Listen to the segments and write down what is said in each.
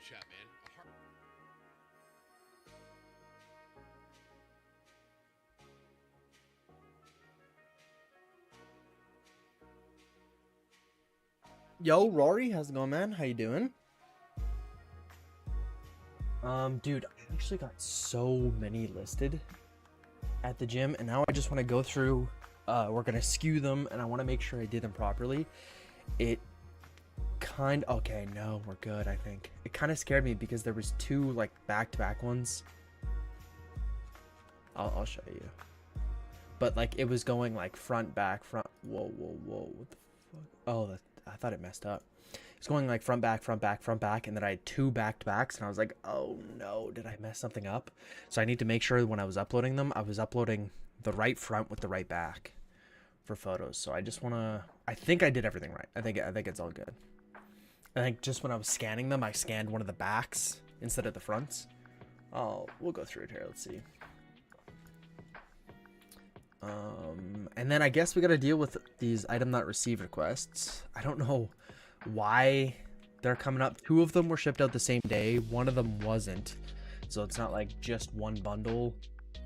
chat, man. A heart. Yo, Rory, how's it going, man? How you doing? Dude, I actually got so many listed at the gym, and now I just want to go through. We're gonna skew them, and I want to make sure I did them properly. It okay, no, we're good. I think it kind of scared me because there was two like back-to-back ones. I'll show you, but like it was going like front, back, front. Whoa, whoa, whoa! What the fuck? Oh, I thought it messed up. It's going like front back, front back, front back, and then I had two back to backs, and I was like, oh no, did I mess something up? So I need to make sure when I was uploading them, I was uploading the right front with the right back for photos. So I just wanna, I think I did everything right. I think it's all good. I think just when I was scanning them, I scanned one of the backs instead of the fronts. We'll go through it here. Let's see. And then I guess we got to deal with these item not received requests. I don't know why they're coming up. Two of them were shipped out the same day. One of them wasn't. So it's not like just one bundle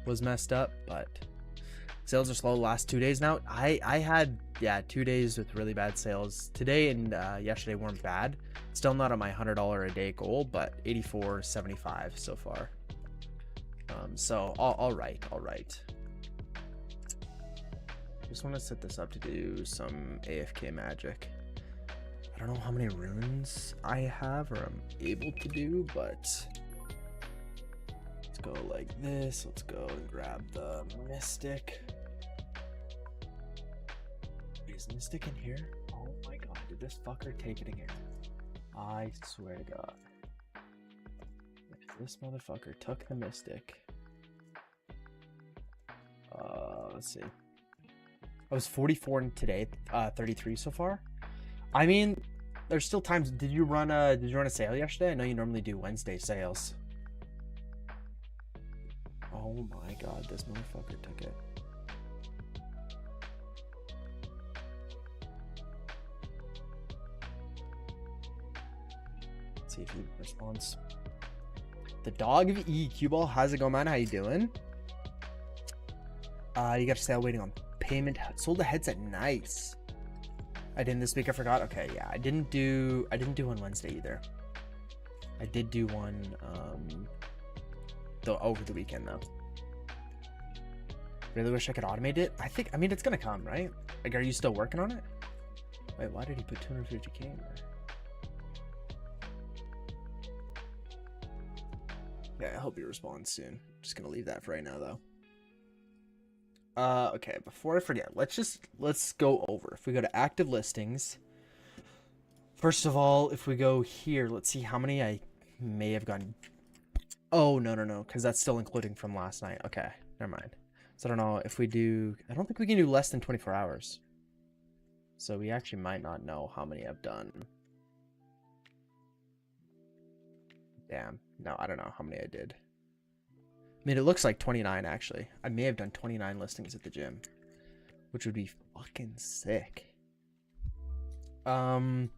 was messed up, but sales are slow the last 2 days now. I had, 2 days with really bad sales. Today and yesterday weren't bad. Still not on my $100 a day goal, but 84.75 so far. So all right. Just want to set this up to do some AFK magic. I don't know how many runes I have or I'm able to do, but let's go like this. Let's go and grab the Mystic. Is Mystic in here? Oh my god, did this fucker take it again? I swear to god. If this motherfucker took the Mystic. Let's see. I was 44 today, 33 so far. I mean, there's still times. Did you run a sale yesterday? I know you normally do Wednesday sales. Oh my god, this motherfucker took it. Let's see if he responds. The dog of E, Cue Ball, how's it going, man? How you doing? You got a sale waiting on payment. Sold the headset. Nice. I didn't this week. I forgot. Okay, yeah. I didn't do one Wednesday either. I did do one though over the weekend though. Really wish I could automate it. I mean it's gonna come, right? Like, are you still working on it? Wait, why did he put 250k in there? Yeah, I hope he responds soon. Just gonna leave that for right now though. Okay, before I forget, let's go over. If we go to active listings, first of all, if we go here, let's see how many I may have gotten. Oh, no, because that's still including from last night. Okay, never mind. So I don't know if we do, I don't think we can do less than 24 hours. So we actually might not know how many I've done. Damn, no, I don't know how many I did. I mean, it looks like 29, actually. I may have done 29 listings at the gym, which would be fucking sick. So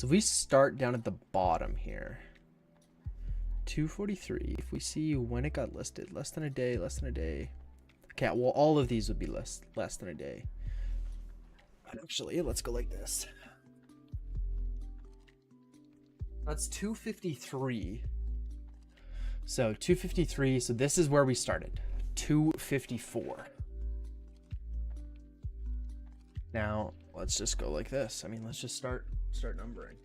we start down at the bottom here. 243. If we see when it got listed, less than a day. Okay, well, all of these would be less than a day. Actually, let's go like this. That's 253. So 253, so this is where we started. 254. Now, let's just go like this. I mean, let's just start numbering.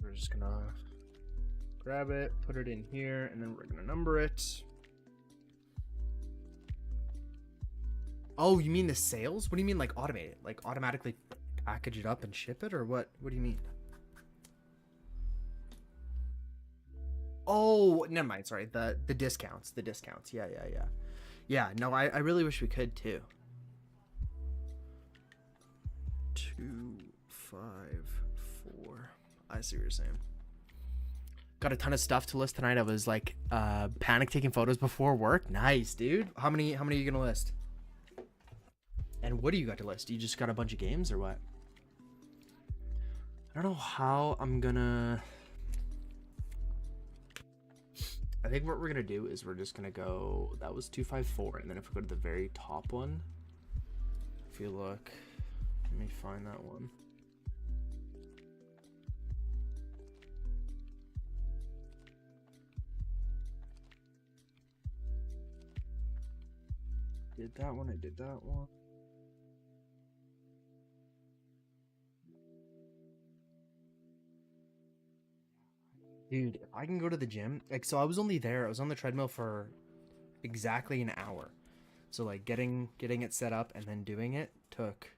We're just gonna grab it, put it in here, and then we're gonna number it. Oh, you mean the sales? What do you mean like automate it? Like automatically package it up and ship it, or what? What do you mean? Oh, never mind. Sorry, the discounts. Yeah. No, I really wish we could too. 2, 5, 4. I see what you're saying. Got a ton of stuff to list tonight. I was like panic taking photos before work. Nice, dude. How many are you gonna list? And what do you got to list? You just got a bunch of games or what? I don't know how I'm gonna... I think what we're gonna do is we're just gonna go... That was 254, and then if we go to the very top one, if you look... Let me find that one. Did that one, I did that one. Dude, if I can go to the gym, like, so I was only there, I was on the treadmill for exactly an hour. So like getting it set up and then doing it took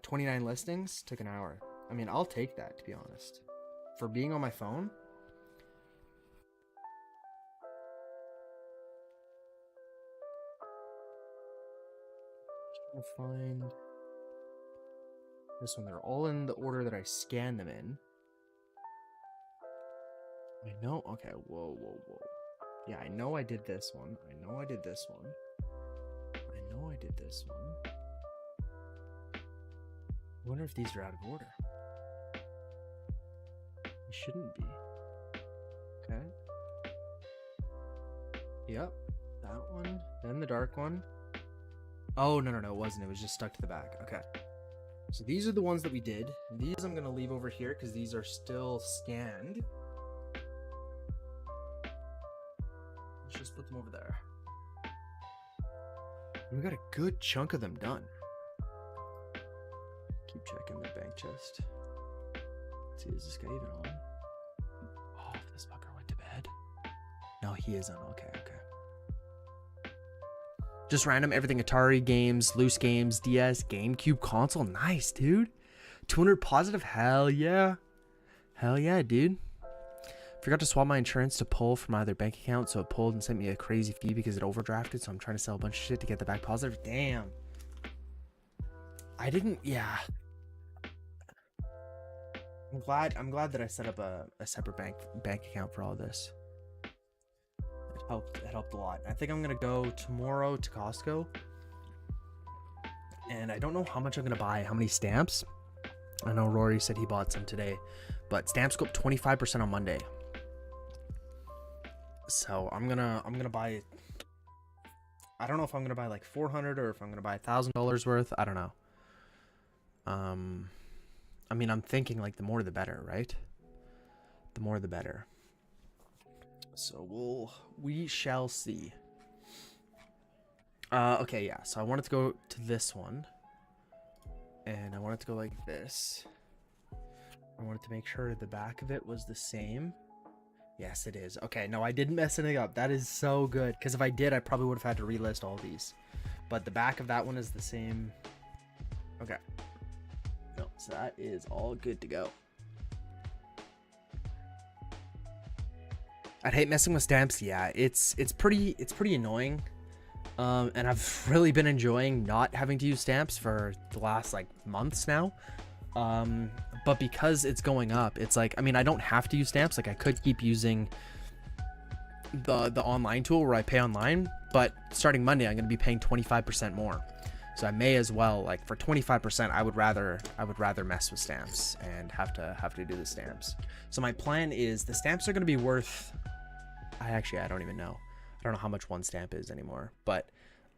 29 listings, took an hour. I mean, I'll take that, to be honest. For being on my phone. I'll find this one. They're all in the order that I scanned them in. I know. Okay. Whoa. Yeah, I know I did this one. I know I did this one. I know I did this one. I wonder if these are out of order. They shouldn't be. Okay. Yep. That one. Then the dark one. Oh, no, it wasn't. It was just stuck to the back. Okay. So these are the ones that we did. These I'm going to leave over here because these are still scanned. Let's just put them over there. And we got a good chunk of them done. Keep checking the bank chest. Let's see, is this guy even on? Oh, this fucker went to bed. No, he is on. Okay. Just random everything: Atari games, loose games, DS, GameCube, console. Nice, dude. 200 positive. Hell yeah, dude. Forgot to swap my insurance to pull from my other bank account, so it pulled and sent me a crazy fee because it overdrafted. So I'm trying to sell a bunch of shit to get the back positive. Damn. I didn't. Yeah. I'm glad that I set up a separate bank account for all this. It helped a lot. I think I'm gonna go tomorrow to Costco, and I don't know how much I'm gonna buy. How many stamps? I know Rory said he bought some today, but stamps go up 25% on Monday. So I'm gonna buy. I don't know if I'm gonna buy like 400 or if I'm gonna buy $1,000 worth. I don't know. I mean, I'm thinking like the more the better, right? The more the better. So we shall see. Okay, yeah. So I wanted to go to this one, and I wanted to go like this. I wanted to make sure the back of it was the same. Yes, it is. Okay, no, I didn't mess anything up. That is so good. Because if I did, I probably would have had to relist all these. But the back of that one is the same. Okay. No, so that is all good to go. I'd hate messing with stamps. Yeah, it's pretty annoying. And I've really been enjoying not having to use stamps for the last like months now. But because it's going up, it's like, I mean, I don't have to use stamps. Like I could keep using the online tool where I pay online, but starting Monday, I'm going to be paying 25% more. So I may as well, like for 25%, I would rather mess with stamps and have to do the stamps. So my plan is the stamps are going to be worth, I don't even know. I don't know how much one stamp is anymore, but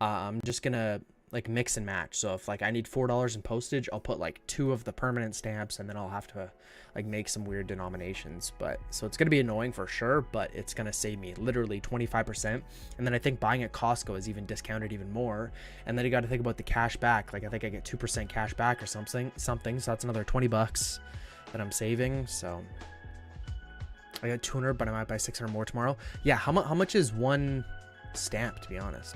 I'm just going to like mix and match. So if like I need $4 in postage, I'll put like 2 of the permanent stamps, and then I'll have to like make some weird denominations. But so it's going to be annoying for sure, but it's going to save me literally 25%. And then I think buying at Costco is even discounted even more. And then you got to think about the cash back. Like I think I get 2% cash back or something. So that's another $20 that I'm saving. So I got 200, but I might buy 600 more tomorrow. Yeah. How much is one stamp, to be honest?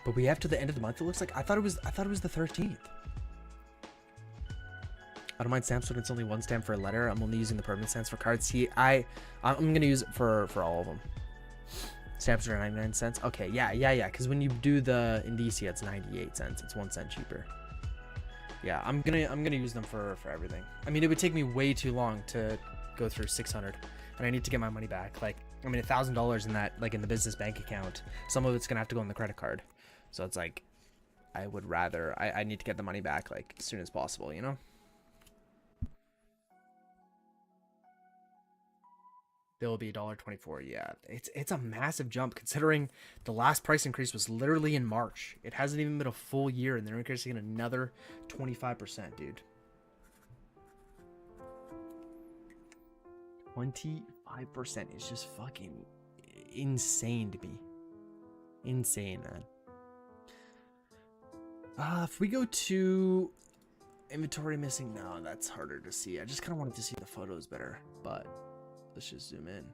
But we have to the end of the month. It looks like I thought it was the 13th. I don't mind stamps when it's only one stamp for a letter. I'm only using the permanent stamps for cards. See, I'm gonna use it for all of them. Stamps are 99 cents. Okay, yeah. Because when you do the Indicia, it's 98 cents. It's 1 cent cheaper. Yeah, I'm gonna use them for everything. I mean, it would take me way too long to go through 600, and I need to get my money back. Like, I mean, $1,000 in that, like in the business bank account. Some of it's gonna have to go on the credit card. So it's like, I would rather, I need to get the money back like as soon as possible, you know? There will be $1.24. Yeah, it's a massive jump considering the last price increase was literally in March. It hasn't even been a full year, and they're increasing another 25%, dude. 25% is just fucking insane to me. Insane, man. If we go to inventory missing, no, that's harder to see. I just kind of wanted to see the photos better, but let's just zoom in.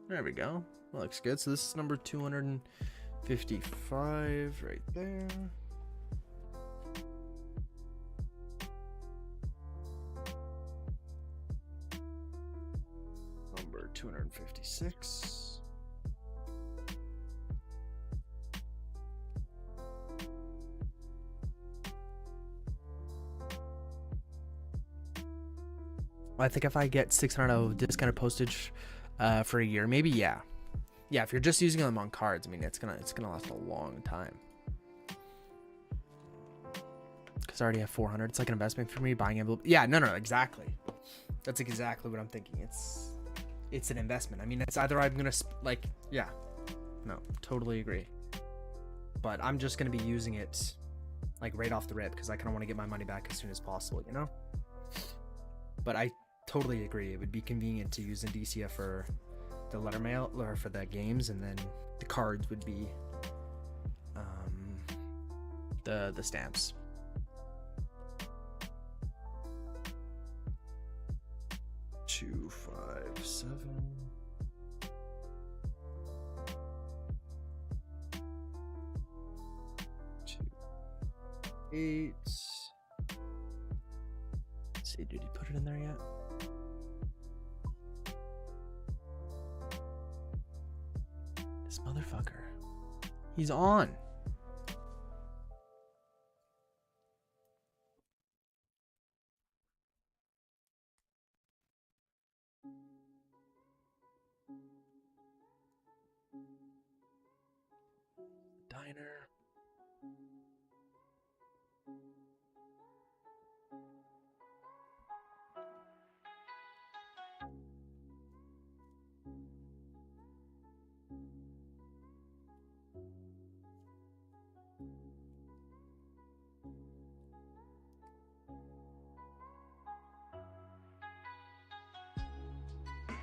There we go. That looks good. So this is number 255 right there. Number 256. I think if I get 600 of discounted postage for a year, maybe, yeah. Yeah, if you're just using them on cards, I mean, it's gonna last a long time. Because I already have 400. It's like an investment for me, buying envelope. Yeah, no, exactly. That's exactly what I'm thinking. It's an investment. I mean, it's either I'm gonna like, yeah, no, totally agree. But I'm just gonna be using it like right off the rip because I kind of want to get my money back as soon as possible, you know. But I totally agree. It would be convenient to use Indicia for the letter mail or for the games, and then the cards would be the stamps. Two, 5, 7. 2, 8. Let's see, did he put it in there yet? This motherfucker. He's on. Diner.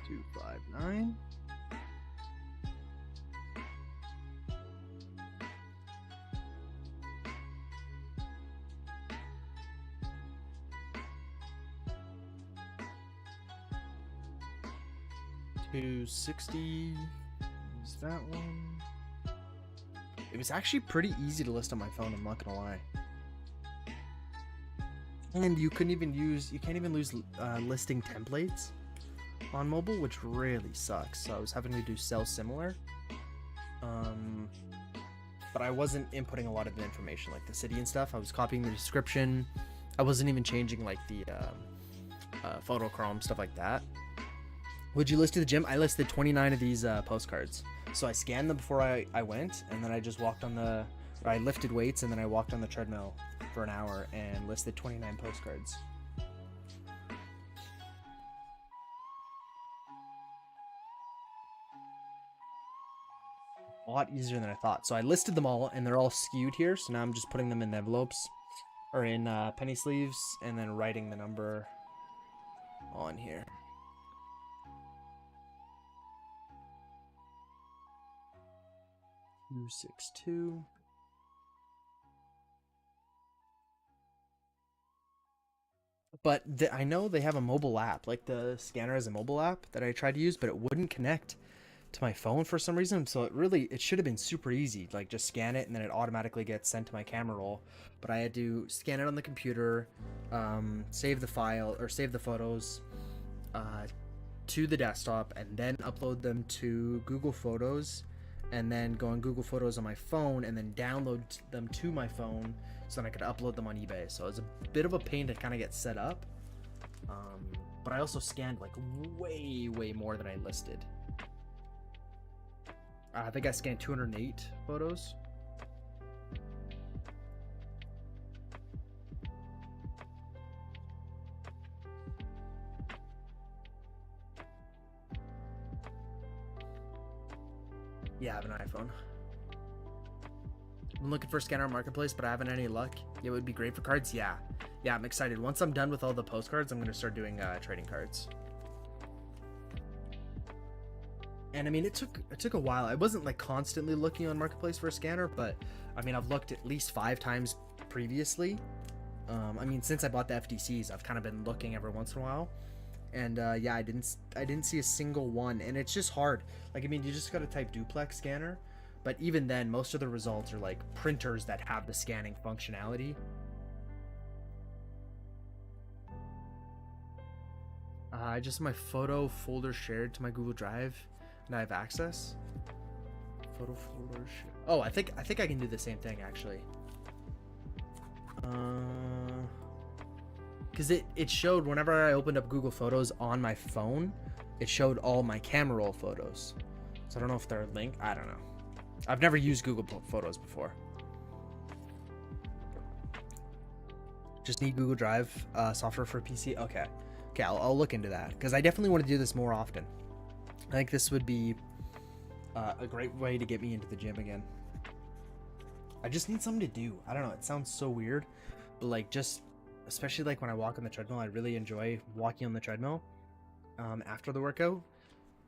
Two, 5, 9. $260 is that one. It was actually pretty easy to list on my phone, I'm not gonna lie. And you can't even use listing templates on mobile, which really sucks. So I was having to do sell similar. But I wasn't inputting a lot of the information like the city and stuff. I was copying the description. I wasn't even changing like the photochrome, stuff like that. Would you list to the gym? I listed 29 of these postcards. So I scanned them before I went, and then I just walked on I lifted weights, and then I walked on the treadmill for an hour and listed 29 postcards. A lot easier than I thought. So I listed them all, and they're all skewed here. So now I'm just putting them in envelopes or in penny sleeves, and then writing the number on here. 262. But I know they have a mobile app, like the scanner has a mobile app that I tried to use, but it wouldn't connect to my phone for some reason. So it should have been super easy, like just scan it and then it automatically gets sent to my camera roll. But I had to scan it on the computer, save the file or save the photos to the desktop, and then upload them to Google Photos, and then go on Google Photos on my phone and then download them to my phone so then I could upload them on eBay. So it was a bit of a pain to kind of get set up. But I also scanned like way more than I listed. I think I scanned 208 photos. Yeah, I have an iPhone. I'm looking for a scanner on Marketplace, but I haven't any luck. It would be great for cards. Yeah, I'm excited. Once I'm done with all the postcards, I'm gonna start doing trading cards. And I mean, it took a while. I wasn't like constantly looking on Marketplace for a scanner, but I mean, I've looked at least 5 times previously. I mean, since I bought the FTCs, I've kind of been looking every once in a while. And yeah, I didn't see a single one, and it's just hard. Like, I mean, you just gotta type duplex scanner, but even then, most of the results are like printers that have the scanning functionality. I just my photo folder shared to my Google Drive, and I have access. Photo folder. Oh, I think I can do the same thing actually. Because it showed whenever I opened up Google Photos on my phone, it showed all my camera roll photos. So I don't know if they're linked. I don't know. I've never used Google Photos before. Just need Google Drive software for PC. Okay, I'll look into that because I definitely want to do this more often. I think this would be a great way to get me into the gym again. I just need something to do. I don't know. It sounds so weird, but like just especially like when I walk on the treadmill, I really enjoy walking on the treadmill after the workout,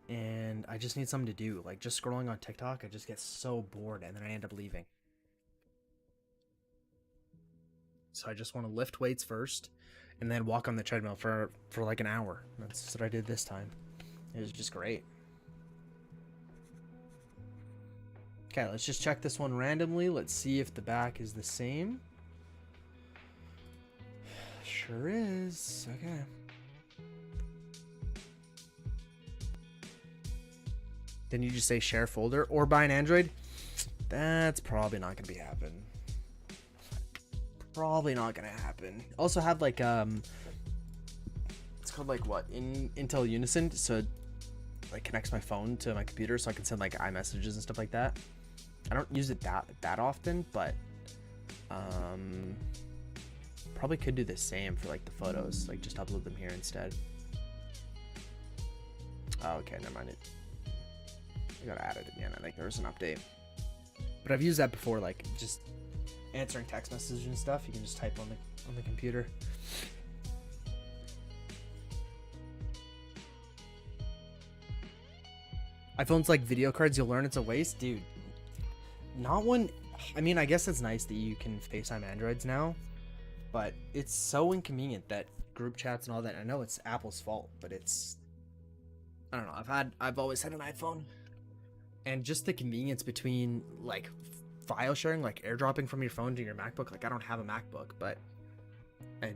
and I just need something to do. Like just scrolling on TikTok, I just get so bored and then I end up leaving. So I just want to lift weights first and then walk on the treadmill for like an hour. That's what I did this time. It was just great. Okay, let's just check this one randomly. Let's see if the back is the same. Sure is. Okay. Then you just say share folder or buy an Android. That's probably not gonna be happen. Probably not gonna happen. Also have like it's called like what Intel Unison, so it like connects my phone to my computer, so I can send like iMessages and stuff like that. I don't use it that often, but probably could do the same for like the photos, like just upload them here instead. Oh, okay, never mind it. I gotta add it again. I think there was an update, but I've used that before, like just answering text messages and stuff. You can just type on the computer. iPhone's like video cards. You'll learn it's a waste, dude. Not one. I mean, I guess it's nice that you can FaceTime Androids now, but it's so inconvenient that group chats and all that. I know it's Apple's fault, but it's, I don't know. I've always had an iPhone, and just the convenience between like file sharing, like airdropping from your phone to your MacBook. Like I don't have a MacBook, but and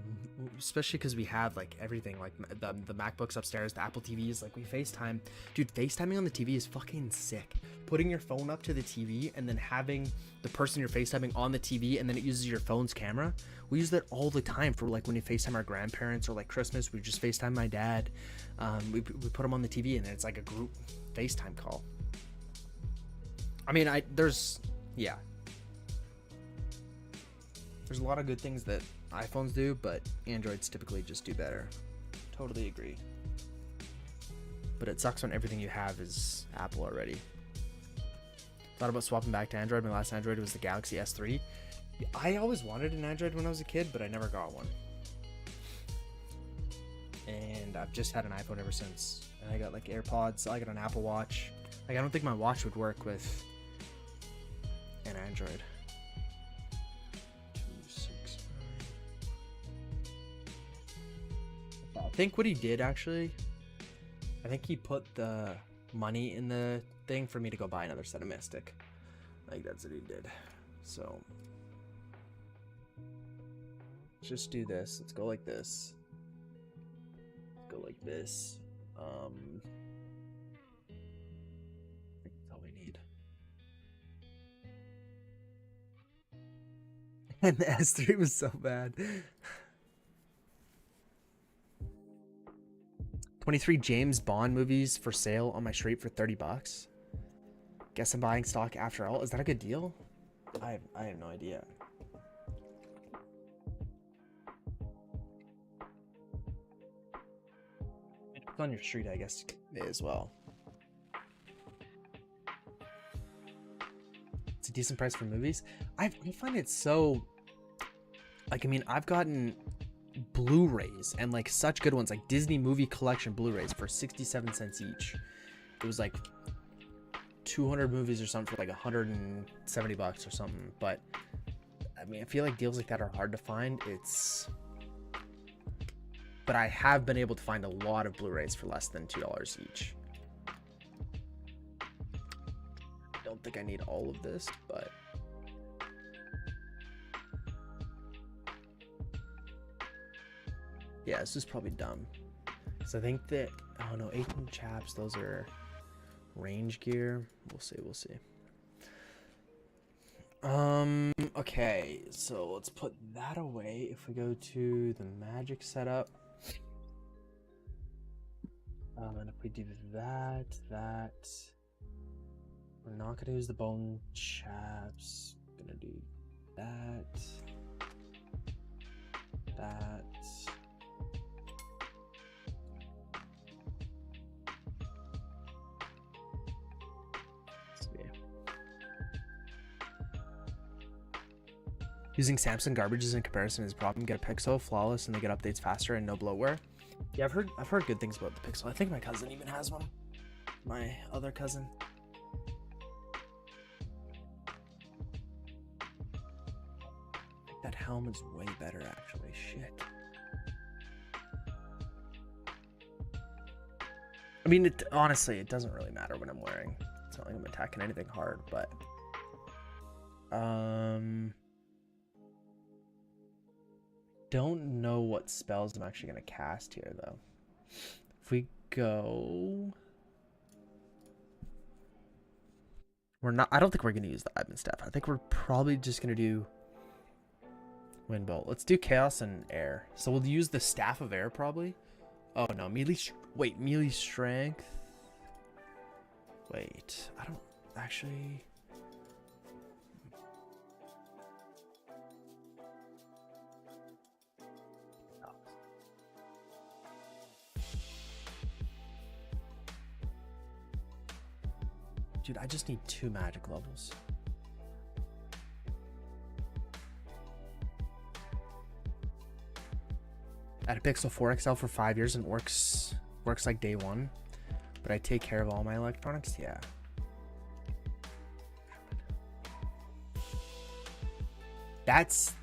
especially because we have like everything, like the MacBooks upstairs, the Apple TVs, like we FaceTime. Dude, FaceTiming on the TV is fucking sick. Putting your phone up to the TV and then having the person you're FaceTiming on the TV, and then it uses your phone's camera. We use that all the time for like when you FaceTime our grandparents, or like Christmas, we just FaceTime my dad. We put him on the TV and it's like a group FaceTime call. I mean, there's a lot of good things that iPhones do, but Androids typically just do better. Totally agree. But it sucks when everything you have is Apple already. Thought about swapping back to Android. My last Android was the Galaxy S3. I always wanted an Android when I was a kid, but I never got one. And I've just had an iPhone ever since. And I got like AirPods, I got an Apple Watch. Like I don't think my watch would work with an Android. I think what he did actually, I think he put the money in the thing for me to go buy another set of Mystic. Like that's what he did. So just do this. Let's go like this. Let's go like this. I think that's all we need. And the S3 was so bad. 23 James Bond movies for sale on my street for $30. Guess I'm buying stock after all. Is that a good deal? I have no idea. It's on your street, I guess, as well. a decent price for movies. I find it so, like, I mean, I've gotten Blu-rays and like such good ones, like Disney Movie Collection Blu-rays for 67 cents each. It was like 200 movies or something for like 170 bucks or something. But I mean, I feel like deals like that are hard to find. But I have been able to find a lot of Blu-rays for less than $2 each. I don't think I need all of this, but yeah, this is probably dumb. Because I think that, oh no, 18 chaps, those are range gear. We'll see. Okay, so let's put that away. If we go to the magic setup, and if we do that, we're not gonna use the bone chaps. Gonna do that. Using Samsung garbages in comparison is a problem. Get a Pixel, flawless, and they get updates faster and no bloatware. Yeah, I've heard good things about the Pixel. I think my cousin even has one. My other cousin. I think that helm is way better, actually. Shit. I mean, honestly, it doesn't really matter what I'm wearing. It's not like I'm attacking anything hard, but don't know what spells I'm actually gonna cast here though. If we go, I don't think we're gonna use the Ivan Staff. I think we're probably just gonna do Wind Bolt. Let's do Chaos and Air. So we'll use the Staff of Air probably. Oh no, melee strength. Wait, I don't actually. Dude, I just need 2 magic levels. I had a Pixel 4 XL for 5 years and works like day one. But I take care of all my electronics, yeah. That's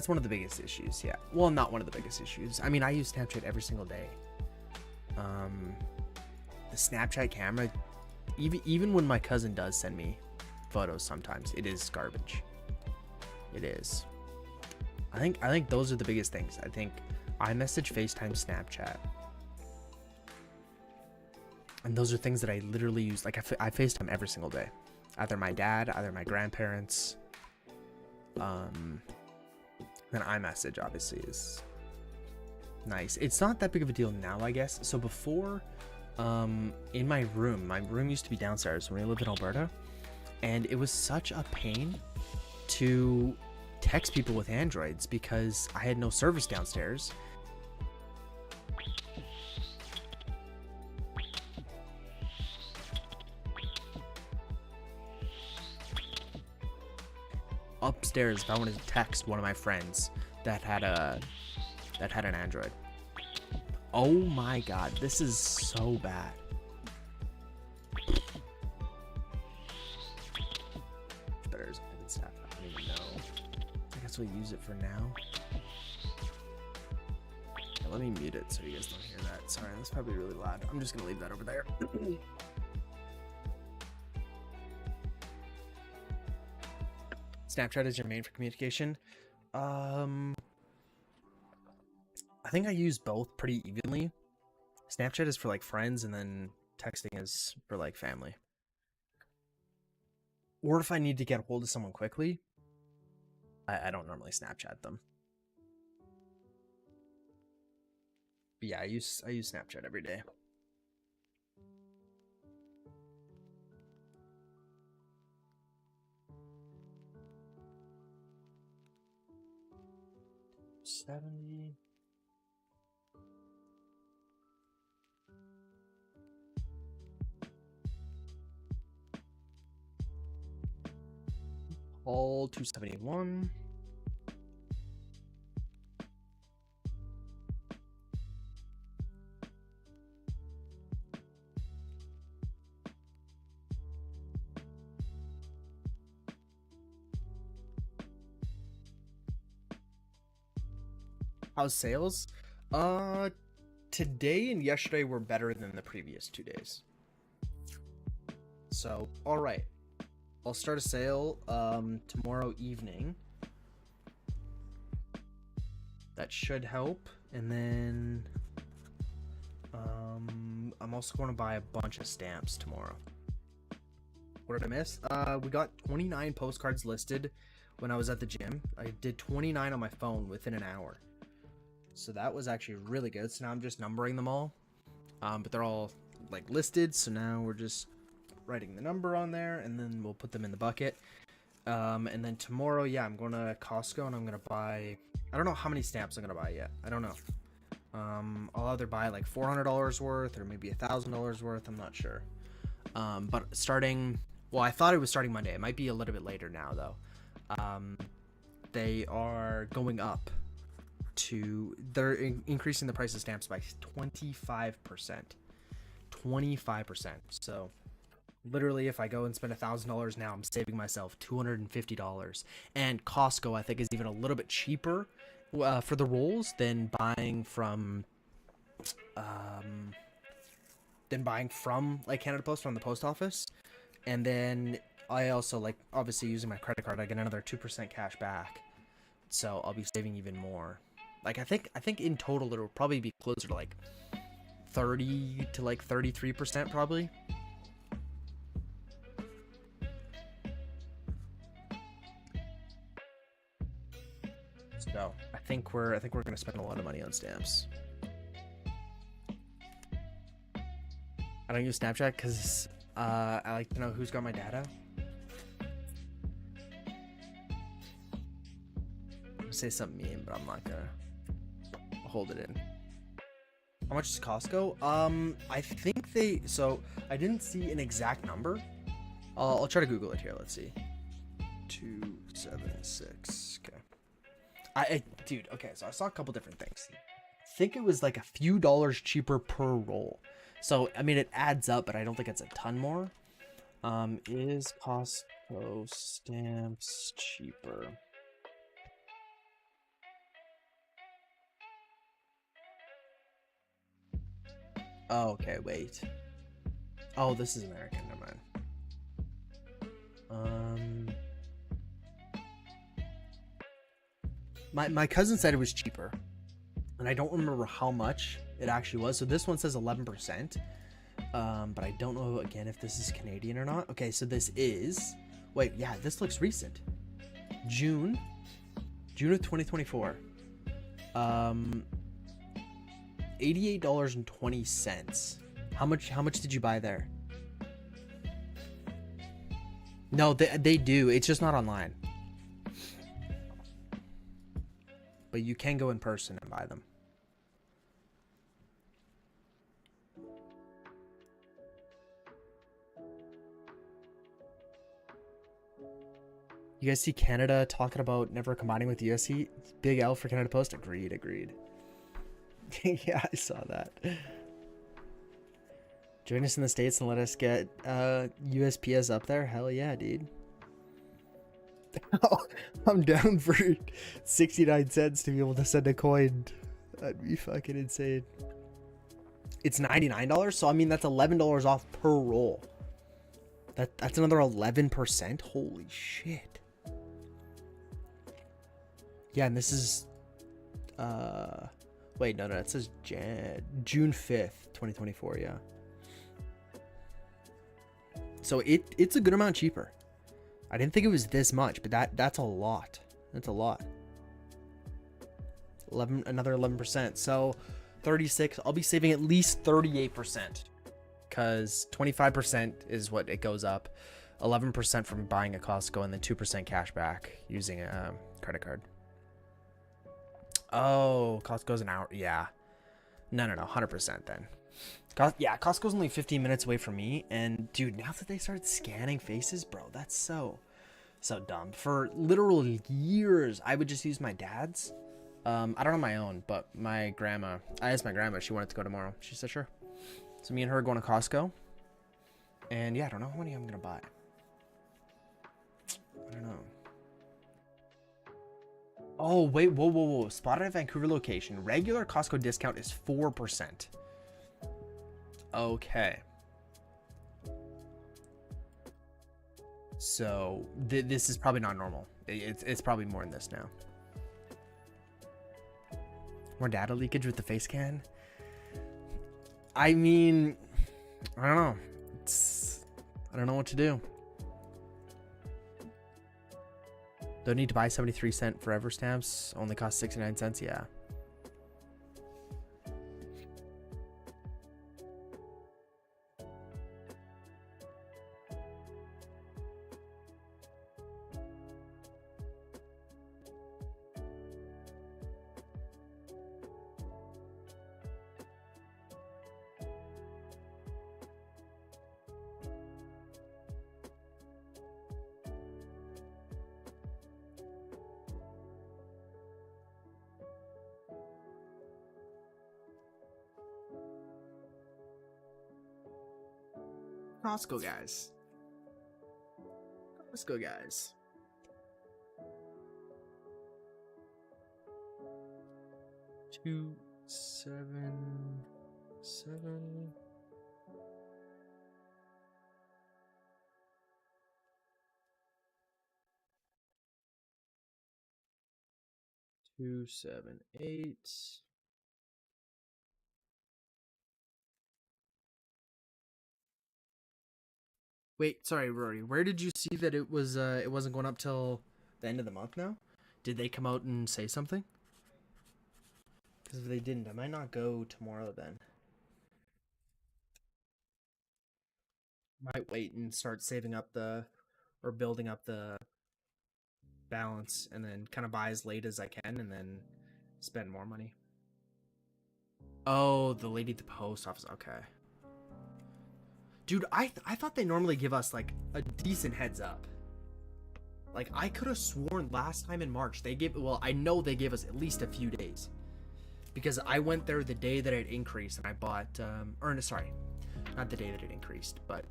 one of the biggest issues, yeah. Well, not one of the biggest issues. I mean, I use Snapchat every single day. The Snapchat camera, even when my cousin does send me photos sometimes, it is garbage. It is. I think those are the biggest things. I think iMessage, FaceTime, Snapchat. And those are things that I literally use. Like I FaceTime every single day. Either my dad, either my grandparents. Then iMessage obviously is nice. It's not that big of a deal now, I guess. So before, in my room used to be downstairs when we lived in Alberta, and it was such a pain to text people with Androids because I had no service downstairs. Upstairs, if I wanted to text one of my friends that had an Android. Oh my god, this is so bad. Better as Ivan Staff. I don't even know. I guess we'll use it for now. Yeah, let me mute it so you guys don't hear that. Sorry, that's probably really loud. I'm just gonna leave that over there. Snapchat is your main for communication. I think I use both pretty evenly. Snapchat is for like friends, and then texting is for like family. Or if I need to get a hold of someone quickly, I don't normally Snapchat them. But yeah, I use Snapchat every day. $70. All 271. How's sales? Today and yesterday were better than the previous 2 days. So, all right. I'll start a sale tomorrow evening. That should help. And then I'm also going to buy a bunch of stamps tomorrow. What did I miss? We got 29 postcards listed when I was at the gym. I did 29 on my phone within an hour. So that was actually really good. So now I'm just numbering them all. But they're all like listed. So now we're just writing the number on there and then we'll put them in the bucket. And then tomorrow, yeah, I'm going to Costco and I'm going to buy, I don't know how many stamps I'm going to buy yet. I don't know. I'll either buy like $400 worth or maybe $1,000 worth. I'm not sure. But starting, well, I thought it was starting Monday. It might be a little bit later now though. They are going up. They're increasing the price of stamps by 25%. 25%. So literally if I go and spend $1,000 now, I'm saving myself $250. And Costco I think is even a little bit cheaper for the rolls than buying from like Canada Post from the post office. And then I also, like, obviously using my credit card, I get another 2% cash back. So I'll be saving even more. Like I think in total it'll probably be closer to like 30 to like 33% probably. So I think we're gonna spend a lot of money on stamps. I don't use Snapchat because I like to know who's got my data. I'm gonna say something mean, but I'm not gonna hold it in. How much is Costco? I think so I didn't see an exact number. I'll try to Google it here. Let's see. 276. Okay. Dude, okay, so I saw a couple different things. I think it was like a few dollars cheaper per roll. So, I mean, it adds up, but I don't think it's a ton more. Is Costco stamps cheaper? Oh, okay, wait. Oh, this is American, never mind. My cousin said it was cheaper, and I don't remember how much it actually was. So this one says 11%, but I don't know again if this is Canadian or not. Okay, so this is, wait, yeah, this looks recent. June of 2024. $88.20. How much did you buy there? No, they do. It's just not online. But you can go in person and buy them. You guys see Canada talking about never combining with the USC? Big L for Canada Post. Agreed. Yeah, I saw that. Join us in the States and let us get USPS up there. Hell yeah, dude. I'm down for 69 cents to be able to send a coin. That'd be fucking insane. It's $99, so I mean that's $11 off per roll. That's another 11%. Holy shit. Yeah, and this is wait, no, it says June 5th, 2024, yeah. So it's a good amount cheaper. I didn't think it was this much, but that's a lot. That's a lot. Another 11%. So 36, I'll be saving at least 38%. Because 25% is what it goes up. 11% from buying at Costco, and then 2% cash back using a credit card. Oh, Costco's an hour. Yeah. No, 100% then. Yeah, Costco's only 15 minutes away from me. And dude, now that they started scanning faces, bro, that's so So dumb. For literal years, I would just use my dad's. I don't know my own, but my grandma. I asked my grandma if she wanted to go tomorrow. She said sure. So me and her are going to Costco. And yeah, I don't know how many I'm gonna buy. I don't know. Oh wait, whoa! Spotted at Vancouver location. Regular Costco discount is 4%. Okay. So this is probably not normal. It's probably more than this now. More data leakage with the face scan. I mean, I don't know. I don't know what to do. Don't need to buy 73-cent forever stamps. Only cost 69 cents. Yeah. Costco guys. Costco guys. Two, 7, 7. Two, 7, 8. Wait, sorry, Rory. Where did you see that it wasn't going up till the end of the month now? Did they come out and say something? Because if they didn't, I might not go tomorrow then. Might wait and start saving up or building up the balance and then kind of buy as late as I can and then spend more money. Oh, the lady at the post office. Okay. Dude, I thought they normally give us like a decent heads up. Like I could have sworn last time in March they gave, well, I know they gave us at least a few days. Because I went there the day that it increased and I bought sorry, not the day that it increased, but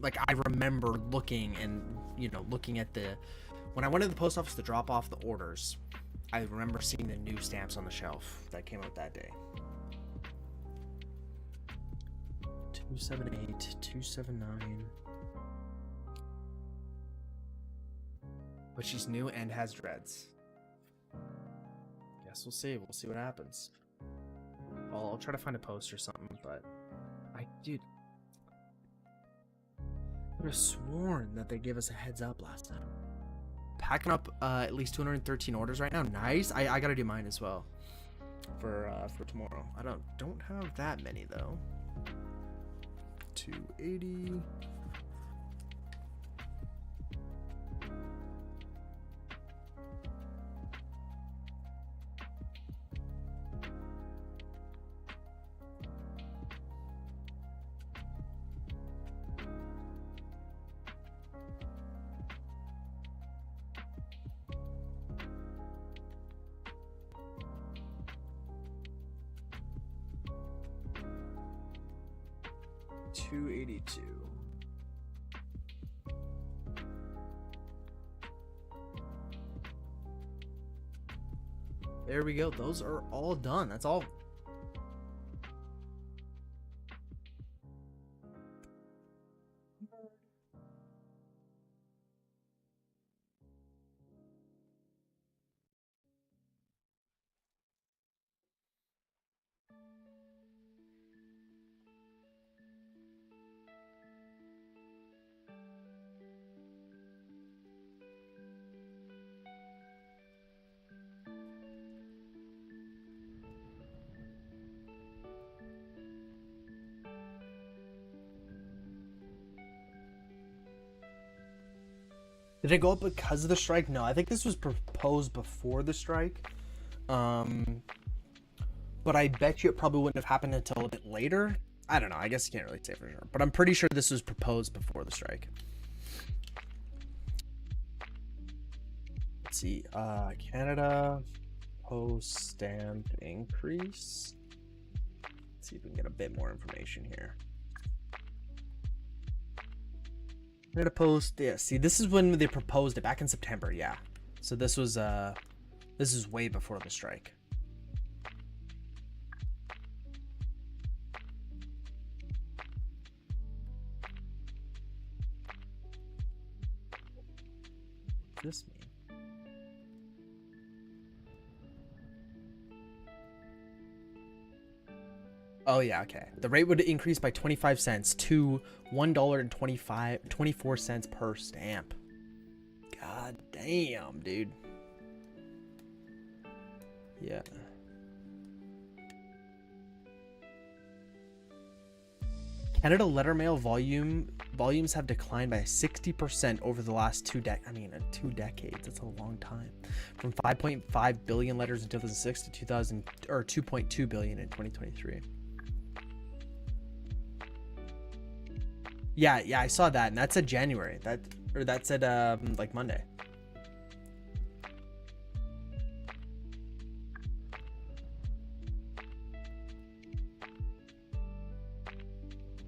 like I remember looking and looking at when I went to the post office to drop off the orders, I remember seeing the new stamps on the shelf that came out that day. 278, 279. But she's new and has dreads. Guess we'll see. We'll see what happens. I'll try to find a post or something, but dude, I would have sworn that they gave us a heads up last time. Packing up at least 213 orders right now. Nice. I gotta do mine as well for tomorrow. I don't have that many though. 280. $282. There we go. Those are all done. That's all. Did it go up because of the strike? No, I think this was proposed before the strike. But I bet you it probably wouldn't have happened until a bit later. I don't know. I guess you can't really say for sure. But I'm pretty sure this was proposed before the strike. Let's see. Canada Post stamp increase. Let's see if we can get a bit more information here. Canada Post. Yeah. See, this is when they proposed it back in September. Yeah. So this is way before the strike. What does this mean? Oh yeah, okay. The rate would increase by 25 cents to $1.24 per stamp. God damn, dude. Yeah. Canada letter mail volumes have declined by 60% over the last 2 decades. That's a long time. From 5.5 billion letters in 2006 to 2.2 billion in 2023. Yeah, I saw that, and that said January. That said like Monday.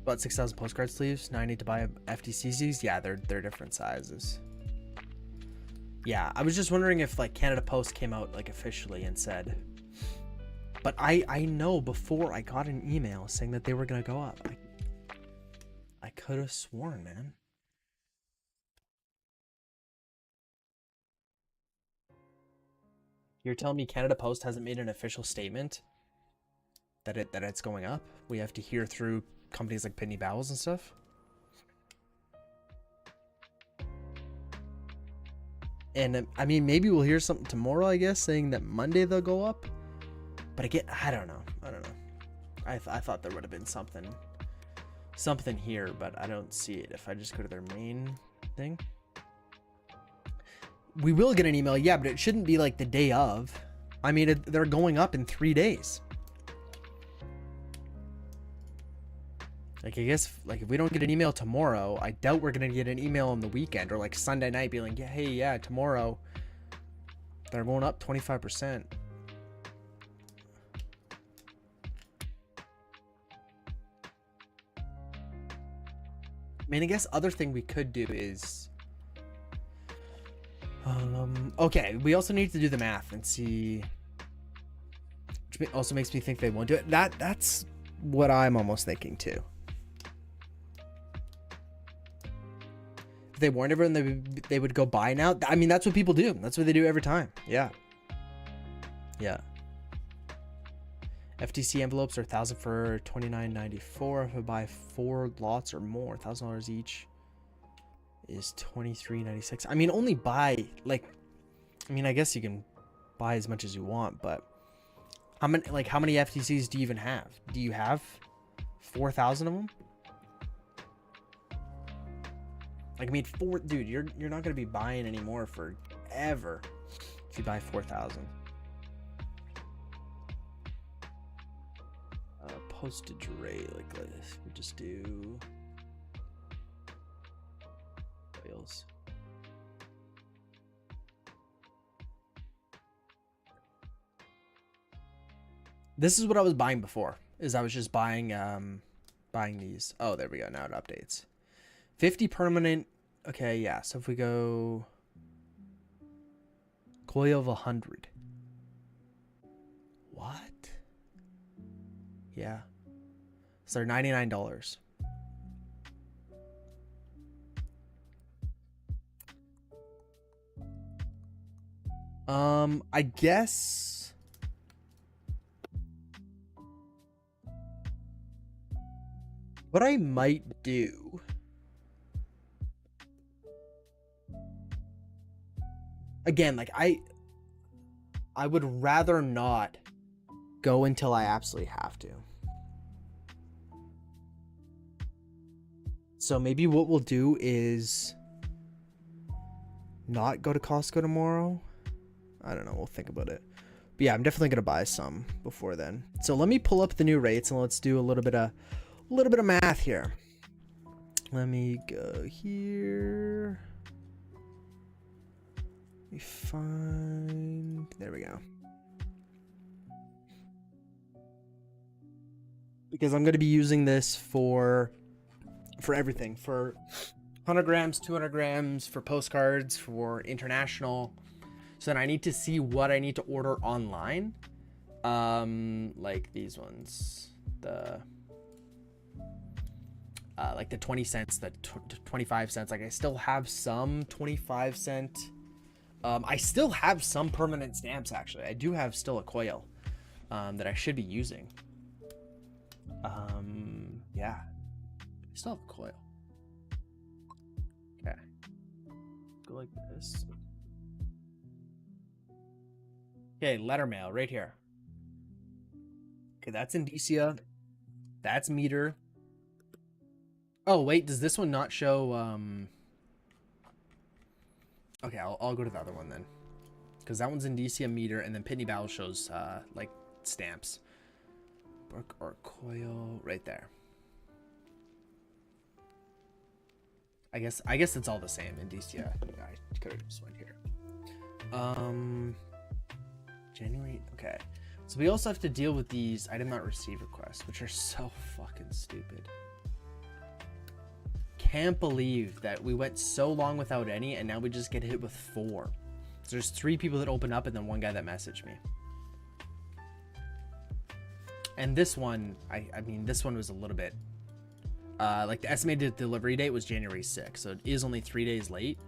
About 6,000 postcard sleeves. Now I need to buy FTCCs. Yeah, they're different sizes. Yeah, I was just wondering if like Canada Post came out like officially and said. But I know before I got an email saying that they were gonna go up. I could have sworn, man. You're telling me Canada Post hasn't made an official statement that it's going up? We have to hear through companies like Pitney Bowes and stuff. And I mean, maybe we'll hear something tomorrow, I guess, saying that Monday they'll go up. But again, I don't know. I thought there would have been something here, but I don't see it. If I just go to their main thing, we will get an email. Yeah, but it shouldn't be like the day of. I mean, they're going up in 3 days. Like, I guess, like, if we don't get an email tomorrow, I doubt we're going to get an email on the weekend or, like, Sunday night being like, yeah, hey, yeah, tomorrow they're going up 25%. I mean, I guess other thing we could do is... okay, we also need to do the math and see... Which also makes me think they won't do it. That's what I'm almost thinking, too. They warned everyone they would go buy now. I mean, that's what people do. That's what they do every time. Yeah. FTC envelopes are $1,000 for $29.94. If I buy 4 lots or more, $1,000 each is $23.96. I mean, only buy like. I mean, I guess you can buy as much as you want, but how many FTCs do you even have? Do you have 4,000 of them? Like, I mean, dude, you're not gonna be buying anymore forever if you buy 4,000. Postage rate, like this, we just do oils. This is what I was buying before. Is I was just buying these. Oh, there we go. Now it updates. 50 permanent. Okay, yeah. So if we go coil of 100. What? Yeah. So they're $99. I guess what I might do, again, like I would rather not go until I absolutely have to. So maybe what we'll do is not go to Costco tomorrow. I don't know. We'll think about it. But yeah, I'm definitely gonna buy some before then. So let me pull up the new rates and let's do a little bit of math here. Let me go here. Let me find. There we go. Because I'm going to be using this for everything, for 100 grams, 200 grams, for postcards, for international. So then I need to see what I need to order online. Like these ones, like the 20 cents, the 25 cents. Like I still have some 25 cent. I still have some permanent stamps, actually. I do have still a coil that I should be using. Yeah. I still have a coil. Okay. Go like this. Okay, letter mail right here. Okay, that's Indicia. That's meter. Oh, wait, does this one not show... Okay, I'll go to the other one then. Because that one's Indicia meter, and then Pitney Bowes shows, like, stamps. Brook or coil right there. I guess it's all the same. Indicia. I could have just went here. January. Okay. So we also have to deal with these item not received requests, which are so fucking stupid. Can't believe that we went so long without any, and now we just get hit with 4. So there's 3 people that open up, and then 1 guy that messaged me. And this one, I mean, this one was a little bit, like the estimated delivery date was January 6th, so it is only 3 days late.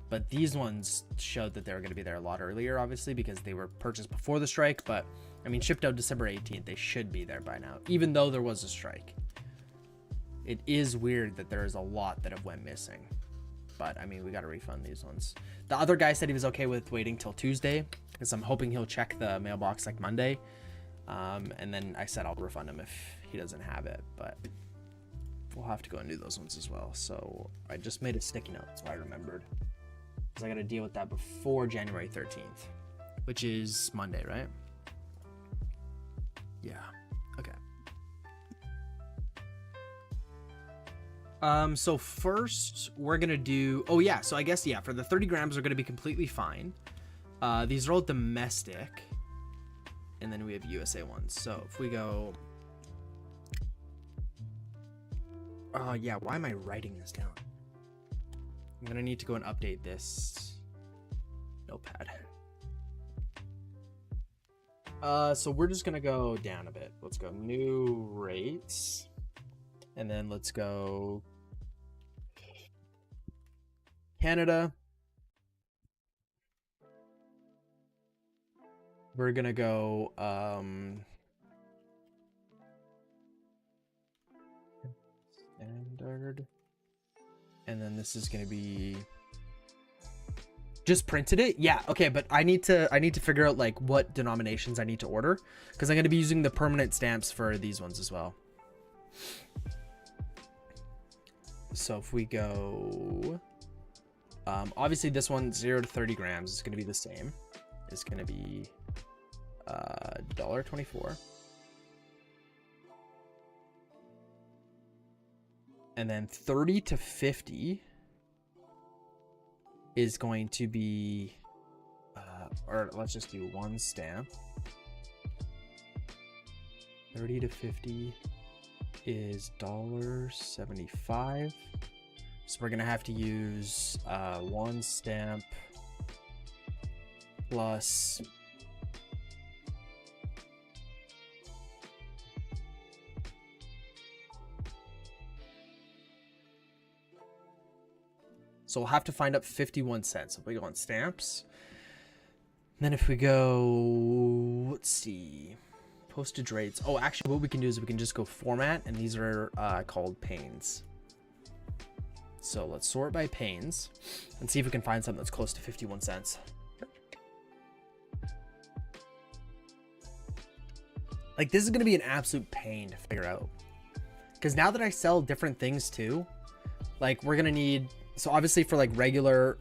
But these ones showed that they were going to be there a lot earlier, obviously, because they were purchased before the strike. But, I mean, shipped out December 18th. They should be there by now, even though there was a strike. It is weird that there is a lot that have went missing. But, I mean, we got to refund these ones. The other guy said he was okay with waiting till Tuesday, because I'm hoping he'll check the mailbox like Monday. And then I said I'll refund him if he doesn't have it. But we'll have to go and do those ones as well. So I just made a sticky note so I remembered. Because I got to deal with that before January 13th, which is Monday, right? Yeah. Okay. So first we're going to do, oh yeah, so I guess, yeah, for the 30 grams are going to be completely fine. These are all domestic. And then we have USA ones. So if we go, yeah, why am I writing this down? I'm gonna need to go and update this notepad. So we're just gonna go down a bit. Let's go new rates, and then let's go Canada. We're gonna go standard. And then this is gonna be just printed it. Yeah, okay, but I need to figure out like what denominations I need to order, because I'm gonna be using the permanent stamps for these ones as well. So if we go, obviously this one 0 to 30 grams is gonna be the same. It's gonna be $1.24. And then 30 to 50 is going to be, or let's just do 1 stamp. 30 to 50 is $1.75. So we're gonna have to use 1 stamp plus so we'll have to find up 51 cents. If we go on stamps, then if we go, let's see, postage rates. Oh, actually what we can do is we can just go format, and these are called panes. So let's sort by panes and see if we can find something that's close to 51 cents. Like, this is going to be an absolute pain to figure out, because now that I sell different things too, like we're going to need, so obviously for like regular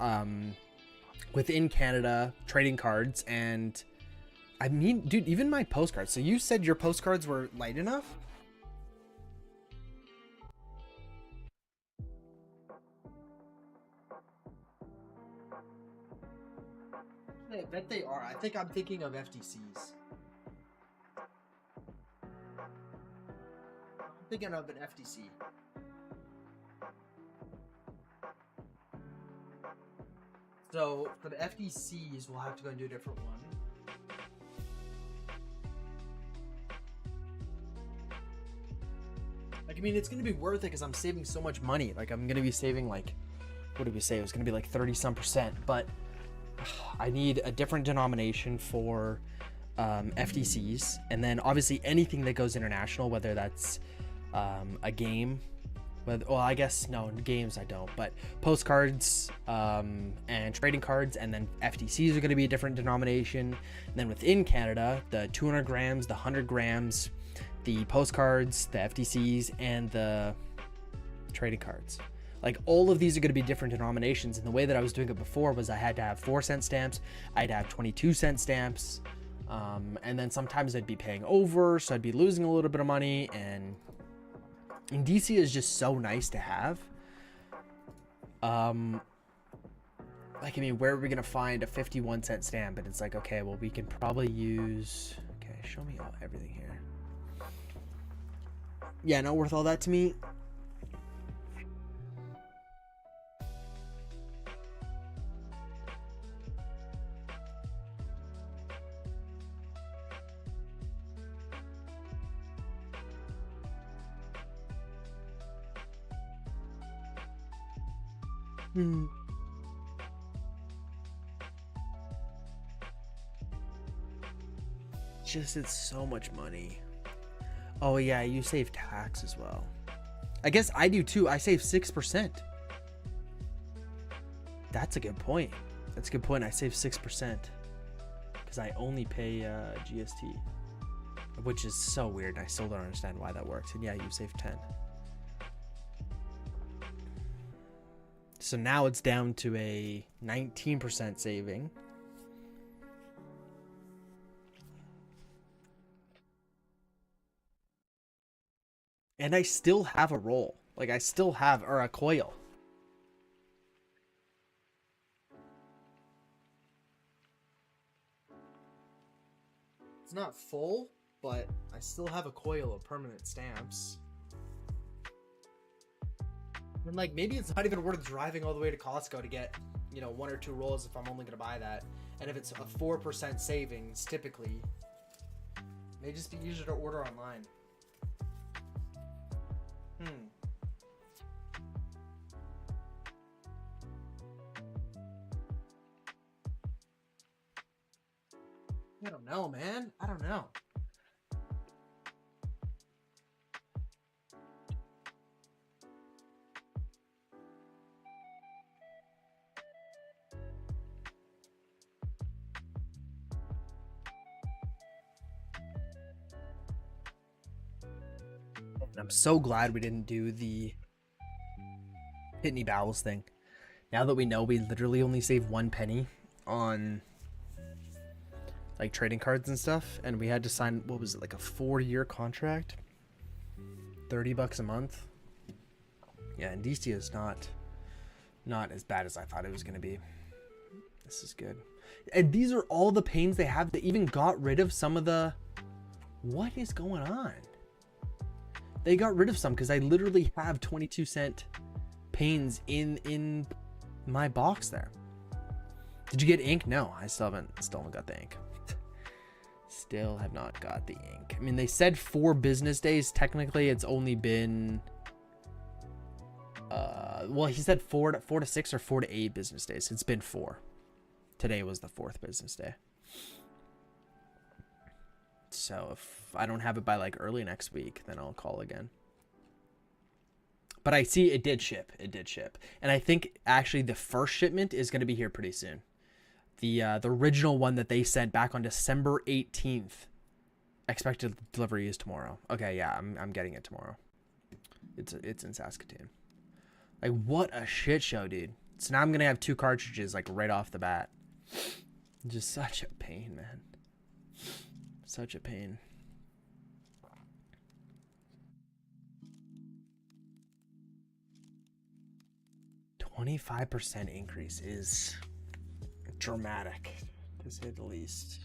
within Canada trading cards, and I mean, dude, even my postcards. So you said your postcards were light enough? I bet they are. I think I'm thinking of FTCs. I'm thinking of an FTC. So for the FTCs, we'll have to go and do a different one. Like, I mean, it's gonna be worth it because I'm saving so much money. Like, I'm gonna be saving like, what did we say? It was gonna be like 30-some%. But I need a different denomination for FTCs, and then obviously anything that goes international, whether that's a game. Well, I guess no games I don't, but postcards and trading cards, and then FTCs are going to be a different denomination. And then within Canada, the 200 grams, the 100 grams, the postcards, the FTCs, and the trading cards. Like, all of these are going to be different denominations. And the way that I was doing it before was I had to have 4-cent stamps, I'd have 22-cent stamps, and then sometimes I'd be paying over, so I'd be losing a little bit of money. And DC is just so nice to have. Like, I mean, where are we gonna find a 51-cent stamp? And it's like, okay, well, we can probably use. Okay, show me everything here. Yeah, not worth all that to me. Just, it's so much money. Oh yeah, you save tax as well. I guess I do too. I save 6%. That's a good point. That's a good point. I save 6% because I only pay GST, which is so weird. I still don't understand why that works. And yeah, you save 10. So now it's down to a 19% saving. And I still have a roll. Like, I still have, or a coil. It's not full, but I still have a coil of permanent stamps. And like, maybe it's not even worth driving all the way to Costco to get, you know, 1 or 2 rolls if I'm only gonna buy that. And if it's a 4% savings, typically, it may just be easier to order online. I don't know, man. I don't know. And I'm so glad we didn't do the Pitney Bowles thing. Now that we know we literally only save 1 penny on like trading cards and stuff, and we had to sign, what was it, like a 4-year contract, $30 a month. Yeah, and DC is not as bad as I thought it was gonna be. This is good. And these are all the pains they have. They even got rid of some of the, what is going on? They got rid of some because I literally have 22-cent pains in my box there. Did you get ink? No, I still haven't got the ink. Still have not got the ink. I mean, they said 4 business days. Technically, it's only been well, he said 4 to 6 or 4 to 8 business days. It's been 4. Today was the 4th business day. So if I don't have it by like early next week, then I'll call again. But I see it did ship. It did ship. And I think actually the first shipment is going to be here pretty soon. The original one that they sent back on December 18th. Expected delivery is tomorrow. Okay, yeah, I'm getting it tomorrow. It's in Saskatoon. Like, what a shit show, dude. So now I'm going to have 2 cartridges like right off the bat. Just such a pain, man. Such a pain. $25% increase is dramatic, to say the least.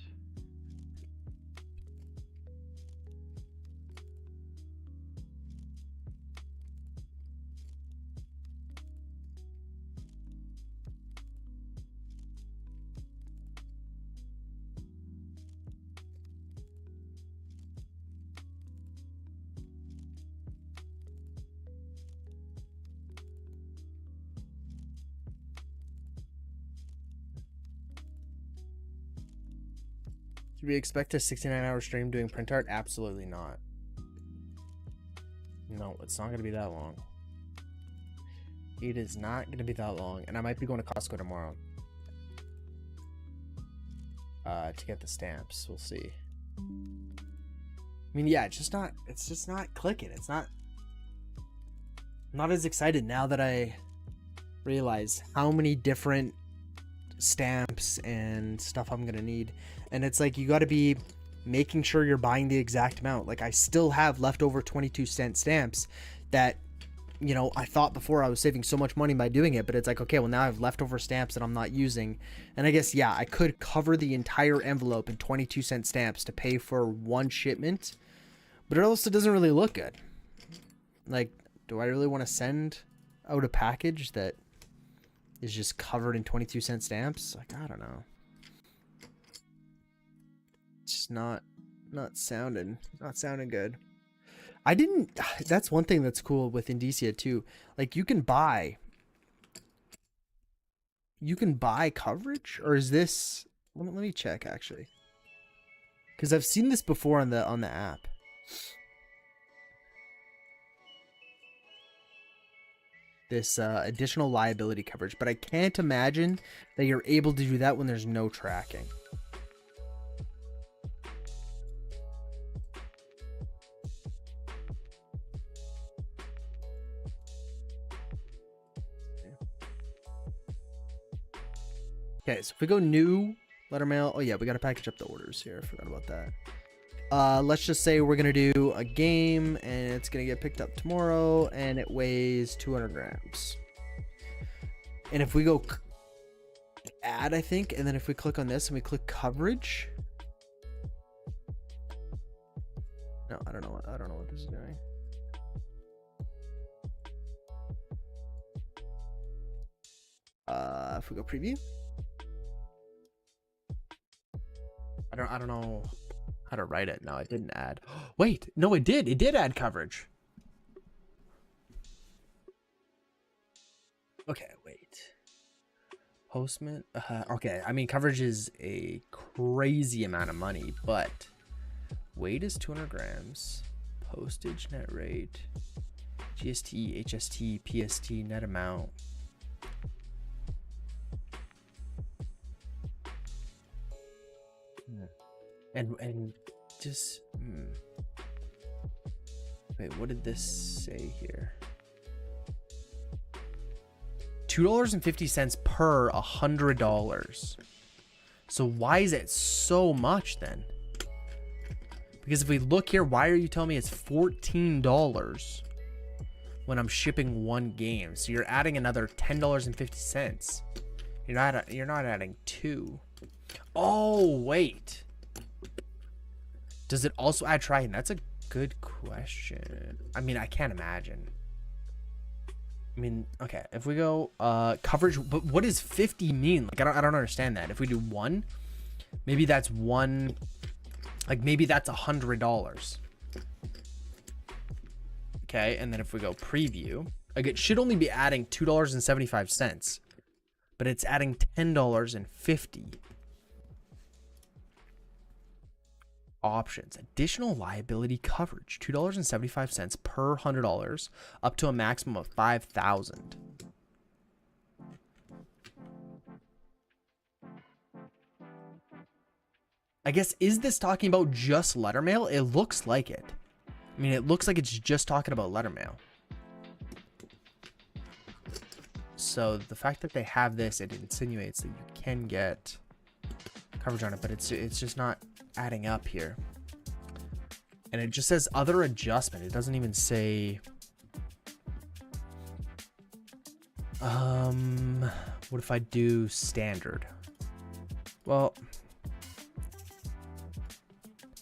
Do we expect a 69-hour stream doing print art? Absolutely not. No, it's not going to be that long. It is not going to be that long. And I might be going to Costco tomorrow. To get the stamps. We'll see. I mean, yeah, it's just not clicking. It's not... I'm not as excited now that I realize how many different stamps and stuff I'm gonna need. And it's like, you got to be making sure you're buying the exact amount. Like, I still have leftover 22-cent stamps that, you know, I thought before I was saving so much money by doing it, but it's like, okay, well, now I have leftover stamps that I'm not using. And I guess, yeah, I could cover the entire envelope in 22-cent stamps to pay for one shipment, but it also doesn't really look good. Like, do I really want to send out a package that is just covered in 22-cent stamps? Like, I don't know. It's just not sounding good. I didn't... That's one thing that's cool with Indicia too. Like, you can buy coverage, or is this... Let me check actually, because I've seen this before on the app. This additional liability coverage, but I can't imagine that you're able to do that when there's no tracking. Okay, so if we go new letter mail, oh yeah, we got to package up the orders here. I forgot about that. Let's just say we're gonna do a game and it's gonna get picked up tomorrow and it weighs 200 grams. And if we go add, I think, and then if we click on this and we click coverage, no, I don't know what this is doing. If we go preview, I don't know how to write it. No, it didn't add. Wait, no, it did. It did add coverage. Okay, wait. Postman. Okay, I mean, coverage is a crazy amount of money, but weight is 200 grams. Postage net rate. GST, HST, PST, net amount. And just wait, what did this say here? $2.50 per $100. So why is it so much then? Because if we look here, why are you telling me it's $14 when I'm shipping one game? So you're adding another $10.50. You're not adding two. Oh wait. Does it also add tracking? That's a good question. I mean, I can't imagine. I mean, okay, if we go coverage, but what does 50 mean? Like, I don't understand that. If we do one, maybe that's one, like maybe that's $100. Okay, and then if we go preview, like it should only be adding $2.75, but it's adding $10.50. Options: additional liability coverage, $2.75 per $100, up to a maximum of $5,000. I guess, is this talking about just letter mail? It looks like it. I mean, it looks like it's just talking about letter mail. So the fact that they have this, it insinuates that you can get coverage on it, but it's just not adding up here. And it just says other adjustment. It doesn't even say what if I do standard? Well,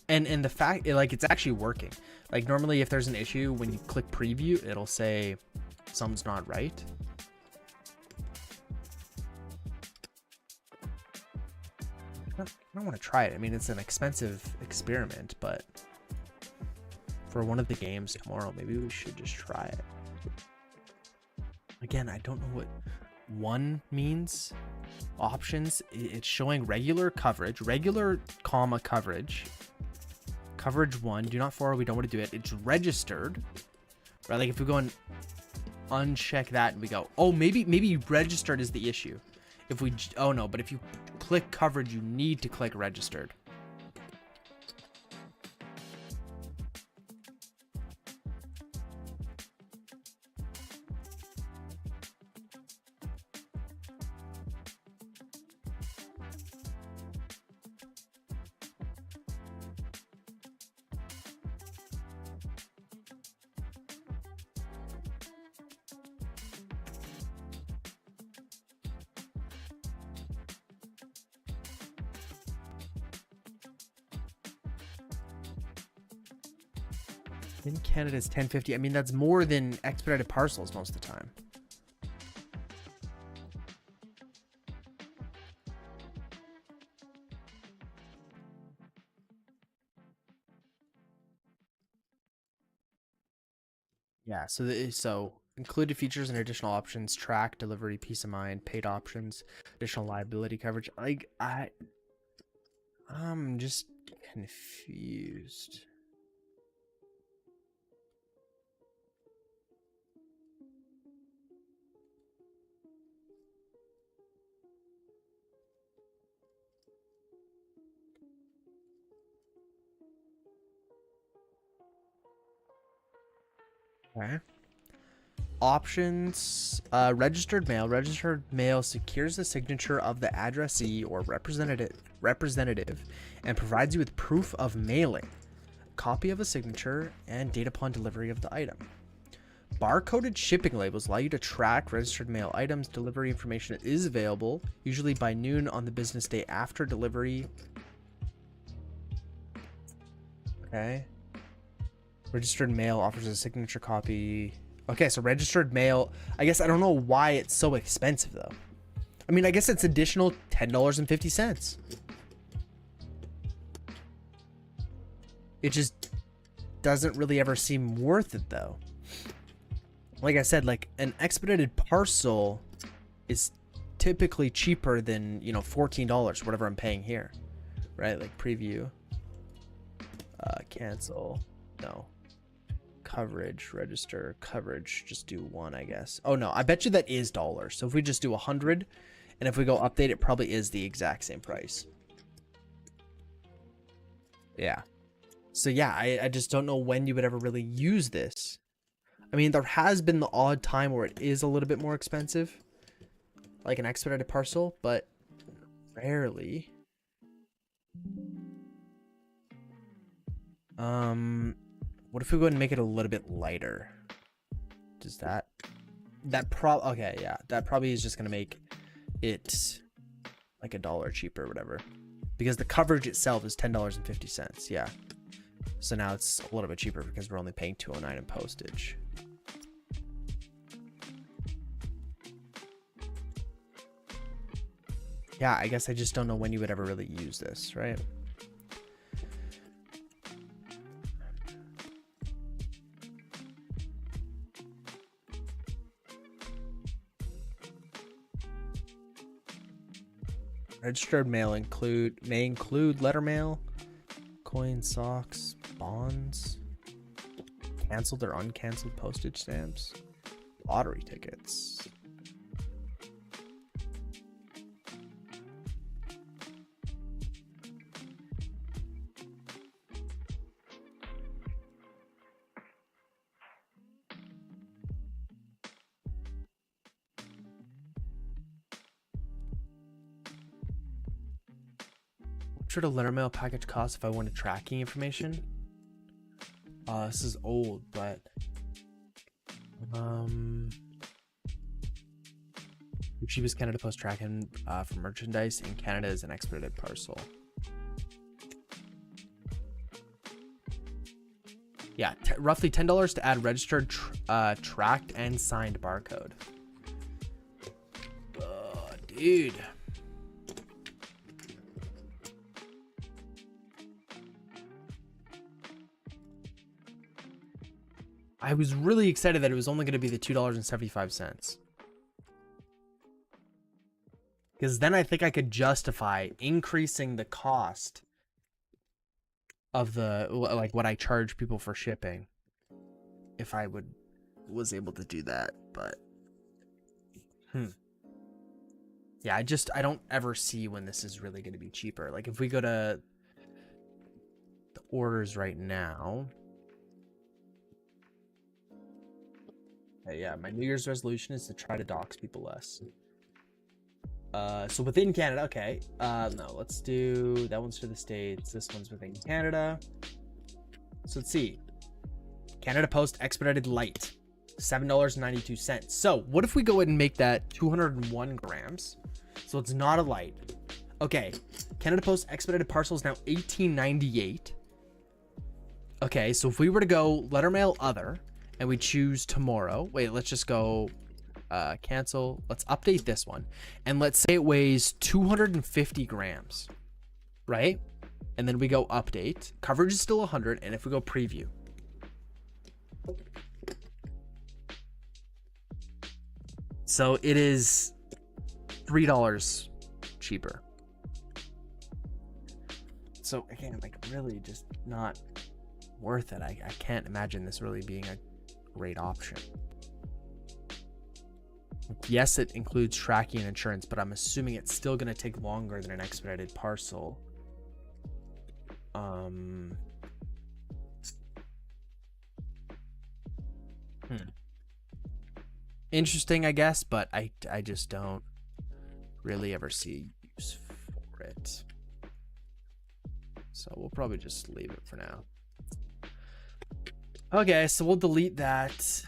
and the fact, like, it's actually working. Like, normally if there's an issue, when you click preview, it'll say something's not right. I don't want to try it. I mean, it's an expensive experiment, but for one of the games tomorrow, maybe we should just try it. Again, I don't know what one means. Options, it's showing regular coverage, regular comma coverage. Coverage 1, do not forward, we don't want to do it. It's registered, right? Like if we go and uncheck that and we go, oh, maybe registered is the issue. If we, oh no, but if you click coverage, you need to click registered. In Canada it's 1050. I mean, that's more than expedited parcels most of the time. Yeah, so included features and additional options: track, delivery, peace of mind, paid options, additional liability coverage. I'm just confused. Okay. Options, registered mail. Registered mail secures the signature of the addressee or representative and provides you with proof of mailing, copy of a signature, and date upon delivery of the item. Barcoded shipping labels allow you to track registered mail items. Delivery information is available, usually by noon on the business day after delivery. Okay. Registered mail offers a signature copy. Okay, so registered mail, I guess I don't know why it's so expensive though. I mean, I guess it's additional $10.50. It just doesn't really ever seem worth it though. Like I said, like an expedited parcel is typically cheaper than, you know, $14, whatever I'm paying here, right? Like preview, cancel, no. Coverage, register, coverage, just do one, I guess. Oh no, I bet you that is dollars. So if we just do 100, and if we go update, it probably is the exact same price. Yeah. So yeah, I just don't know when you would ever really use this. I mean, there has been the odd time where it is a little bit more expensive, like an expedited parcel, but rarely. What if we go ahead and make it a little bit lighter? Does that okay, yeah, that probably is just gonna make it like $1 cheaper or whatever, because the coverage itself is $10.50. Yeah, so now it's a little bit cheaper because we're only paying $2.09 in postage. Yeah, I guess I just don't know when you would ever really use this, right? Registered mail may include letter mail, coins, socks, bonds, canceled or uncanceled postage stamps, lottery tickets. What should a letter mail package cost if I wanted tracking information? This is old, but The cheapest Canada Post tracking for merchandise in Canada is an expedited parcel. Yeah, roughly $10 to add registered, tracked, and signed barcode. Dude. I was really excited that it was only going to be the $2.75. Because then I think I could justify increasing the cost of the, like, what I charge people for shipping. If I was able to do that, but... Yeah, I don't ever see when this is really going to be cheaper. Like, if we go to the orders right now... Yeah, my New Year's resolution is to try to dox people less. So within Canada, okay. No, let's do that one's for the States. This one's within Canada. So let's see. Canada Post Expedited Light, $7.92. So what if we go ahead and make that 201 grams? So it's not a light. Okay, Canada Post Expedited Parcel is now $18.98. Okay, so if we were to go letter mail other, and we choose tomorrow. Wait, let's just go cancel. Let's update this one. And let's say it weighs 250 grams, right? And then we go update. Coverage is still 100. And if we go preview. So it is $3 cheaper. So again, like really just not worth it. I can't imagine this really being a great option. Yes, it includes tracking and insurance, but I'm assuming it's still going to take longer than an expedited parcel. Interesting, I guess, but I just don't really ever see use for it. So we'll probably just leave it for now. Okay, so we'll delete that.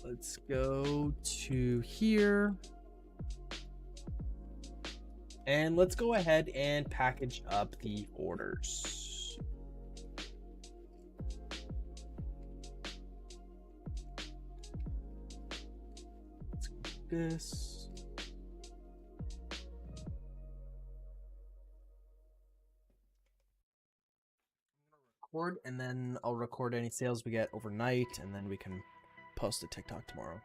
Let's go to here. And let's go ahead and package up the orders. Let's go like this. Record, and then I'll record any sales we get overnight, and then we can post a TikTok tomorrow.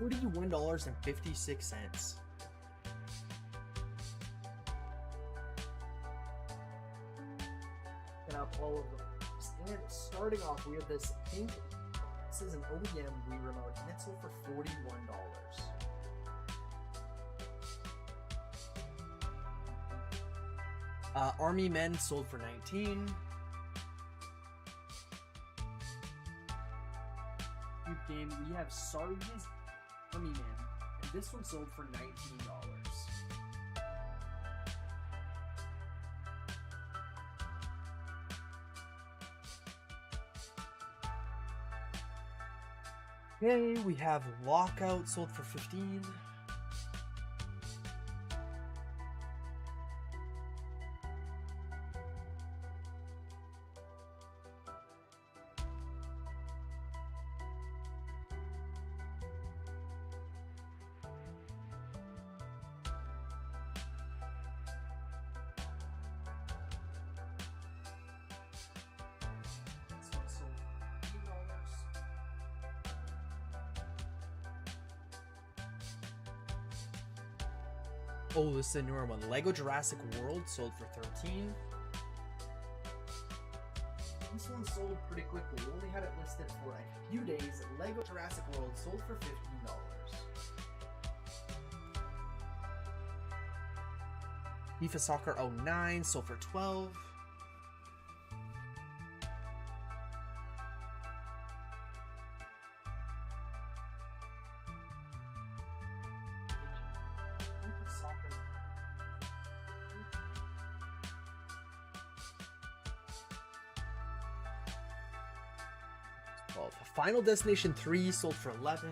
$41.56. Up all of them. And starting off, we have this pink. This is an OEM Wii remote, and it sold for $41. Army Men sold for $19. Game, we have Sarge's Army Men, and this one sold for $19. Okay, we have Lockout sold for $15. Oh, this is a newer one. Lego Jurassic World sold for $13. This one sold pretty quickly. We only had it listed for a few days. Lego Jurassic World sold for $15. FIFA Soccer 09 sold for $12. Final Destination 3 sold for 11.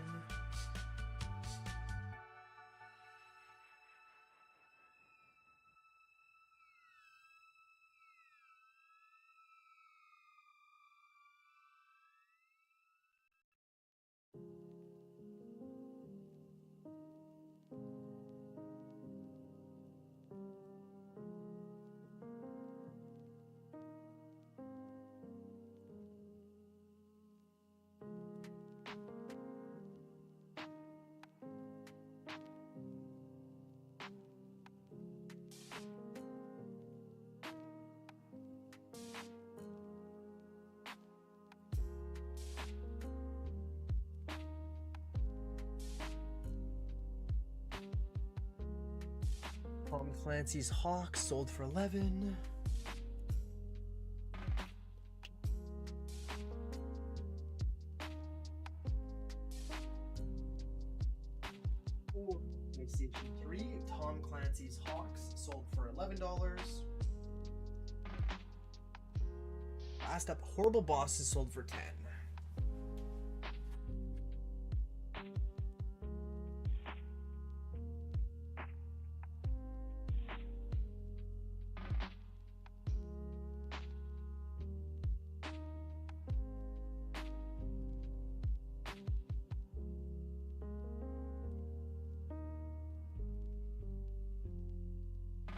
Tom Clancy's Hawk sold for 11. PlayStation 3, Tom Clancy's Hawks sold for $11. Last up, Horrible Bosses sold for 10.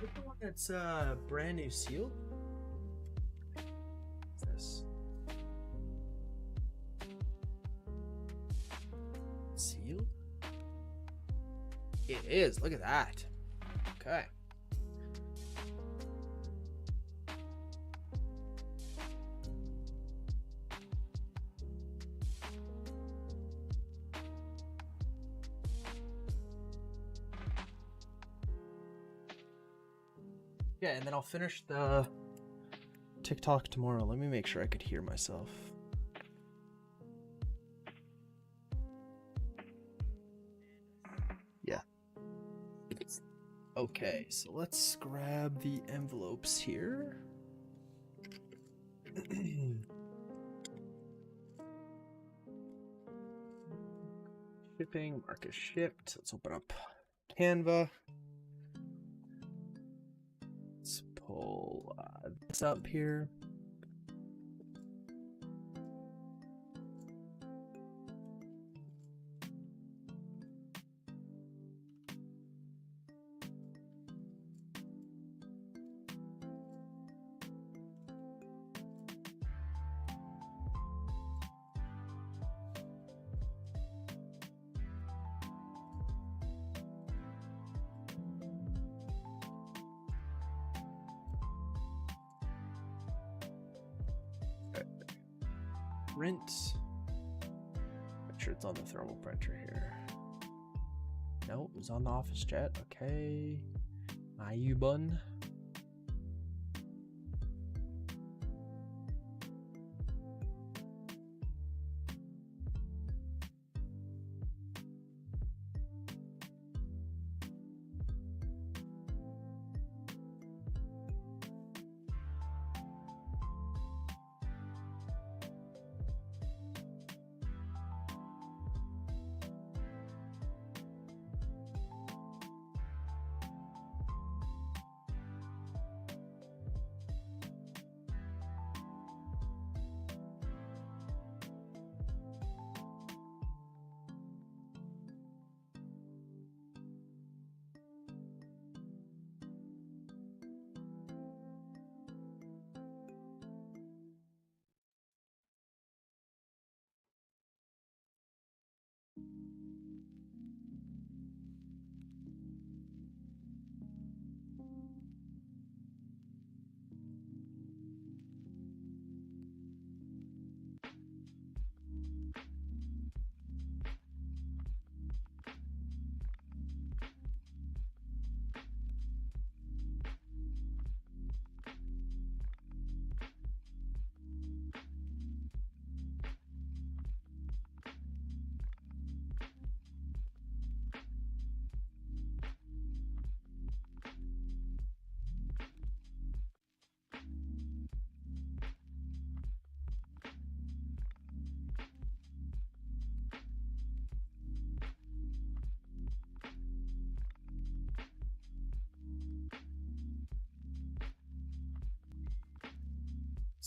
What's the one that's brand new sealed? What's this? Sealed? It is. Look at that. Okay. Yeah, and then I'll finish the TikTok tomorrow. Let me make sure I could hear myself. Yeah. Okay, so let's grab the envelopes here. Shipping, mark as shipped. Let's open up Canva. Let's pull this up here. Print. Make sure it's on the thermal printer here. Nope, it was on the Office Jet. Okay. My U-bun.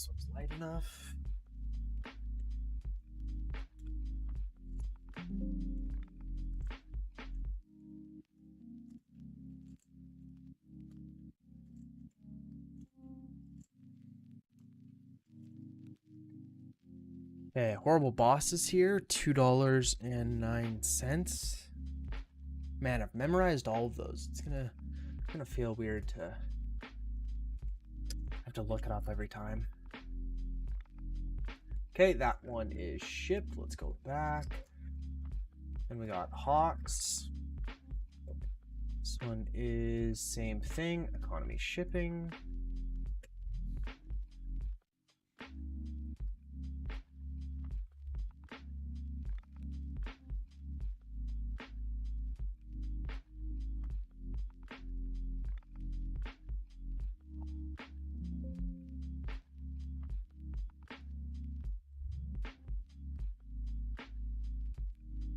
This one's light enough. Okay, Horrible Bosses here, $2.09. Man, I've memorized all of those. It's gonna feel weird to have to look it up every time. Okay, that one is shipped. Let's go back. And we got Hawks. This one is same thing, economy shipping.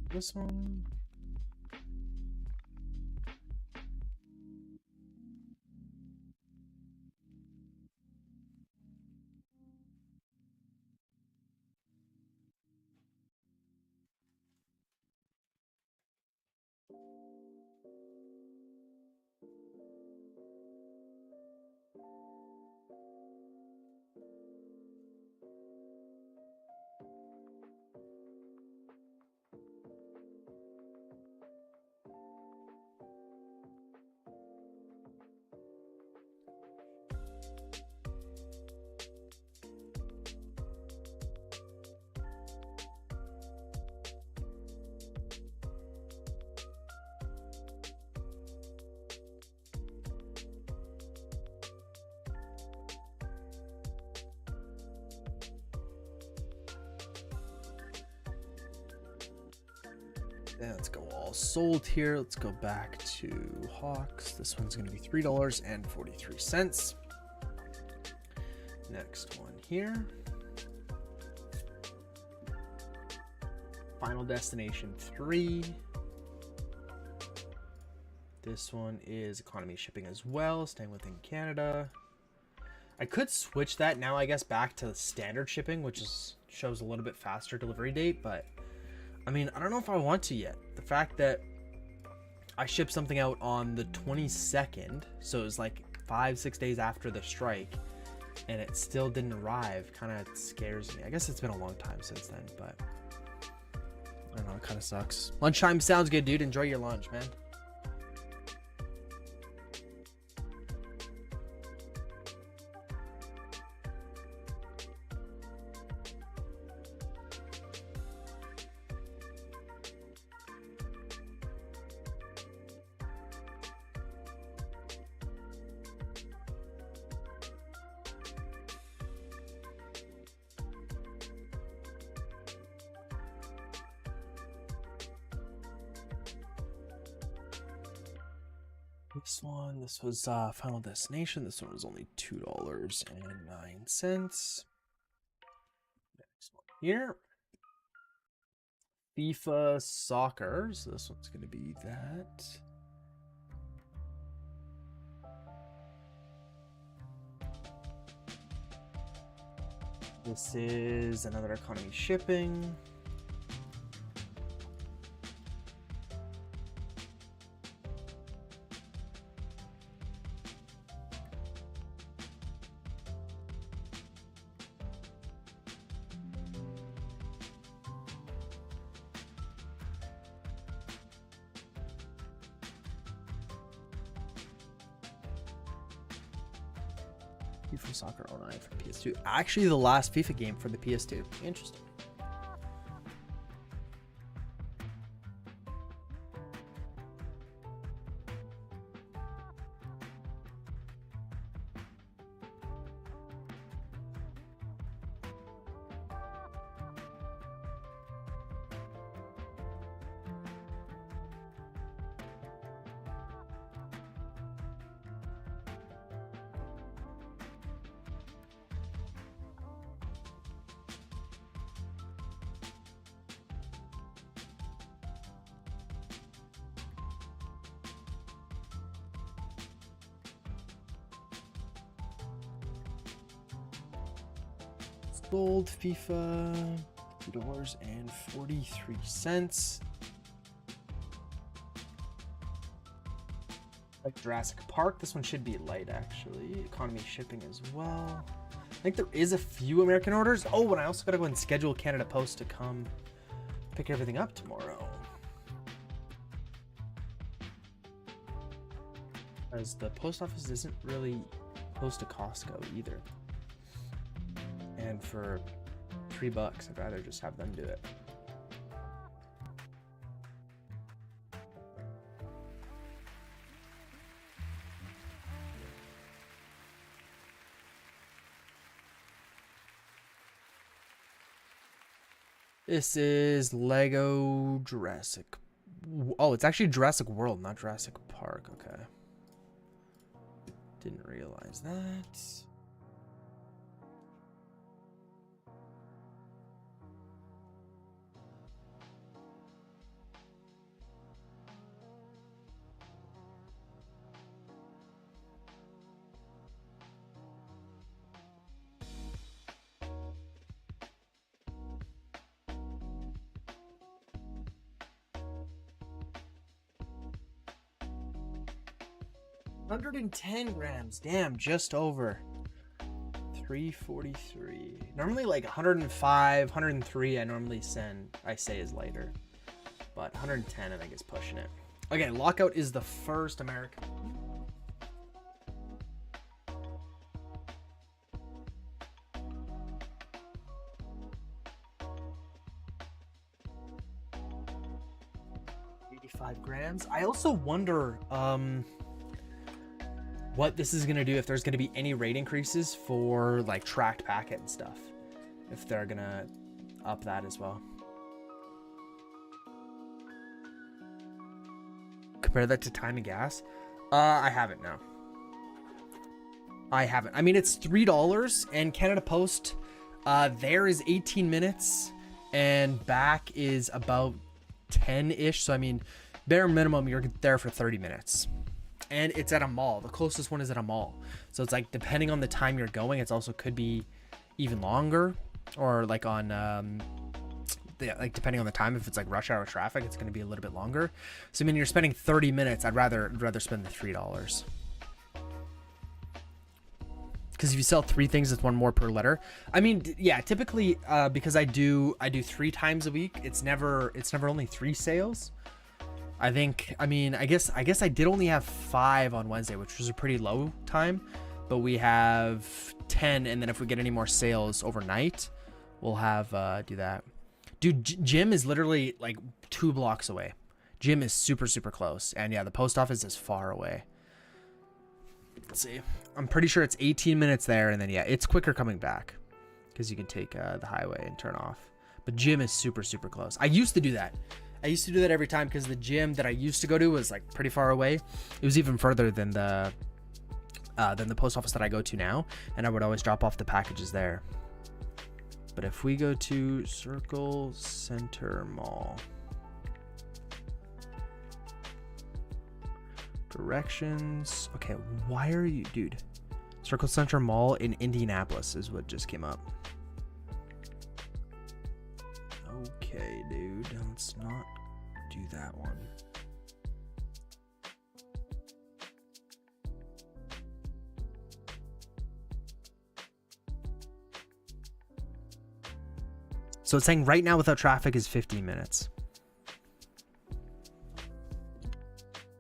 This one. Yeah, let's go all sold here. Let's go back to Hawks. This one's going to be $3.43. Next one here. Final Destination 3. This one is economy shipping as well, staying within Canada. I could switch that now, I guess, back to standard shipping, which shows a little bit faster delivery date, but I mean, I don't know if I want to yet. The fact that I shipped something out on the 22nd, so it was like 5-6 days after the strike, and it still didn't arrive, kind of scares me. I guess it's been a long time since then, but I don't know, it kind of sucks. Lunchtime sounds good, dude. Enjoy your lunch, man. This was Final Destination. This one was only $2.09. Next one here. FIFA Soccer. So this one's going to be that. This is another economy shipping. FIFA Soccer 09 for PS2. Actually, the last FIFA game for the PS2. Interesting. Gold FIFA, $2.43. Like Jurassic Park, this one should be light actually. Economy shipping as well. I think there is a few American orders. Oh, and I also gotta go and schedule Canada Post to come pick everything up tomorrow. As the post office isn't really close to Costco either. And for $3, I'd rather just have them do it. This is Lego Jurassic. Oh, it's actually Jurassic World, not Jurassic Park. Okay. Didn't realize that. $110 damn, just over 343. Normally like 105, 103 I say is lighter, but 110 I think is pushing it. Okay, Lockout is the first American. $85. I also wonder what this is going to do, if there's going to be any rate increases for like tracked packet and stuff, if they're going to up that as well. Compare that to time and gas. I haven't, no. I haven't. I mean, it's $3 and Canada Post there is 18 minutes and back is about 10-ish. So I mean, bare minimum you're there for 30 minutes. And it's at a mall. The closest one is at a mall. So it's like, depending on the time you're going, it's also could be even longer, or like on like depending on the time, if it's like rush hour traffic, it's going to be a little bit longer. So I mean, you're spending 30 minutes. I'd rather spend the $3. Because if you sell 3 things, it's 1 more per letter. I mean, yeah, typically because I do 3 times a week, it's never only 3 sales. I guess I did only have 5 on Wednesday, which was a pretty low time, but we have 10, and then if we get any more sales overnight, we'll have do that. Dude, gym is literally like 2 blocks away. Gym is super, super close, and yeah, the post office is far away. Let's see. I'm pretty sure it's 18 minutes there, and then yeah, it's quicker coming back because you can take the highway and turn off. But gym is super, super close. I used to do that. Every time because the gym that I used to go to was like pretty far away. It was even further than the post office that I go to now, and I would always drop off the packages there. But if we go to Circle Center Mall, directions. Okay, why are you, dude? Circle Center Mall in Indianapolis is what just came up. Okay, dude, let's not do that one. So it's saying right now without traffic is 15 minutes.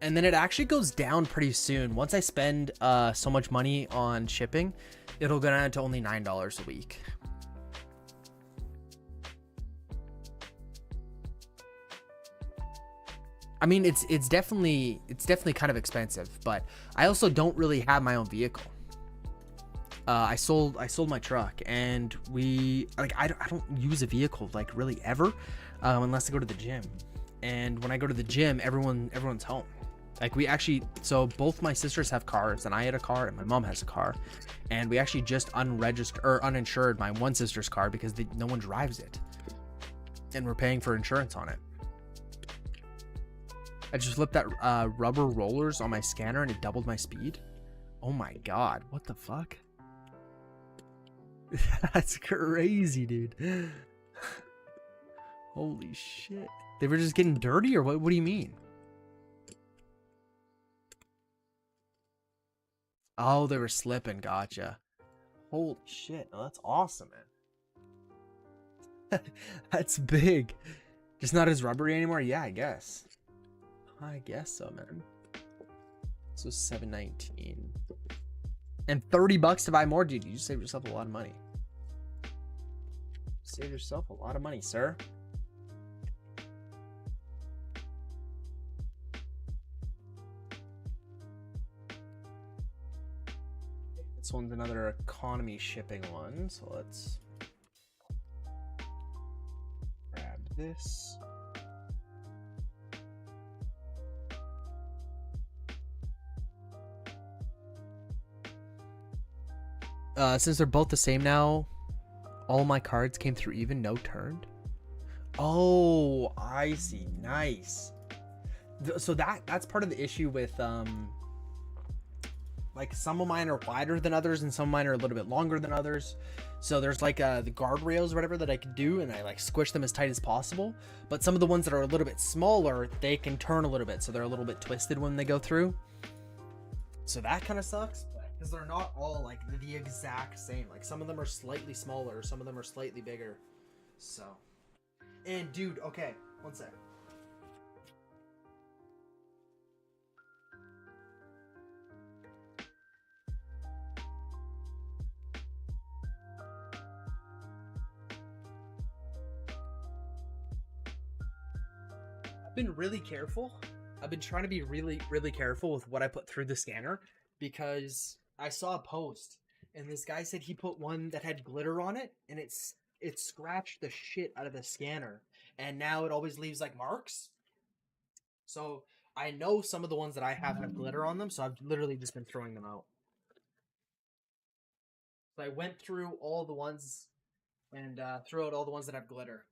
And then it actually goes down pretty soon. Once I spend so much money on shipping, it'll go down to only $9 a week. I mean, it's definitely kind of expensive, but I also don't really have my own vehicle. I sold my truck, and I don't use a vehicle like really ever, unless I go to the gym. And when I go to the gym, everyone's home. Like so both my sisters have cars, and I had a car, and my mom has a car, and we actually just uninsured my one sister's car because no one drives it, and we're paying for insurance on it. I just flipped that rubber rollers on my scanner and it doubled my speed. Oh my god, what the fuck? That's crazy, dude. Holy shit. They were just getting dirty, or what do you mean? Oh, they were slipping. Gotcha. Holy shit. Oh, that's awesome, man. That's big. Just not as rubbery anymore? Yeah, I guess. I guess so, man. So $7.19. And $30 to buy more, dude. You just saved yourself a lot of money. Save yourself a lot of money, sir. This one's another economy shipping one, so let's grab this. Since they're both the same now, all my cards came through even, no turned. Oh, I see. Nice. So that's part of the issue with like some of mine are wider than others and some of mine are a little bit longer than others. So there's like the guardrails or whatever that I can do, and I like squish them as tight as possible. But some of the ones that are a little bit smaller, they can turn a little bit, so they're a little bit twisted when they go through. So that kind of sucks, because they're not all like the exact same. Like some of them are slightly smaller, some of them are slightly bigger. So, and dude, okay, one second. Been really careful. I've been trying to be really careful with what I put through the scanner, because I saw a post and this guy said he put one that had glitter on it and it scratched the shit out of the scanner, and now it always leaves like marks. So I know some of the ones that I have glitter on them, so I've literally just been throwing them out. So I went through all the ones and threw out all the ones that have glitter.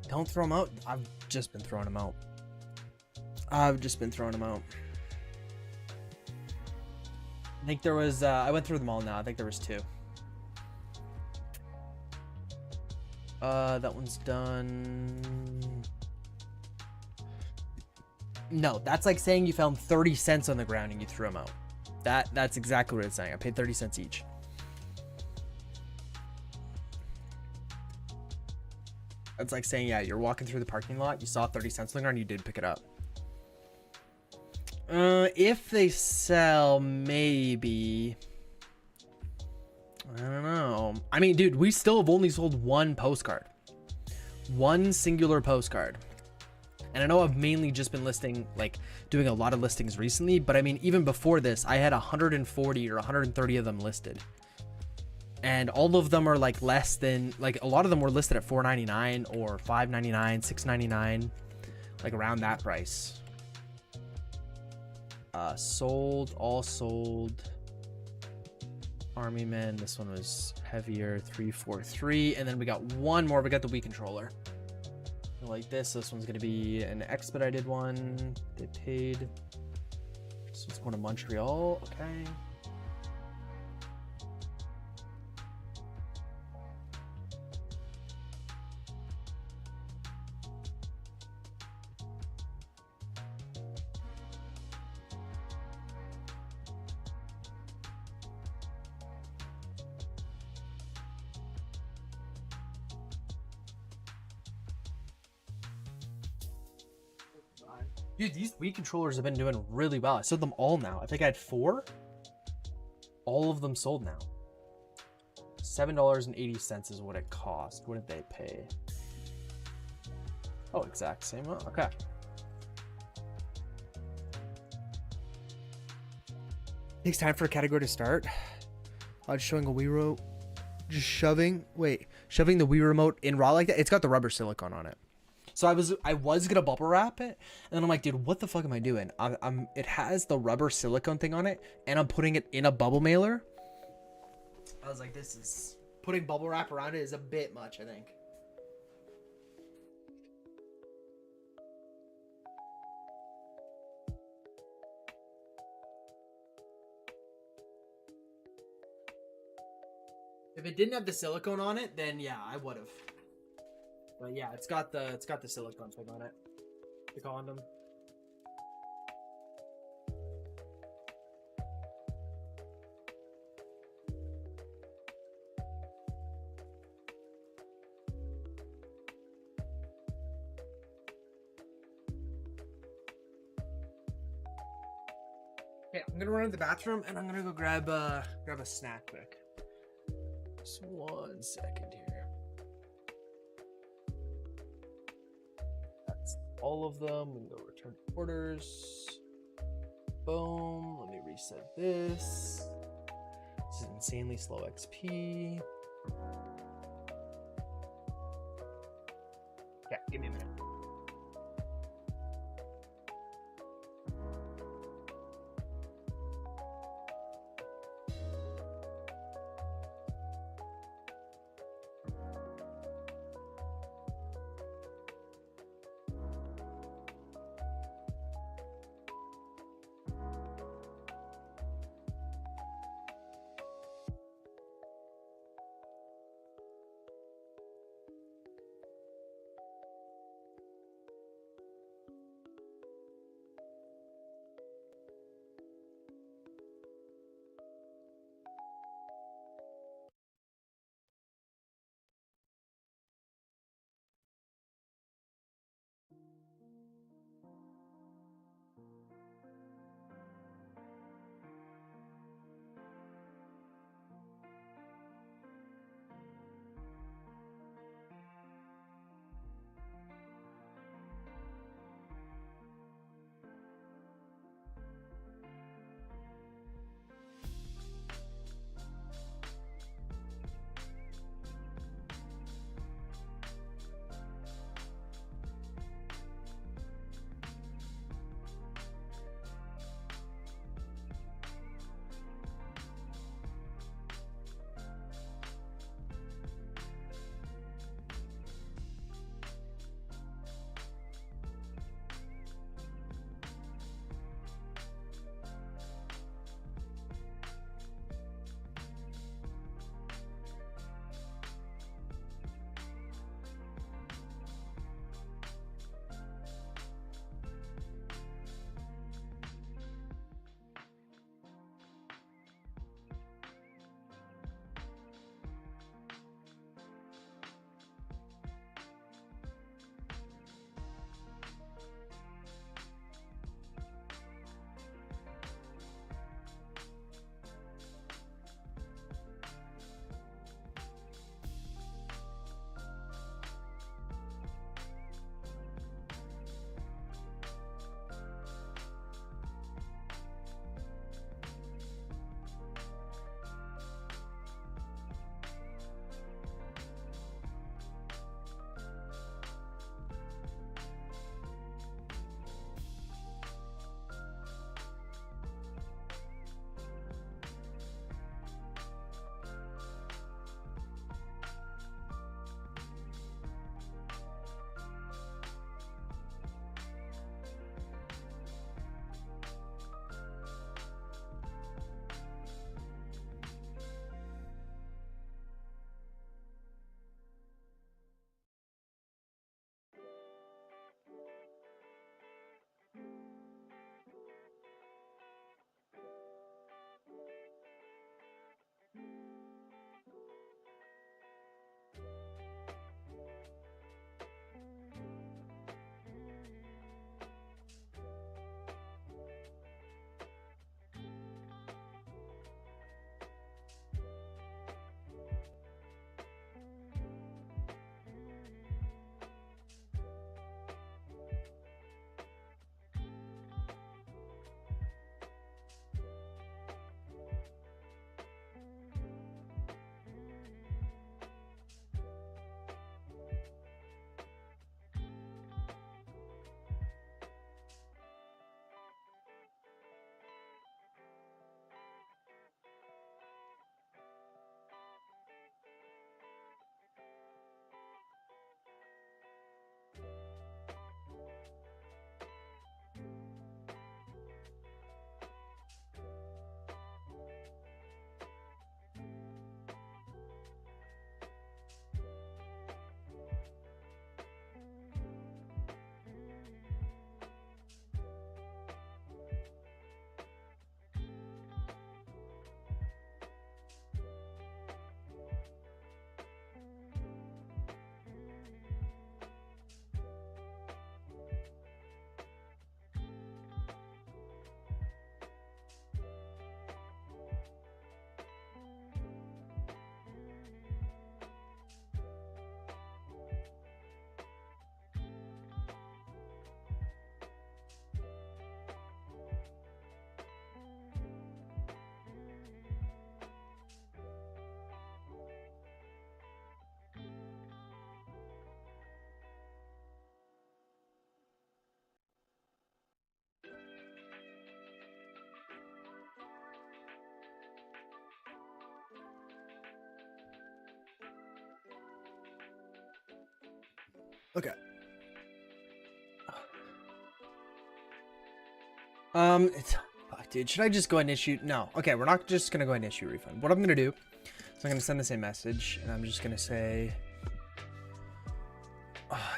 Don't throw them out. I've just been throwing them out. I think there was, I went through them all now. I think there was 2. That one's done. No, that's like saying you found 30 cents on the ground and you threw them out. That's exactly what it's saying. I paid 30 cents each. It's like saying, yeah, you're walking through the parking lot, you saw 30 cents on the ground, you did pick it up. If they sell, maybe. I don't know. I mean, dude, we still have only sold one postcard. One singular postcard. And I know I've mainly just been listing, like, doing a lot of listings recently, but I mean, even before this, I had 140 or 130 of them listed. And all of them are like less than, like, a lot of them were listed at $4.99 or $5.99, $6.99, like around that price. Sold, all sold. Army Men, this one was heavier, 343, and then we got one more. We got the Wii controller. Like this one's gonna be an expedited one. They paid. This one's going to Montreal. Okay. Dude, these Wii controllers have been doing really well. I sold them all now. I think I had 4. All of them sold now. $7.80 is what it cost. What did they pay? Oh, exact same amount. Okay. Takes time for a category to start. Just showing a Wii remote. Just shoving the Wii remote in raw like that. It's got the rubber silicone on it. So I was gonna bubble wrap it, and then I'm like, dude, what the fuck am I doing? It has the rubber silicone thing on it, and I'm putting it in a bubble mailer. I was like, this is putting bubble wrap around it is a bit much, I think. If it didn't have the silicone on it, then yeah, I would have. But yeah, it's got the silicone thing on it. The condom. Okay, I'm gonna run to the bathroom and I'm gonna go grab a snack quick. Just 1 second here. That's all of them. We can go return orders. Boom. Let me reset this. This is insanely slow XP. Yeah, give me a minute. Okay. Fuck, dude. Should I just go ahead and issue? No. Okay, we're not just gonna go ahead and issue a refund. What I'm gonna do is I'm gonna send the same message, and I'm just gonna say,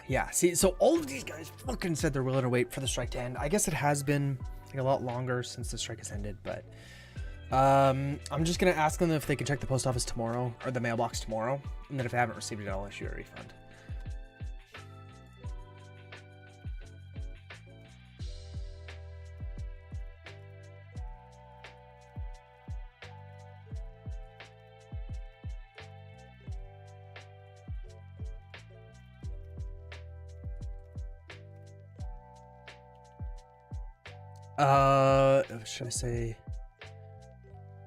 yeah. See, so all of these guys fucking said they're willing to wait for the strike to end. I guess it has been like a lot longer since the strike has ended, but I'm just gonna ask them if they can check the post office tomorrow or the mailbox tomorrow, and then if I haven't received it, I'll issue a refund. Should I say,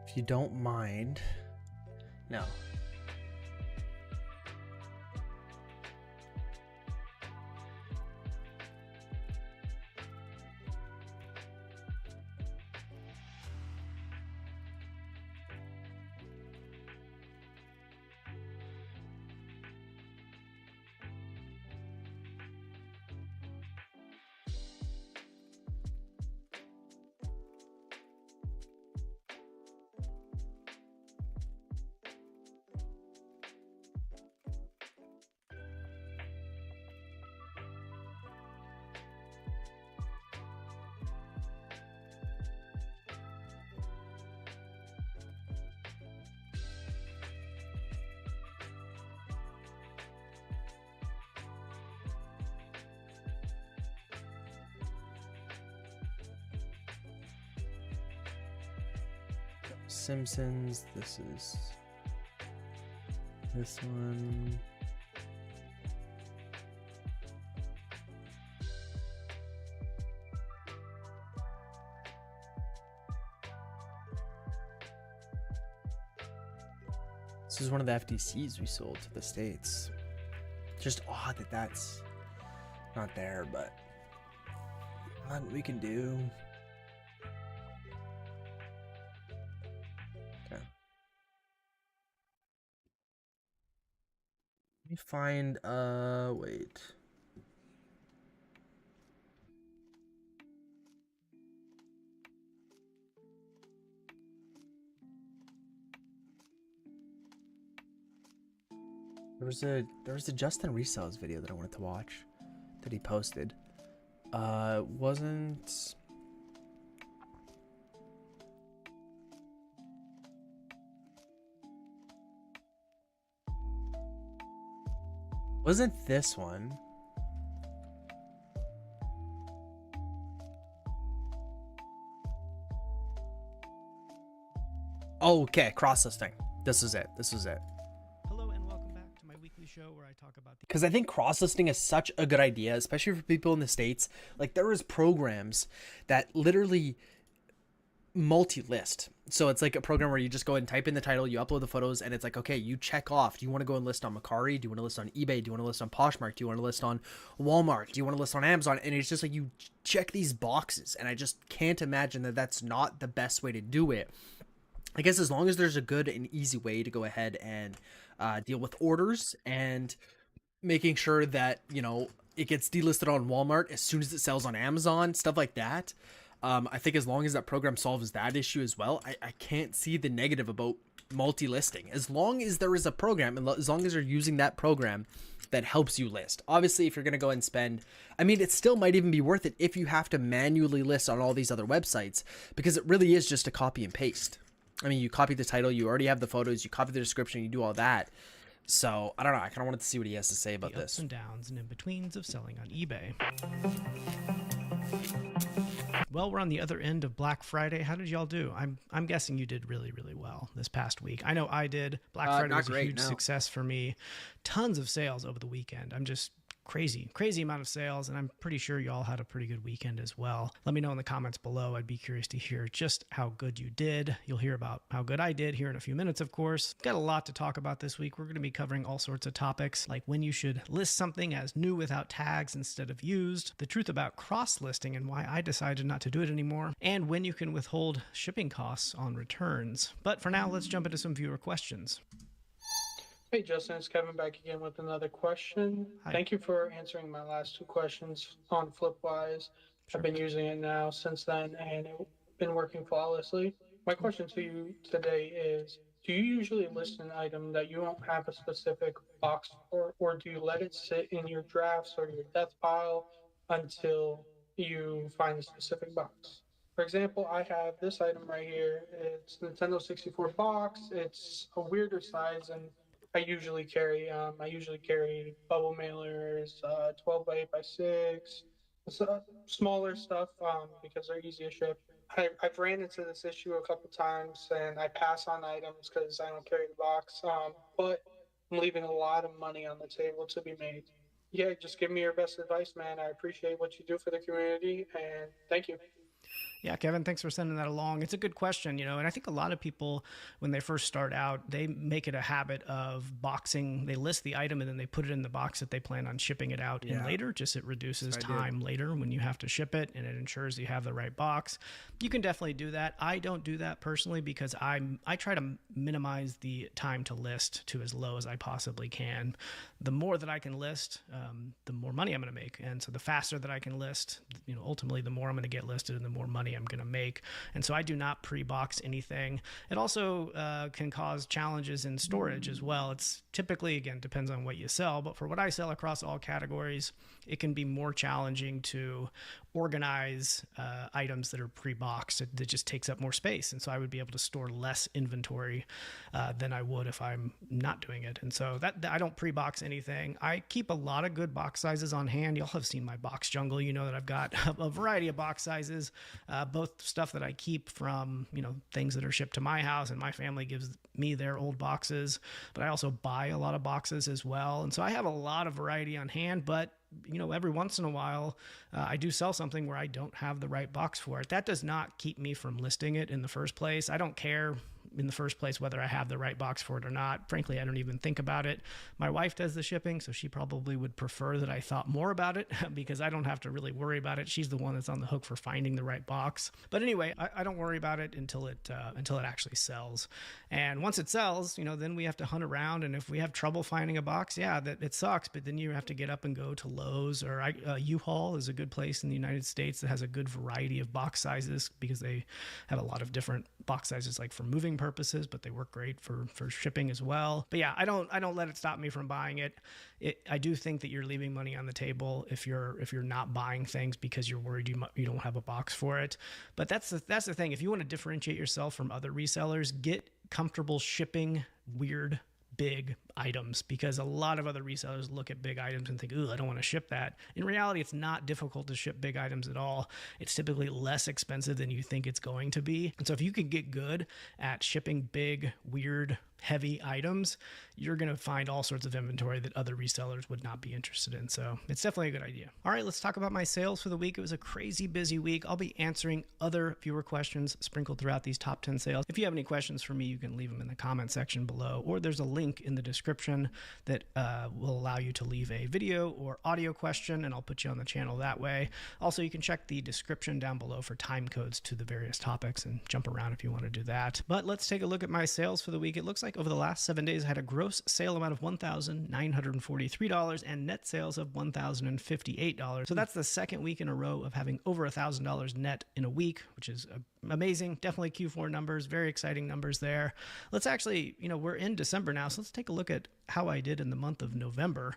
if you don't mind? No. Simpsons, this is this one. This is one of the FTCs we sold to the States. Just odd that that's not there, but what we can do. Let me find, wait. There was a Justin Resells video that I wanted to watch that he posted. Wasn't this one? Oh, okay, cross listing. This is it. Hello and welcome back to my weekly show where I talk about the Because I think cross listing is such a good idea, especially for people in the States. Like, there is programs that literally multi-list. So it's like a program where you just go and type in the title, you upload the photos, and it's like, okay, you check off. Do you want to go and list on Mercari? Do you want to list on eBay? Do you want to list on Poshmark? Do you want to list on Walmart? Do you want to list on Amazon? And it's just like you check these boxes, and I just can't imagine that that's not the best way to do it. I guess as long as there's a good and easy way to go ahead and deal with orders and making sure that, you know, it gets delisted on Walmart as soon as it sells on Amazon, stuff like that. I think as long as that program solves that issue as well, I can't see the negative about multi-listing. As long as there is a program and as long as you're using that program that helps you list. Obviously, if you're going to go and spend, I mean, it still might even be worth it if you have to manually list on all these other websites, because it really is just a copy and paste. I mean, you copy the title, you already have the photos, you copy the description, you do all that. So, I don't know. I kind of wanted to see what he has to say about this. ups and downs and in-betweens of selling on eBay. Well, we're on the other end of Black Friday. How did y'all do? I'm guessing you did really, really well this past week. I know I did. Black Friday was a huge success for me. Tons of sales over the weekend. I'm just crazy amount of sales, and I'm pretty sure y'all had a pretty good weekend as well. Let me know in the comments below. I'd be curious to hear just how good you did. You'll hear about how good I did here in a few minutes, of course. Got a lot to talk about this week. We're going to be covering all sorts of topics, like when you should list something as new without tags instead of used, the truth about cross-listing and why I decided not to do it anymore, and when you can withhold shipping costs on returns. But for now, let's jump into some viewer questions. Hey, Justin, it's Kevin back again with another question. Hi. Thank you for answering my last two questions on Flipwise. Sure. I've been using it now since then, and it's been working flawlessly. My question to you today is, do you usually list an item that you don't have a specific box for, or do you let it sit in your drafts or your death pile until you find a specific box? For example, I have this item right here. It's Nintendo 64 box. It's a weirder size, and I usually carry bubble mailers, 12 by 8 by 6, smaller stuff, because they're easy to ship. I've ran into this issue a couple times, and I pass on items because I don't carry the box. But I'm leaving a lot of money on the table to be made. Yeah, just give me your best advice, man. I appreciate what you do for the community, and thank you. Yeah, Kevin, thanks for sending that along. It's a good question, and I think a lot of people, when they first start out, they make it a habit of boxing. They list the item and then they put it in the box that they plan on shipping it out in later. Just it reduces time later when you have to ship it, and it ensures you have the right box. You can definitely do that. I don't do that personally because I try to minimize the time to list to as low as I possibly can. The more that I can list, the more money I'm going to make, and so the faster that I can list, ultimately the more I'm going to get listed and the more money I'm going to make. And so I do not pre-box anything. It also can cause challenges in storage as well. It's typically, again, depends on what you sell, but for what I sell across all categories, it can be more challenging to organize items that are pre-boxed. That just takes up more space. And so I would be able to store less inventory than I would if I'm not doing it. And so that I don't pre-box anything. I keep a lot of good box sizes on hand. Y'all have seen my box jungle. You know that I've got a variety of box sizes, both stuff that I keep from, things that are shipped to my house, and my family gives me their old boxes, but I also buy a lot of boxes as well. And so I have a lot of variety on hand, but every once in a while, I do sell something where I don't have the right box for it. That does not keep me from listing it in the first place. I don't care in the first place whether I have the right box for it or not. Frankly, I don't even think about it. My wife does the shipping, so she probably would prefer that I thought more about it because I don't have to really worry about it. She's the one that's on the hook for finding the right box. But anyway, I don't worry about it until it actually sells. And once it sells, then we have to hunt around. And if we have trouble finding a box, that it sucks. But then you have to get up and go to Lowe's, or U-Haul is a good place in the United States that has a good variety of box sizes because they have a lot of different box sizes, like for moving purposes, but they work great for shipping as well. But yeah, I don't let it stop me from buying it. I do think that you're leaving money on the table if you're not buying things because you're worried you don't have a box for it. But that's the thing. If you want to differentiate yourself from other resellers, get comfortable shipping weird big items, because a lot of other resellers look at big items and think, ooh, I don't want to ship that. In reality, it's not difficult to ship big items at all. It's typically less expensive than you think it's going to be. And so if you can get good at shipping big, weird, heavy items, you're going to find all sorts of inventory that other resellers would not be interested in. So it's definitely a good idea. All right, let's talk about my sales for the week. It was a crazy busy week. I'll be answering other viewer questions sprinkled throughout these top 10 sales. If you have any questions for me, you can leave them in the comment section below, or there's a link in the description that will allow you to leave a video or audio question, and I'll put you on the channel that way. Also, you can check the description down below for time codes to the various topics and jump around if you want to do that. But let's take a look at my sales for the week. It looks like over the last 7 days, I had a gross sale amount of $1,943 and net sales of $1,058. So that's the second week in a row of having over $1,000 net in a week, which is amazing. Definitely Q4 numbers, very exciting numbers there. Let's actually, we're in December now, so let's take a look at how I did in the month of November.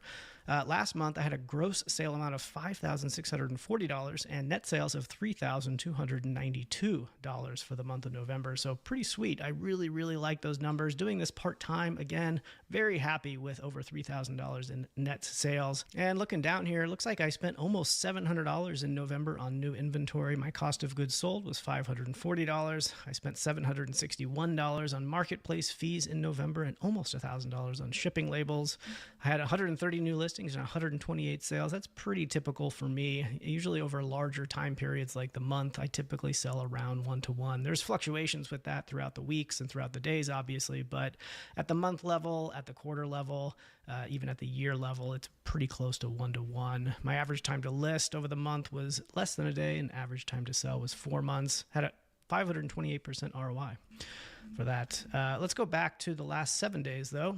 Last month, I had a gross sale amount of $5,640 and net sales of $3,292 for the month of November. So pretty sweet. I really, really like those numbers. Doing this part-time, again, very happy with over $3,000 in net sales. And looking down here, it looks like I spent almost $700 in November on new inventory. My cost of goods sold was $540. I spent $761 on marketplace fees in November and almost $1,000 on shipping labels. I had 130 new listings and 128 sales. That's pretty typical for me. Usually over larger time periods like the month, I typically sell around 1-to-1. There's fluctuations with that throughout the weeks and throughout the days, obviously, but at the month level, at the quarter level, even at the year level, it's pretty close to 1-to-1. My average time to list over the month was less than a day, and average time to sell was 4 months. Had a 528% ROI for that. Let's go back to the last 7 days, though.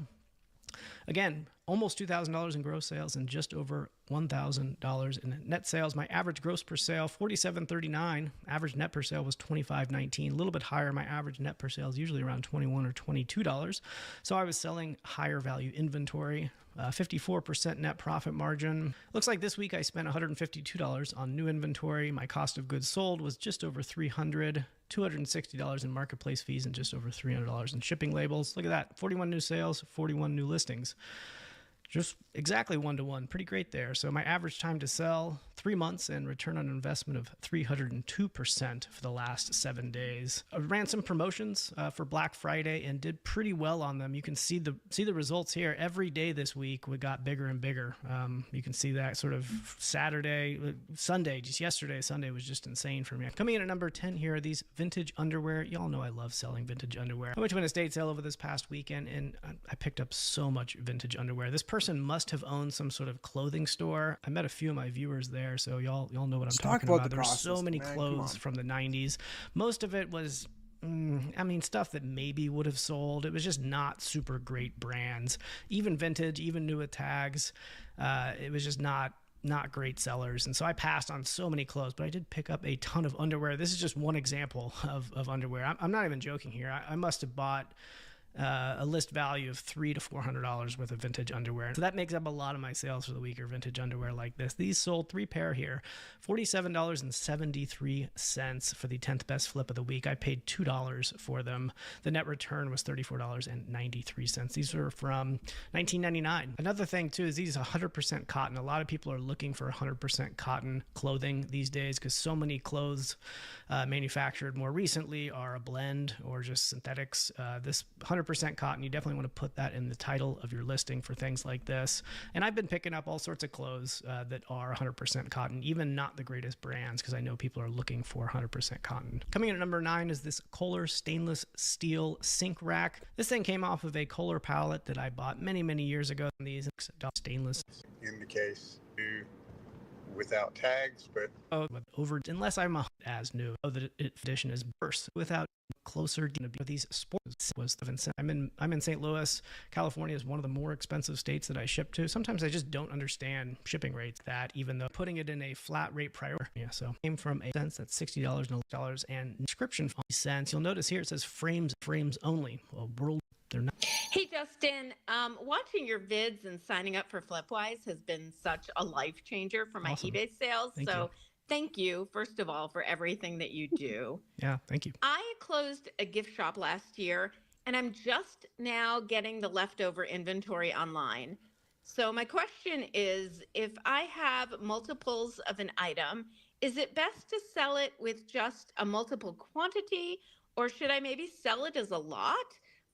Again, almost $2,000 in gross sales and just over $1,000 in net sales. My average gross per sale, $47.39. Average net per sale was $25.19. A little bit higher. My average net per sale is usually around $21 or $22. So I was selling higher value inventory. 54% net profit margin. Looks like this week I spent $152 on new inventory. My cost of goods sold was just over $300. $260 in marketplace fees and just over $300 in shipping labels. Look at that. 41 new sales, 41 new listings. Just exactly 1-to-1. Pretty great there. So my average time to sell, 3 months, and return on investment of 302% for the last 7 days. I ran some promotions for Black Friday and did pretty well on them. You can see the results here. Every day this week we got bigger and bigger. You can see that sort of Sunday, just yesterday, Sunday was just insane for me. Coming in at number 10 here are these vintage underwear. Y'all know I love selling vintage underwear. I went to an estate sale over this past weekend and I picked up so much vintage underwear. This person must have owned some sort of clothing store. I met a few of my viewers there, so y'all know what I'm talking about. There's so many clothes from the 90s. Most of it was stuff that maybe would have sold. It was just not super great brands. Even vintage, even new with tags. It was just not great sellers. And so I passed on so many clothes, but I did pick up a ton of underwear. This is just one example of underwear. I'm not even joking here. I must have bought a list value of $300 to $400 worth of vintage underwear. So that makes up a lot of my sales for the week, are vintage underwear like this. These sold 3 pair here, $47.73 for the 10th best flip of the week. I paid $2 for them. The net return was $34.93. These are from 1999. Another thing too is these 100% cotton. A lot of people are looking for 100% cotton clothing these days because so many clothes manufactured more recently are a blend or just synthetics. This 100% cotton, you definitely want to put that in the title of your listing for things like this. And I've been picking up all sorts of clothes that are 100% cotton, even not the greatest brands, because I know people are looking for 100% cotton. Coming in at number 9 is this Kohler stainless steel sink rack. This thing came off of a Kohler pallet that I bought many, many years ago. These stainless. In the case, without tags, but unless I'm as new, the edition is burst without closer to these sports was the Vincent. I'm in St. Louis. California is one of the more expensive states that I ship to. Sometimes I just don't understand shipping rates, that even though putting it in a flat rate priority. Yeah, so came from a cents, that's $60 and inscription cents. You'll notice here it says frames only. Well, world they're not. Hey Justin, watching your vids and signing up for Flipwise has been such a life changer for my eBay sales. Thank you, first of all, for everything that you do. Yeah, thank you. I closed a gift shop last year, and I'm just now getting the leftover inventory online. So my question is, if I have multiples of an item, is it best to sell it with just a multiple quantity, or should I maybe sell it as a lot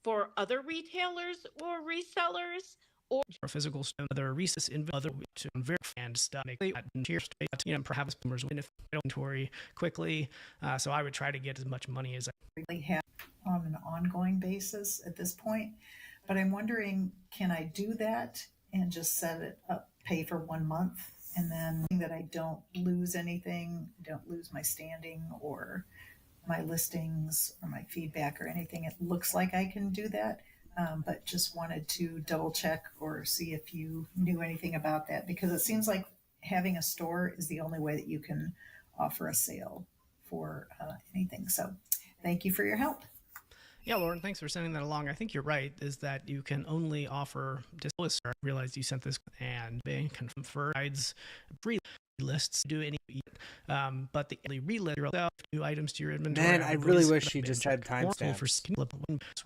for other retailers or resellers? Or physical stuff, other recess other to verify and stuff, make perhaps customers win inventory quickly. So I would try to get as much money as I really have on an ongoing basis at this point. But I'm wondering, can I do that and just set it up, pay for 1 month, and then that I don't lose anything, don't lose my standing or my listings or my feedback or anything? It looks like I can do that. But just wanted to double check or see if you knew anything about that, because it seems like having a store is the only way that you can offer a sale for anything. So thank you for your help. Yeah, Lauren, thanks for sending that along. I think you're right, is that you can only offer disclosure. I realized you sent this and being confirmed free lists do any but the relist yourself new items to your inventory. Man, I really wish she just had timestamps.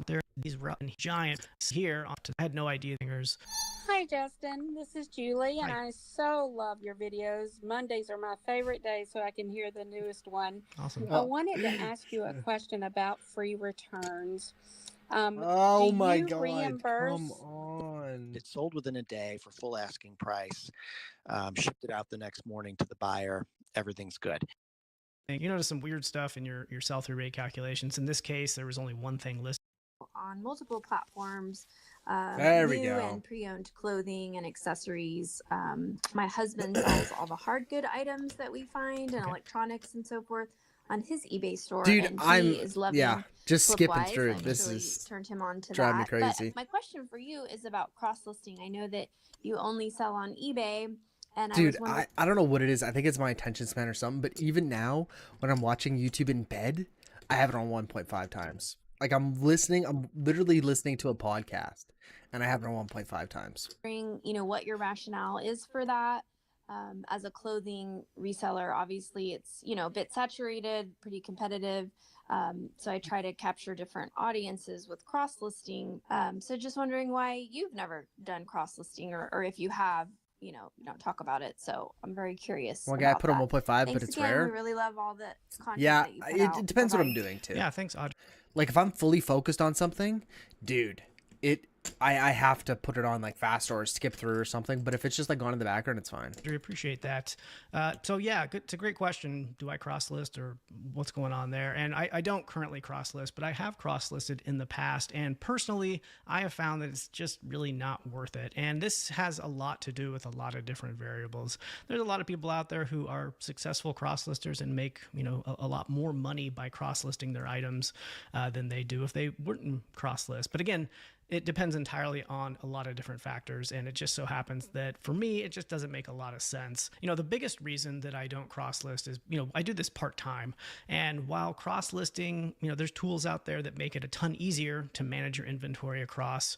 There these giant here. I had no idea. Hi Justin, this is Julie, and I so love your videos. Mondays are my favorite days, so I can hear the newest one. Awesome. I wanted to ask you a question about free returns. Oh my God! Reimburse? Come on! It sold within a day for full asking price. Shipped it out the next morning to the buyer. Everything's good. You notice some weird stuff in your sell-through rate calculations. In this case, there was only one thing listed on multiple platforms. There we new go. And pre-owned clothing and accessories. My husband sells all the hard good items that we find and electronics and so forth. on his eBay store, Dude, and I'm he is loving just skipping Flipwise. through. I This initially is turned him on to driving me that. crazy. But my question for you is about cross listing. I know that you only sell on eBay, and Dude, I was wondering. I don't know what it is. I think it's my attention span or something. But even now, when I'm watching YouTube in bed, I have it on 1.5 times. Like I'm literally listening to a podcast, and I have it on 1.5 times. You know, what your rationale is for that. As a clothing reseller, obviously it's, you know, a bit saturated, pretty competitive. So I try to capture different audiences with cross listing. So just wondering why you've never done cross listing, or if you have, you don't talk about it. So I'm very curious. One guy put on 1.5, Thanks but it's again. rare. We really love all the content Yeah, that you put out. it depends what I'm Bye-bye. doing too. Yeah, thanks, Audrey. Like if I'm fully focused on something, dude, I have to put it on like fast or skip through or something. But if it's just like on in the background, it's fine. I appreciate that. So yeah, it's a great question. Do I cross list, or what's going on there? And I don't currently cross list, but I have cross listed in the past. And personally, I have found that it's just really not worth it. And this has a lot to do with a lot of different variables. There's a lot of people out there who are successful cross listers and make, a lot more money by cross listing their items than they do if they wouldn't cross list. But again, it depends entirely on a lot of different factors. And it just so happens that for me, it just doesn't make a lot of sense. The biggest reason that I don't cross list is, I do this part-time. And while cross listing, there's tools out there that make it a ton easier to manage your inventory across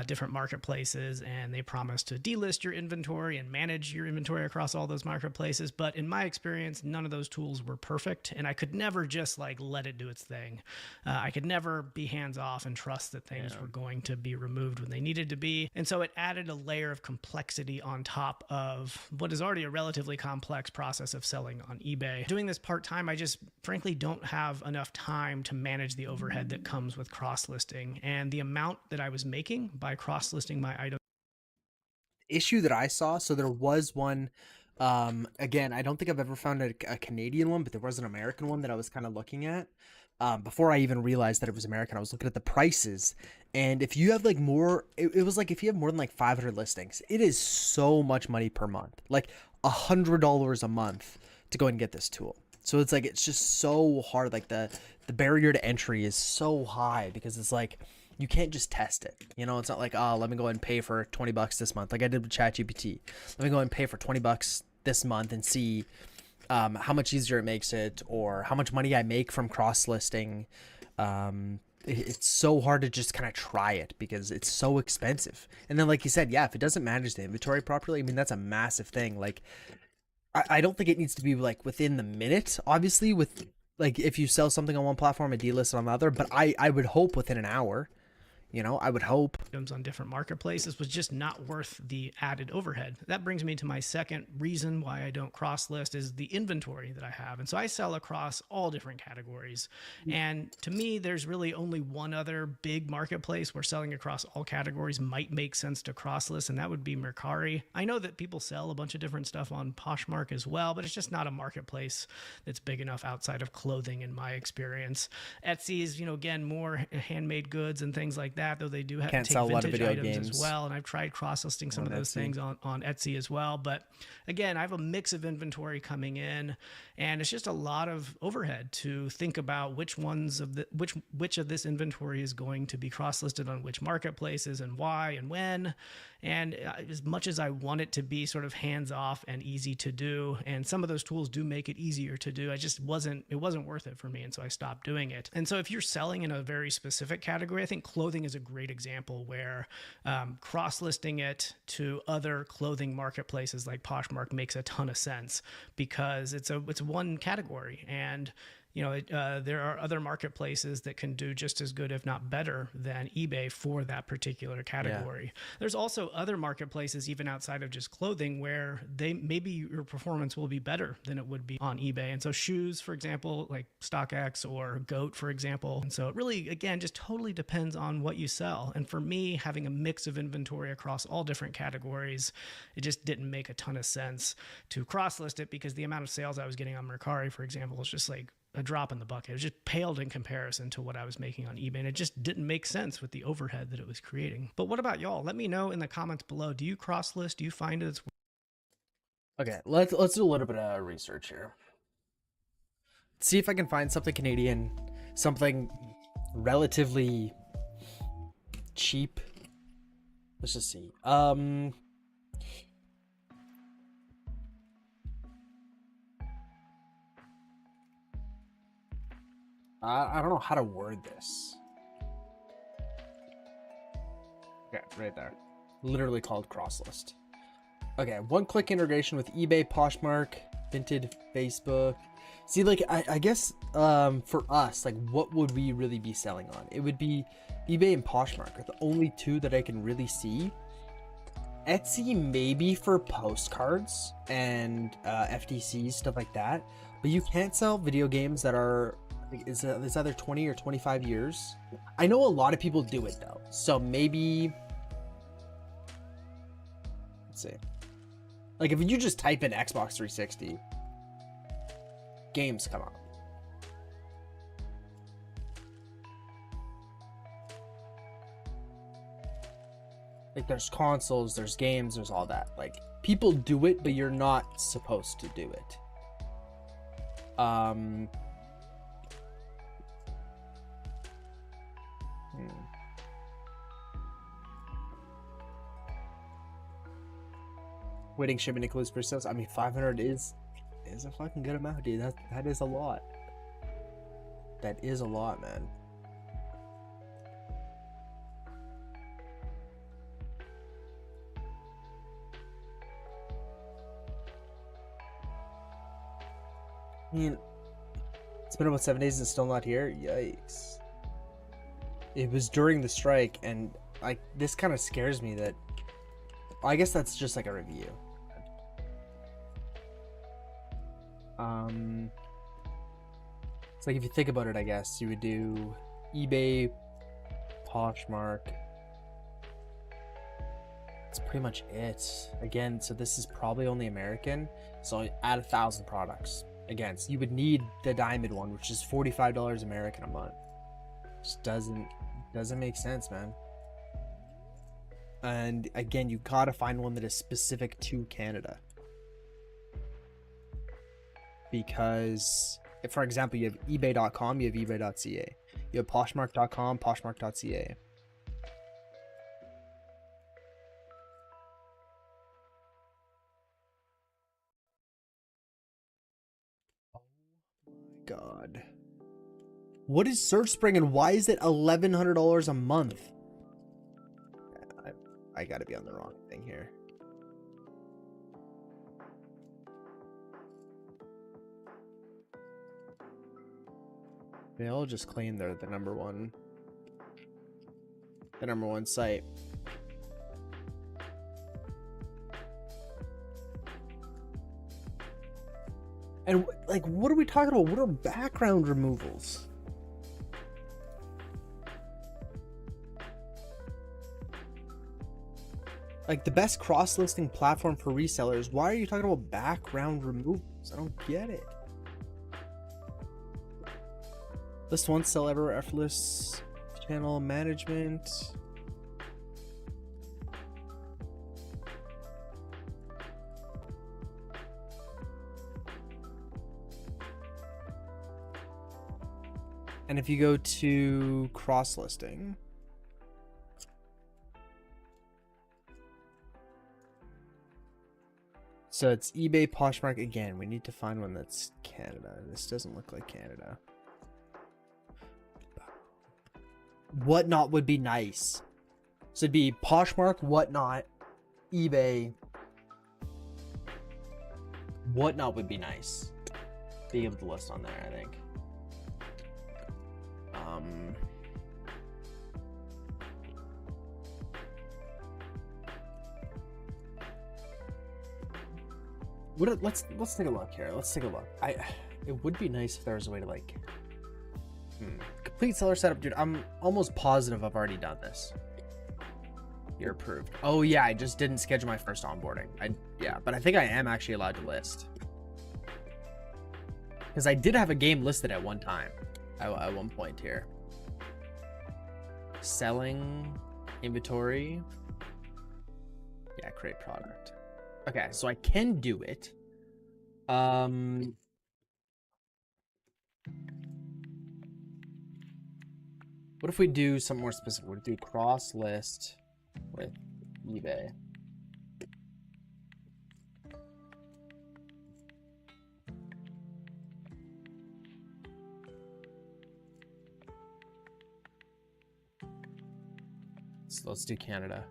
different marketplaces. And they promise to delist your inventory and manage your inventory across all those marketplaces. But in my experience, none of those tools were perfect. And I could never just let it do its thing. I could never be hands off and trust that things were going to be removed when they needed to be. And so it added a layer of complexity on top of what is already a relatively complex process of selling on eBay. Doing this part-time, I just frankly don't have enough time to manage the overhead that comes with cross-listing. And the amount that I was making by cross-listing my items. Issue that I saw, so there was one, again, I don't think I've ever found a Canadian one, but there was an American one that I was kind of looking at. Before I even realized that it was American, I was looking at the prices, and if you have it was like if you have more than like 500 listings, it is so much money per month, like $100 a month to go and get this tool. So it's like, it's just so hard. Like the barrier to entry is so high because it's like, you can't just test it. It's not like, let me go and pay for $20 this month. Like I did with ChatGPT. Let me go and pay for $20 this month and see how much easier it makes it, or how much money I make from cross-listing. It's so hard to just kind of try it because it's so expensive. And then, like you said, yeah, if it doesn't manage the inventory properly, I mean, that's a massive thing. Like, I don't think it needs to be like within the minute, obviously, with like if you sell something on one platform and delist it on the other, but I would hope within an hour. I would hope. On different marketplaces was just not worth the added overhead. That brings me to my second reason why I don't cross list is the inventory that I have. And so I sell across all different categories. And to me, there's really only one other big marketplace where selling across all categories might make sense to cross list, and that would be Mercari. I know that people sell a bunch of different stuff on Poshmark as well, but it's just not a marketplace that's big enough outside of clothing in my experience. Etsy is, again, more handmade goods and things like that, though they do have Can't take sell a lot of vintage video items games as well. And I've tried cross-listing some of those Etsy. things on Etsy as well. But again, I have a mix of inventory coming in, and it's just a lot of overhead to think about which of this inventory is going to be cross-listed on which marketplaces and why and when. And as much as I want it to be sort of hands-off and easy to do, and some of those tools do make it easier to do, it wasn't worth it for me. And so I stopped doing it. And so if you're selling in a very specific category, I think clothing is a great example where cross-listing it to other clothing marketplaces like Poshmark makes a ton of sense because it's one category, and there are other marketplaces that can do just as good, if not better, than eBay for that particular category. Yeah. There's also other marketplaces, even outside of just clothing, where maybe your performance will be better than it would be on eBay. And so shoes, for example, like StockX or GOAT, for example. And so it really, again, just totally depends on what you sell. And for me, having a mix of inventory across all different categories, it just didn't make a ton of sense to cross-list it because the amount of sales I was getting on Mercari, for example, was just like a drop in the bucket. It just paled in comparison to what I was making on eBay, and it just didn't make sense with the overhead that it was creating. But what about y'all? Let me know in the comments below. Do you cross list? Do you find it's okay? Let's do a little bit of research here. see if I can find something Canadian, something relatively cheap. Let's just see. I don't know how to word this. Okay, right there. Literally called Crosslist. Okay, one-click integration with eBay, Poshmark, Vinted, Facebook. See, like, I guess for us, like, what would we really be selling on? It would be eBay and Poshmark are the only two that I can really see. Etsy maybe for postcards and FTCs, stuff like that. But you can't sell video games that are... It's either 20 or 25 years. I know a lot of people do it though. So maybe... Let's see. Like if you just type in Xbox 360, games come up. Like there's consoles, there's games, there's all that. Like people do it, but you're not supposed to do it. Waiting shipment includes pre-sales. I mean, 500 is a fucking good amount, dude. That is a lot. That is a lot, man. I mean, it's been about 7 days and still not here. Yikes. It was during the strike, and like this kind of scares me that. I guess that's just like a review. It's like if you think about it, I guess you would do eBay, Poshmark. That's pretty much it. Again, so this is probably only American. So add 1,000 products. Again, so you would need the diamond one, which is $45 American a month. Just doesn't make sense, man. And again, you gotta find one that is specific to Canada. Because, if, for example, you have ebay.com, you have ebay.ca. You have poshmark.com, poshmark.ca. Oh my god. What is SearchSpring and why is it $1,100 a month? I gotta be on the wrong thing here. They all just claim they're the number one site. And like, what are we talking about? What are background removals? Like the best cross-listing platform for resellers. Why are you talking about background removals? I don't get it. List one, sell everywhere, effortless channel management. And if you go to cross-listing, so it's eBay, Poshmark. Again, we need to find one that's Canada. This doesn't look like Canada. Whatnot would be nice. So it'd be Poshmark, Whatnot, eBay. Whatnot would be nice. Being able to list on there, I think. Let's take a look here. Let's take a look. It would be nice if there was a way to like complete seller setup, dude. I'm almost positive I've already done this. You're approved. Oh yeah, I just didn't schedule my first onboarding. Yeah, but I think I am actually allowed to list because I did have a game listed at one time. At one point here. Selling inventory. Yeah, create product. Okay, so I can do it. What if we do something more specific? We'd do cross list with eBay. So let's do Canada.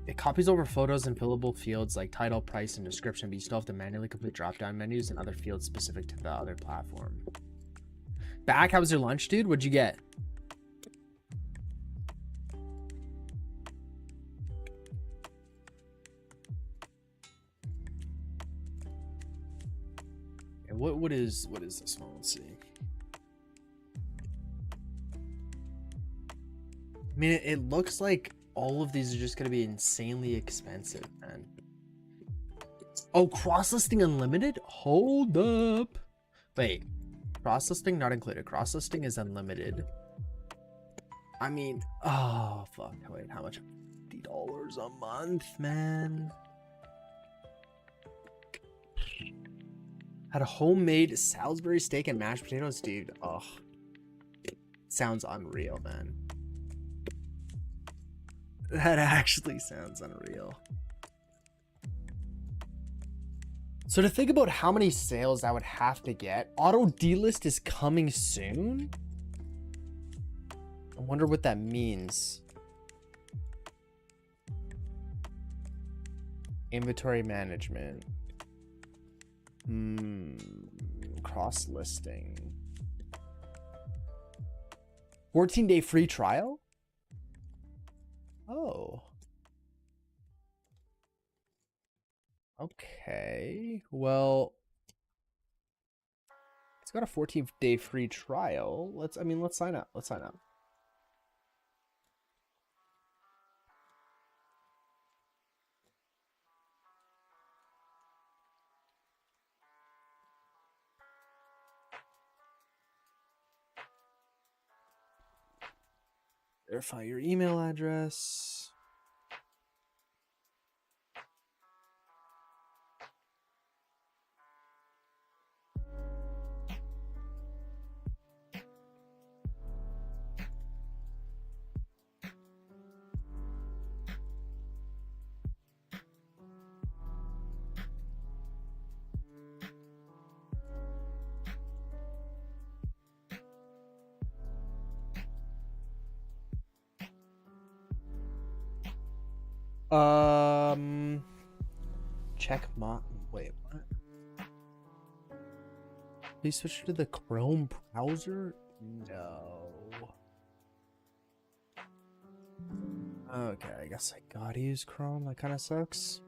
It copies over photos and fillable fields like title, price, and description, but you still have to manually complete drop-down menus and other fields specific to the other platform. Back, how was your lunch, dude? What'd you get? And what is this one? Let's see. I mean, it looks like all of these are just going to be insanely expensive, man. Oh, cross-listing unlimited? Hold up. Wait. Cross-listing not included. Cross-listing is unlimited. I mean, oh, fuck. Wait, how much? $50 a month, man. Had a homemade Salisbury steak and mashed potatoes, dude. Oh, sounds unreal, man. That actually sounds unreal. So to think about how many sales I would have to get, auto delist is coming soon. I wonder what that means. Inventory management. Cross listing. 14-day free trial? Oh. Okay. Well, it's got a 14-day free trial. Let's sign up. Let's sign up. Verify your email address. Check my wait, what? Please switch to the Chrome browser? No. Okay, I guess I gotta use Chrome. That kind of sucks.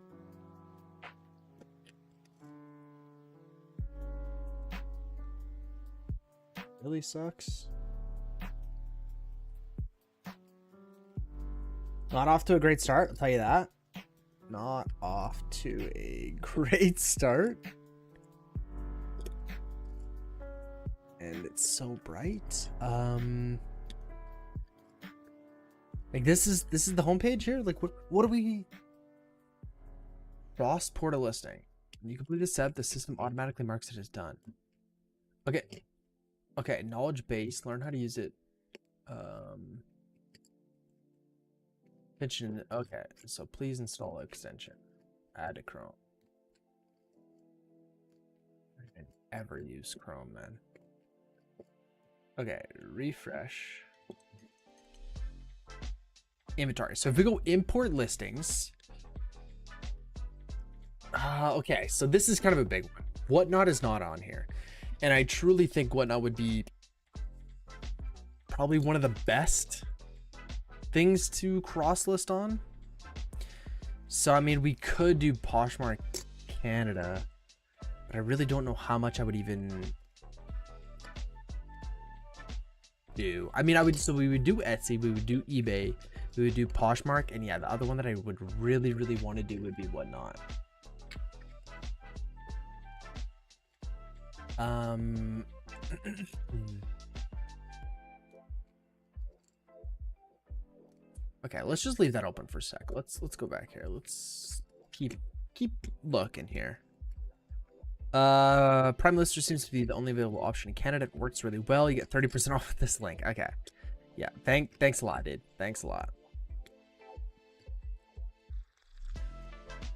Really sucks. Not off to a great start, I'll tell you that. Not off to a great start. And it's so bright. Like this is the homepage here? Like what do we Cross portal listing. When you complete a step, the system automatically marks it as done. Okay. Okay, knowledge base, learn how to use it. Extension. Okay, so please install extension. Add to Chrome. I didn't ever use Chrome, man. Okay, refresh. Inventory. So if we go import listings. Okay, so this is kind of a big one. Whatnot is not on here. And I truly think Whatnot would be probably one of the best things to cross list on. So I mean, we could do Poshmark Canada, but I really don't know how much I would even do. I mean, we would do Etsy, we would do eBay, we would do Poshmark, and yeah, the other one that I would really want to do would be Whatnot. Um. Okay, let's just leave that open for a sec. Let's go back here. Let's keep looking here. Prime Lister seems to be the only available option in Canada. It works really well. You get 30% off with this link. Okay. Yeah, thanks a lot, dude. Thanks a lot.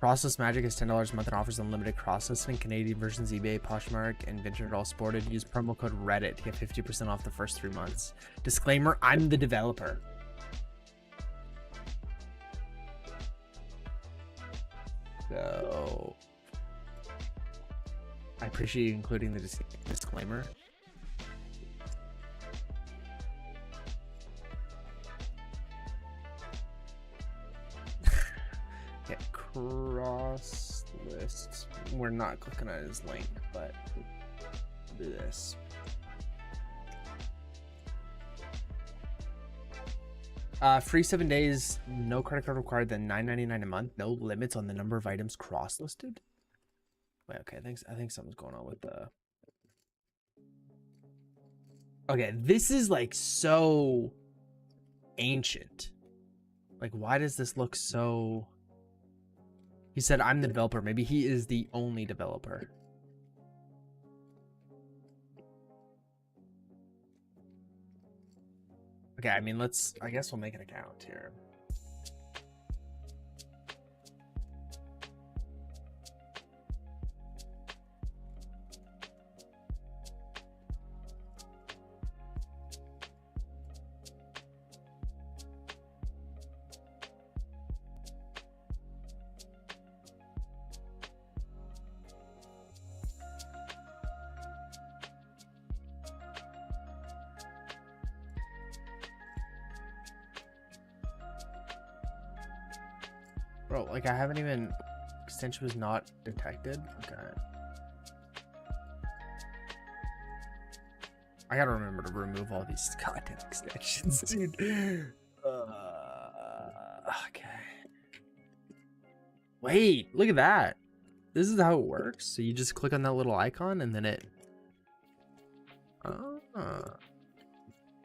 Crossless Magic is $10 a month and offers unlimited cross-listing. Canadian versions, eBay, Poshmark, and Vinted are all sported. Use promo code Reddit to get 50% off the first 3 months. Disclaimer, I'm the developer. So I appreciate you including the disclaimer. Yeah, cross lists. We're not clicking on his link, but do this. Free 7 days, no credit card required, then $9.99 a month. No limits on the number of items cross-listed. Wait, okay, I think something's going on with the... Okay, this is like so ancient. Like, why does this look so... He said, I'm the developer. Maybe he is the only developer. Okay, I mean, I guess we'll make an account here. Bro, like I haven't even... Extension was not detected? Okay. I gotta remember to remove all these goddamn extensions, dude. Okay. Wait, look at that. This is how it works. So you just click on that little icon and then it...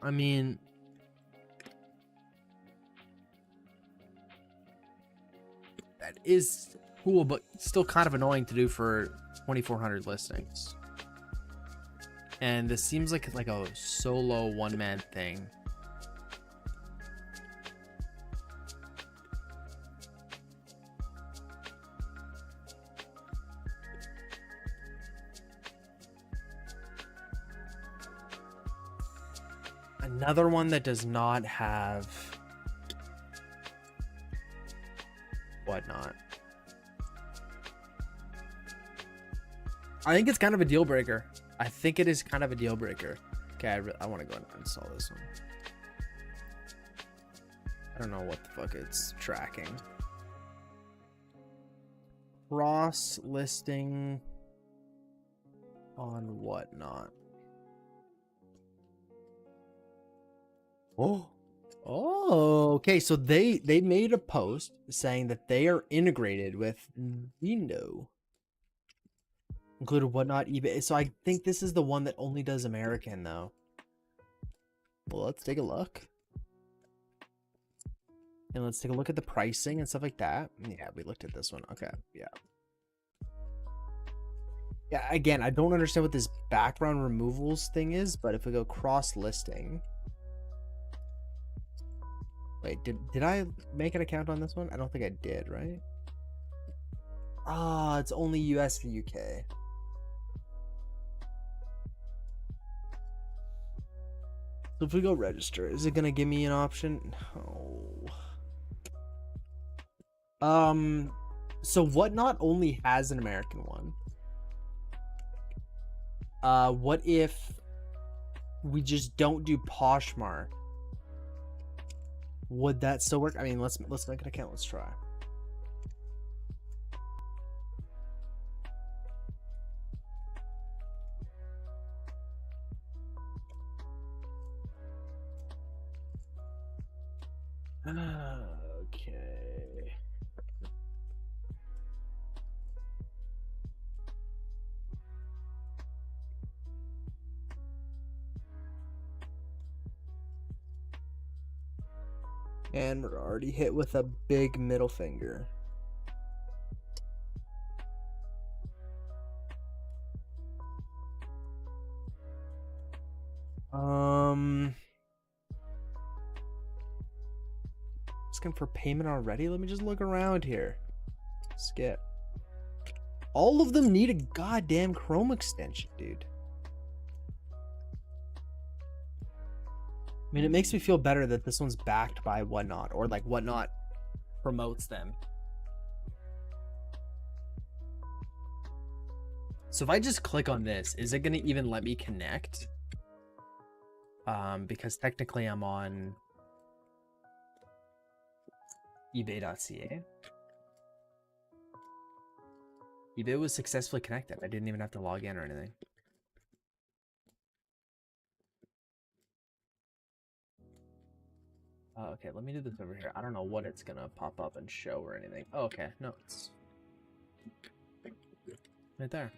I mean... That is cool, but still kind of annoying to do for 2,400 listings. And this seems like a solo one-man thing. Another one that does not have whatnot. I think it's kind of a deal breaker. I think it is kind of a deal breaker. Okay, I want to go and install this one. I don't know what the fuck it's tracking. Cross listing on whatnot. Oh, okay. So they made a post saying that they are integrated with Vino, included whatnot, eBay. So I think this is the one that only does American, though. Well, let's take a look. And let's take a look at the pricing and stuff like that. Yeah, we looked at this one. Okay, yeah. Yeah, again, I don't understand what this background removals thing is, but if we go cross-listing... Wait, did I make an account on this one? I don't think I did, right? Ah, it's only US to UK. So if we go register, is it gonna give me an option? No. So Whatnot only has an American one. What if we just don't do Poshmark? Would that still work? I mean, let's make an account. Let's try. Okay. And we're already hit with a big middle finger. Asking for payment already? Let me just look around here. Skip. All of them need a goddamn Chrome extension, dude. I mean, it makes me feel better that this one's backed by Whatnot, or like Whatnot promotes them. So if I just click on this, is it going to even let me connect? Because technically I'm on ebay.ca. eBay was successfully connected. I didn't even have to log in or anything. Okay, let me do this over here. I don't know what it's gonna pop up and show or anything. Oh, okay, no, it's right there.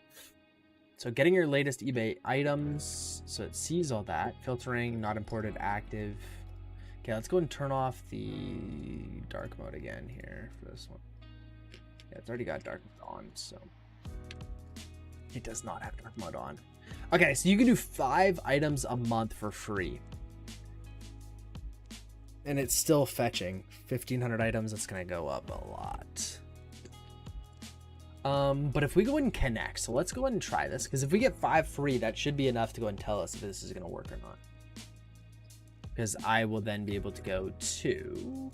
So getting your latest eBay items, so it sees all that. Filtering, not imported, active. Okay, let's go and turn off the dark mode again here for this one. Yeah, it's already got dark mode on, so it does not have dark mode on. Okay, so you can do 5 items a month for free. And it's still fetching 1,500 items. That's gonna go up a lot. But if we go and connect, so let's go ahead and try this, because if we get 5 free, that should be enough to go and tell us if this is gonna work or not. Because I will then be able to go to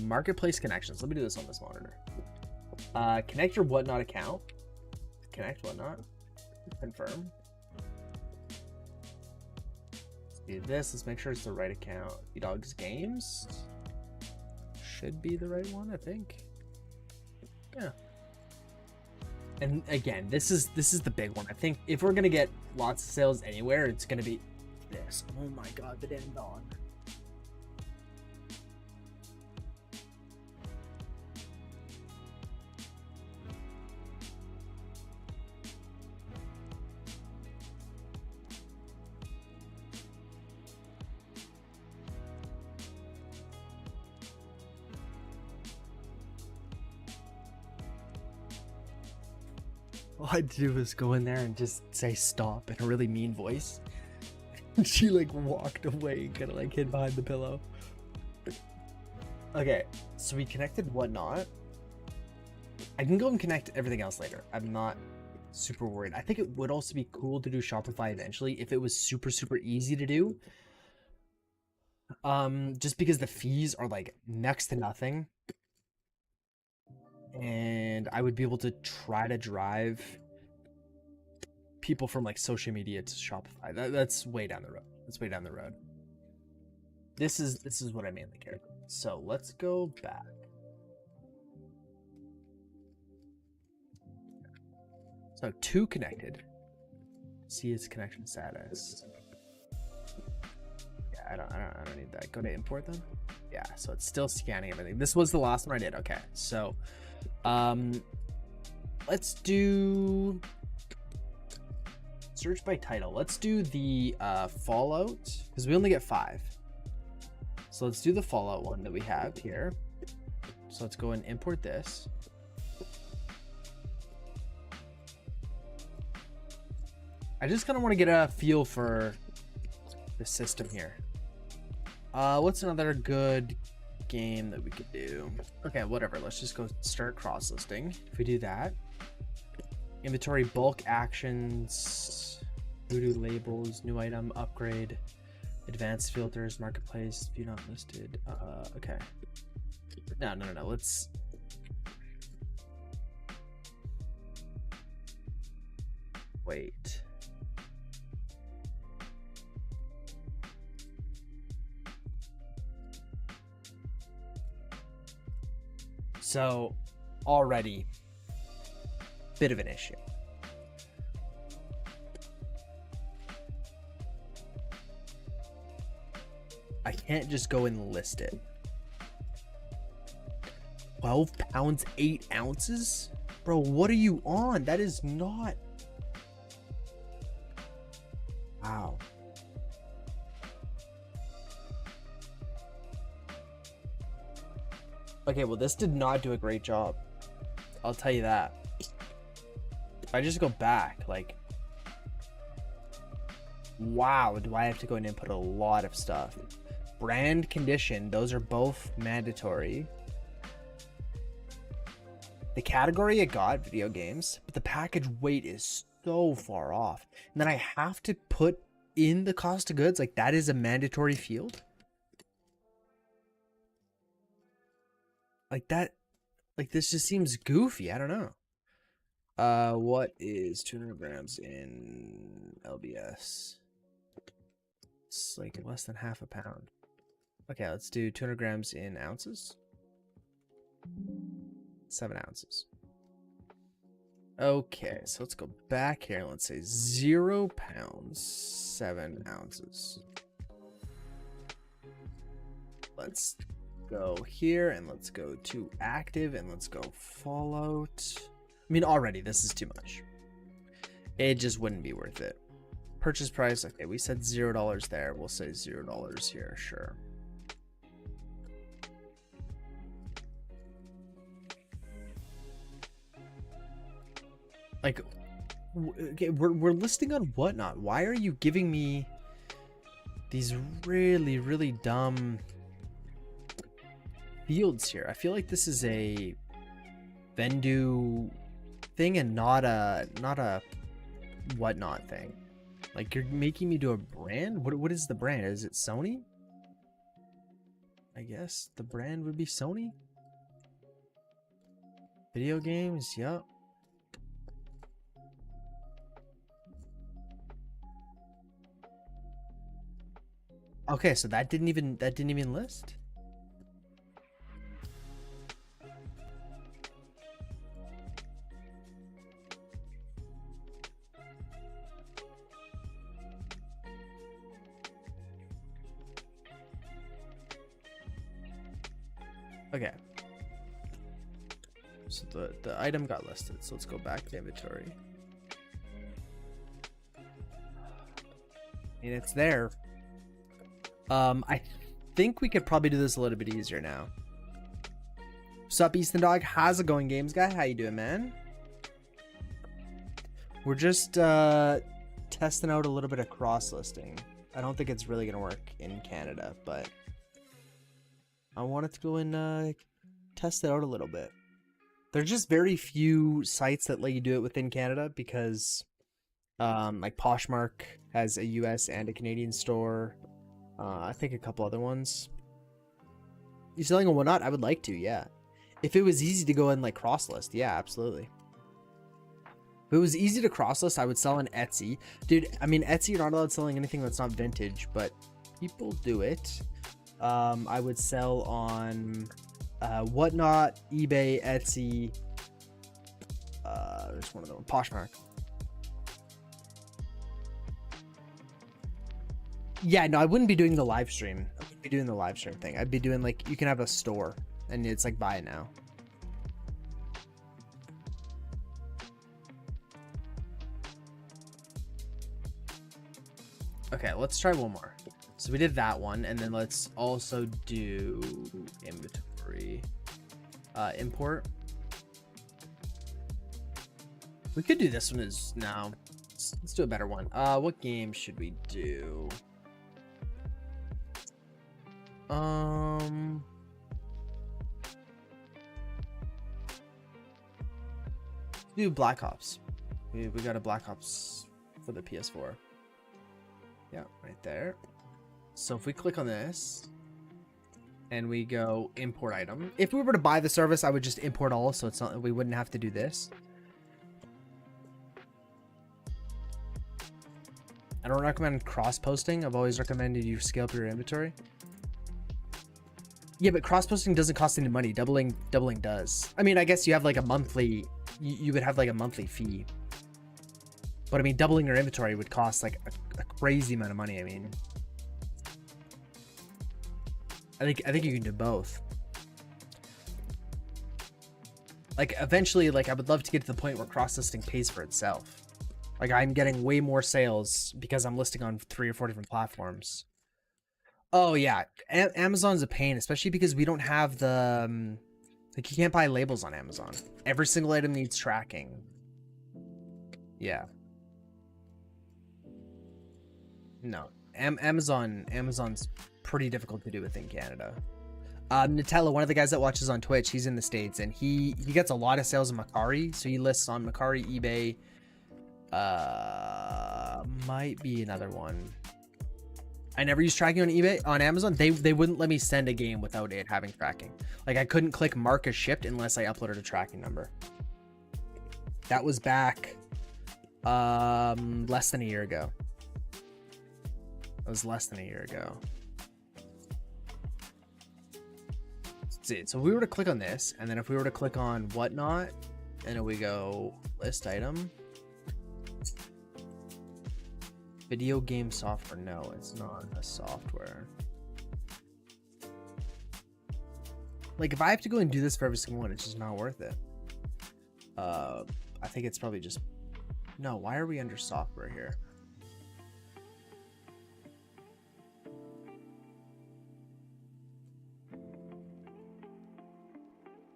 marketplace connections. Let me do this on this monitor. Connect your Whatnot account. Connect Whatnot. Confirm. Do this. Let's make sure it's the right account. eDogs Games should be the right one, I think. Yeah. And again, this is the big one. I think if we're gonna get lots of sales anywhere, it's gonna be this. Oh my god, the damn dog. All I do is go in there and just say stop in a really mean voice. And she like walked away and kind of like hid behind the pillow. Okay, so we connected Whatnot. I can go and connect everything else later. I'm not super worried. I think it would also be cool to do Shopify eventually if it was super, super easy to do. Just because the fees are like next to nothing. And I would be able to try to drive people from like social media to Shopify. That's way down the road. That's way down the road. This is what I mainly care about. So let's go back. So 2 connected. See its connection status. Yeah, I don't need that. Go to import them. Yeah, so it's still scanning everything. This was the last one I did. Okay, so let's do search by title. Let's do the Fallout, because we only get 5. So let's do the Fallout one that we have here. So let's go and import this. I just kind of want to get a feel for the system here. What's another good game that we could do? Okay, whatever. Let's just go start cross listing. If we do that, inventory, bulk actions, voodoo labels, new item, upgrade, advanced filters, marketplace, view not listed. Okay. No. Let's. Wait. So already bit of an issue. I can't just go and list it. 12 pounds, 8 ounces? Bro, what are you on? That is not... Wow. Okay, well, this did not do a great job. I'll tell you that. If I just go back, like, wow, do I have to go and input a lot of stuff? Brand, condition, those are both mandatory. The category it got, video games, but the package weight is so far off. And then I have to put in the cost of goods, like that is a mandatory field. Like that, like this just seems goofy. I don't know. What is 200 grams in LBS? It's like less than half a pound. Okay, let's do 200 grams in ounces. 7 ounces. Okay, so let's go back here. Let's say 0 pounds, 7 ounces. Let's go here and let's go to active and let's go Fallout. I mean, already this is too much. It just wouldn't be worth it. Purchase price, okay, we said $0 there. We'll say $0 here, sure. Like, okay, we're listing on Whatnot. Why are you giving me these really, really dumb fields here? I feel like this is a Vendu thing and not a Whatnot thing. Like, you're making me do a brand? What is the brand? Is it Sony? I guess the brand would be Sony. Video games, yep. Okay, so that didn't even list. Okay. So the item got listed. So let's go back to inventory. And it's there. I think we could probably do this a little bit easier now. Sup, Easton Dog? How's it going, games guy? How you doing, man? We're just testing out a little bit of cross-listing. I don't think it's really gonna work in Canada, but I wanted to go and test it out a little bit. There's just very few sites that let you do it within Canada because like Poshmark has a US and a Canadian store. I think a couple other ones. You selling on Whatnot? I would like to, yeah. If it was easy to go and like cross list, yeah, absolutely. If it was easy to cross list, I would sell on Etsy. Dude, I mean, Etsy, you're not allowed selling anything that's not vintage, but people do it. I would sell on Whatnot, eBay, Etsy. There's one of them, Poshmark. Yeah, no, I wouldn't be doing the live stream. I wouldn't be doing the live stream thing. I'd be doing like, you can have a store and it's like buy it now. Okay, let's try one more. So we did that one, and then let's also do inventory, import. We could do this one as now. Let's do a better one. What game should we do? Do Black Ops. We got a Black Ops for the PS4. Yeah, right there. So if we click on this and we go import item, if we were to buy the service, I would just import all, so it's not, we wouldn't have to do this. I don't recommend cross posting. I've always recommended you scale up your inventory. Yeah, but cross posting doesn't cost any money. Doubling does. I mean, I guess you have like a monthly, you would have like a monthly fee. But I mean, doubling your inventory would cost like a crazy amount of money. I mean, I think you can do both. Like eventually, like I would love to get to the point where cross listing pays for itself. Like I'm getting way more sales because I'm listing on 3 or 4 different platforms. Oh yeah, Amazon's a pain, especially because we don't have the Like, you can't buy labels on Amazon. Every single item needs tracking. Yeah. No. Amazon's pretty difficult to do with in Canada. Nutella, one of the guys that watches on Twitch, he's in the States, and he gets a lot of sales on Mercari. So he lists on Mercari, eBay. Might be another one. I never use tracking on eBay. On Amazon, they wouldn't let me send a game without it having tracking. Like, I couldn't click mark as shipped unless I uploaded a tracking number. That was back less than a year ago. That was less than a year ago. Let's see. So if we were to click on this, and then if we were to click on whatnot, and then we go list item. Video game software. No, it's not a software. Like, if I have to go and do this for every single one, it's just not worth it. I think it's probably just... No, why are we under software here?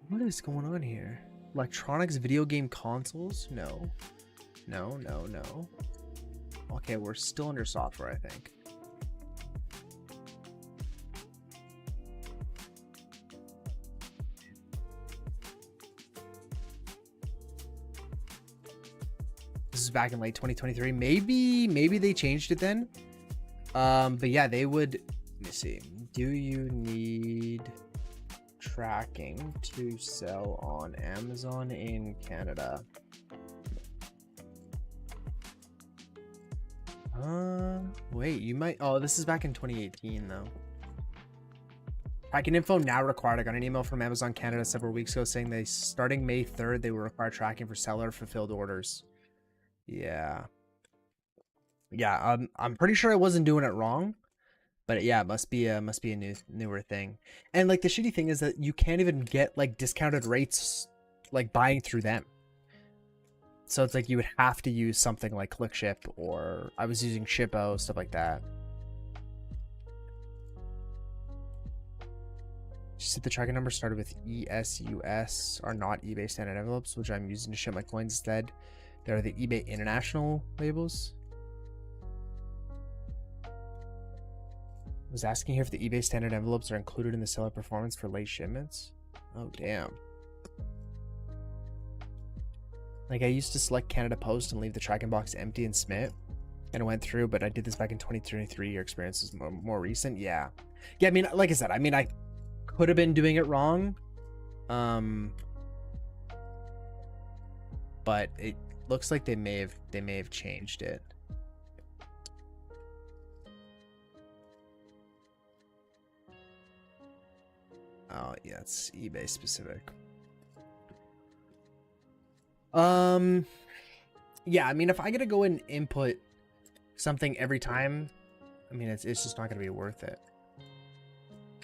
What is going on here? Electronics, video game consoles? No. No, no, no. Okay, we're still under software, I think. This is back in late 2023. Maybe they changed it then. But yeah, they would. Let me see. Do you need tracking to sell on Amazon in Canada? Wait, you might... Oh, this is back in 2018, though. Tracking info now required. I got an email from Amazon Canada several weeks ago saying they, starting May 3rd, they will require tracking for seller fulfilled orders. Yeah. Yeah, I'm pretty sure I wasn't doing it wrong. But yeah, it must be a newer thing. And, like, the shitty thing is that you can't even get, like, discounted rates, like, buying through them. So it's like you would have to use something like ClickShip, or I was using Shippo, stuff like that. Just said the tracking number started with ESUS, are not eBay standard envelopes, which I'm using to ship my coins instead. There are the eBay international labels. I was asking here if the eBay standard envelopes are included in the seller performance for late shipments. Oh, damn. Like, I used to select Canada Post and leave the tracking box empty and submit, and it went through, but I did this back in 2023. Your experience is more recent. Yeah. Yeah, I mean, like I said, I mean, I could have been doing it wrong. But it looks like they may have changed it. Oh, yeah, it's eBay specific. Yeah, I mean, if I gotta go and input something every time, I mean, it's just not gonna be worth it.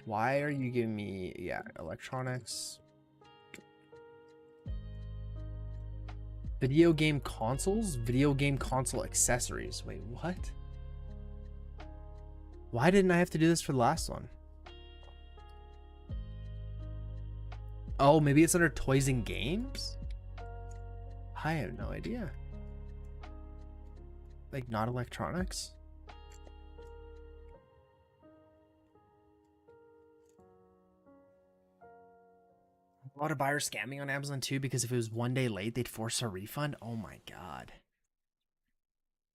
Why are you giving me, yeah, electronics, video game consoles, video game console accessories? Wait, what? Why didn't I have to do this for the last one? Oh, maybe it's under toys and games? I have no idea. Like, not electronics? A lot of buyers scamming on Amazon too, because if it was one day late, they'd force a refund. Oh my god.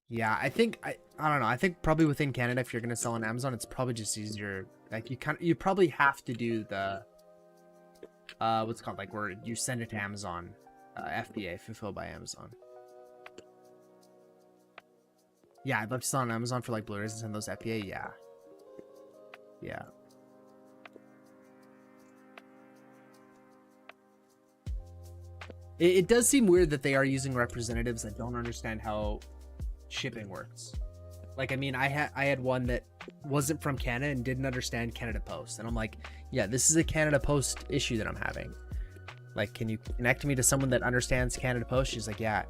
Yeah, I think I don't know. I think probably within Canada, if you're gonna sell on Amazon, it's probably just easier. Like, you probably have to do the what's it called, like, where you send it to Amazon, FBA, fulfilled by Amazon. Yeah, I'd love to sell on Amazon for like Blu-rays and send those FBA. Yeah. Yeah. It does seem weird that they are using representatives that don't understand how shipping works. Like, I mean, I had one that wasn't from Canada and didn't understand Canada Post. And I'm like, yeah, this is a Canada Post issue that I'm having. Like, can you connect me to someone that understands Canada Post? She's like, yeah.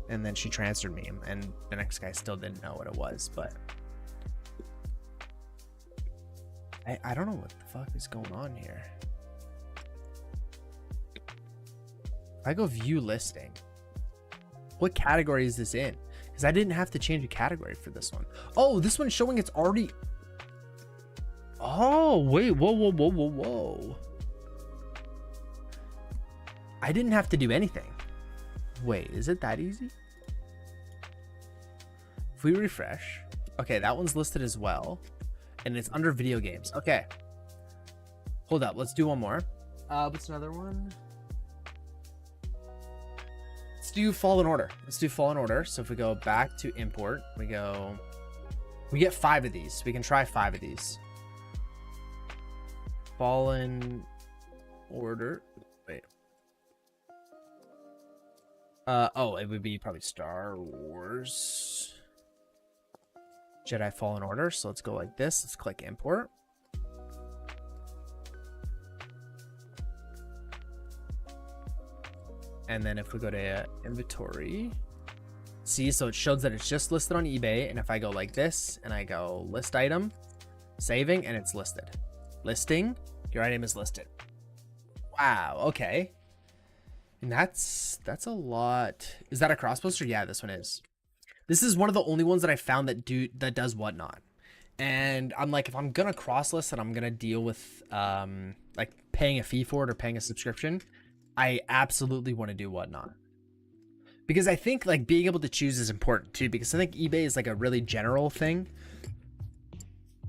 And then she transferred me, and the next guy still didn't know what it was, but I don't know what the fuck is going on here. If I go view listing, what category is this in? Because I didn't have to change a category for this one. Oh, this one's showing it's already... Oh, wait, whoa. I didn't have to do anything. Wait, is it that easy? If we refresh, okay, that one's listed as well, and it's under video games. Okay, hold up, let's do one more. What's another one? Let's do Fallen Order. So if we go back to import, we get 5 of these. We can try 5 of these. Fallen Order. Wait. Oh, it would be probably Star Wars Jedi Fallen Order. So let's go like this. Let's click import. And then if we go to inventory, see, so it shows that it's just listed on eBay. And if I go like this and I go list item, saving, and it's listed. Listing, your item is listed. Wow, okay. And that's a lot. Is that a cross-poster? Yeah, this one is. This is one of the only ones that I found that does Whatnot. And I'm like, if I'm gonna cross list and I'm gonna deal with like paying a fee for it or paying a subscription, I absolutely want to do Whatnot. Because I think like being able to choose is important too, because I think eBay is like a really general thing.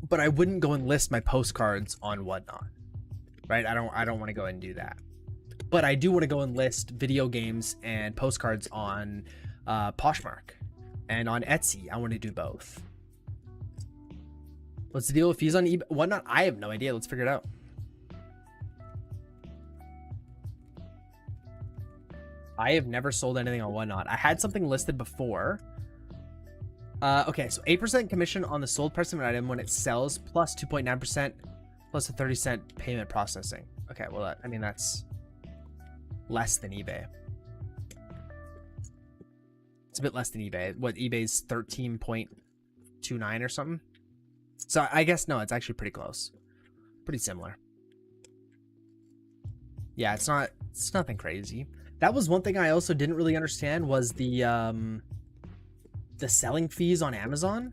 But I wouldn't go and list my postcards on Whatnot. Right? I don't want to go and do that. But I do want to go and list video games and postcards on Poshmark and on Etsy. I want to do both. What's the deal with fees on eBay? Whatnot? I have no idea. Let's figure it out. I have never sold anything on Whatnot. I had something listed before. Okay, so 8% commission on the sold price of an item when it sells, plus 2.9% plus a 30-cent payment processing. Okay, well, I mean, that's less than eBay. It's a bit less than eBay. What, eBay's 13.29 or something? So I guess, no, it's actually pretty close. Pretty similar. Yeah, it's nothing crazy. That was one thing I also didn't really understand was the selling fees on Amazon.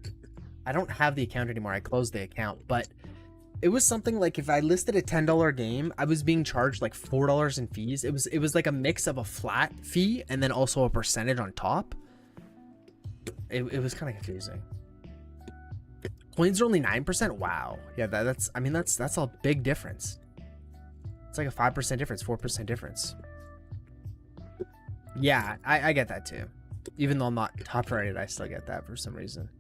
I don't have the account anymore. I closed the account, but it was something like if I listed a $10 game, I was being charged like $4 in fees. It was like a mix of a flat fee and then also a percentage on top. It was kind of confusing. Coins are only 9%. Wow. Yeah, that's a big difference. It's like a 5% difference, 4% difference. Yeah, I get that too. Even though I'm not top rated, I still get that for some reason.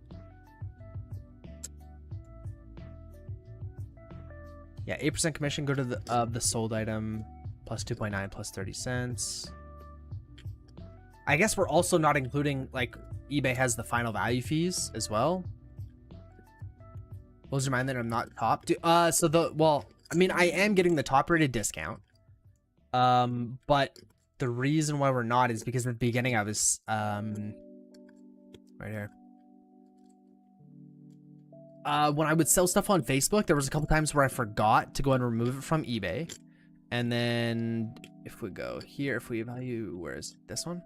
Yeah, 8% commission go to the sold item, plus 2.9 plus 30 cents. I guess we're also not including, like, eBay has the final value fees as well. Blows your mind that I'm not top. I am getting the top rated discount. But the reason why we're not is because at the beginning I was right here. When I would sell stuff on Facebook, there was a couple times where I forgot to go and remove it from eBay. And then if we go here, if we value, where is this one?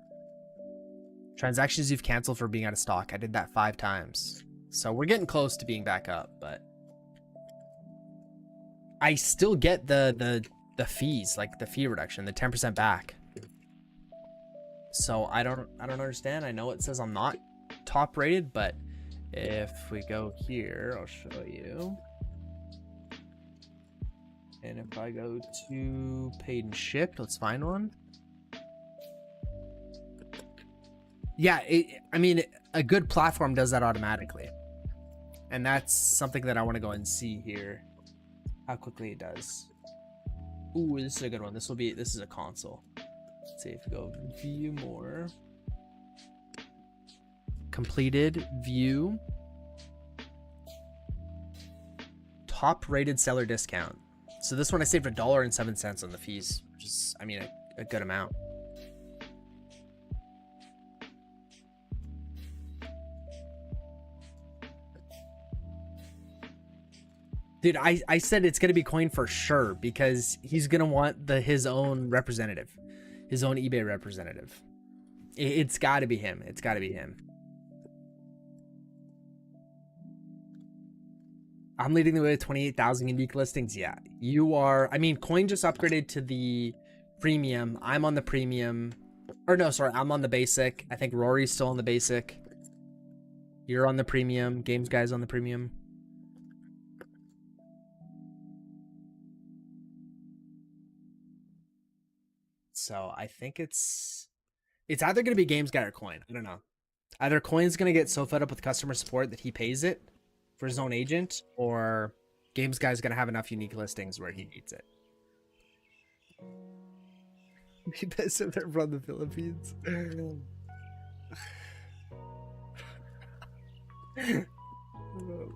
Transactions you've canceled for being out of stock. I did that 5 times. So we're getting close to being back up, but I still get the fees, like the fee reduction, the 10% back. So I don't understand. I know it says I'm not top rated, but if we go here, I'll show you. And if I go to paid and shipped, let's find one. Yeah, a good platform does that automatically. And that's something that I want to go and see here, how quickly it does. Ooh, this is a good one. This is a console. Let's see if we go view more. Completed, view. Top rated seller discount. So this one I saved $1.07 on the fees, which is, I mean, a good amount. Dude, I said it's going to be coin for sure because he's going to want his own representative. his own eBay representative. It's got to be him. It's got to be him. I'm leading the way with 28,000 unique listings. Yeah, you are. I mean, Coin just upgraded to the premium. I'm on the premium. Or no, sorry, I'm on the basic. I think Rory's still on the basic. You're on the premium. Games Guy's on the premium. So I think it's either going to be Games Guy or Coin. I don't know. Either Coin's going to get so fed up with customer support that he pays it for his own agent, or Games Guy's going to have enough unique listings where he needs it. You guys are from the Philippines. Oh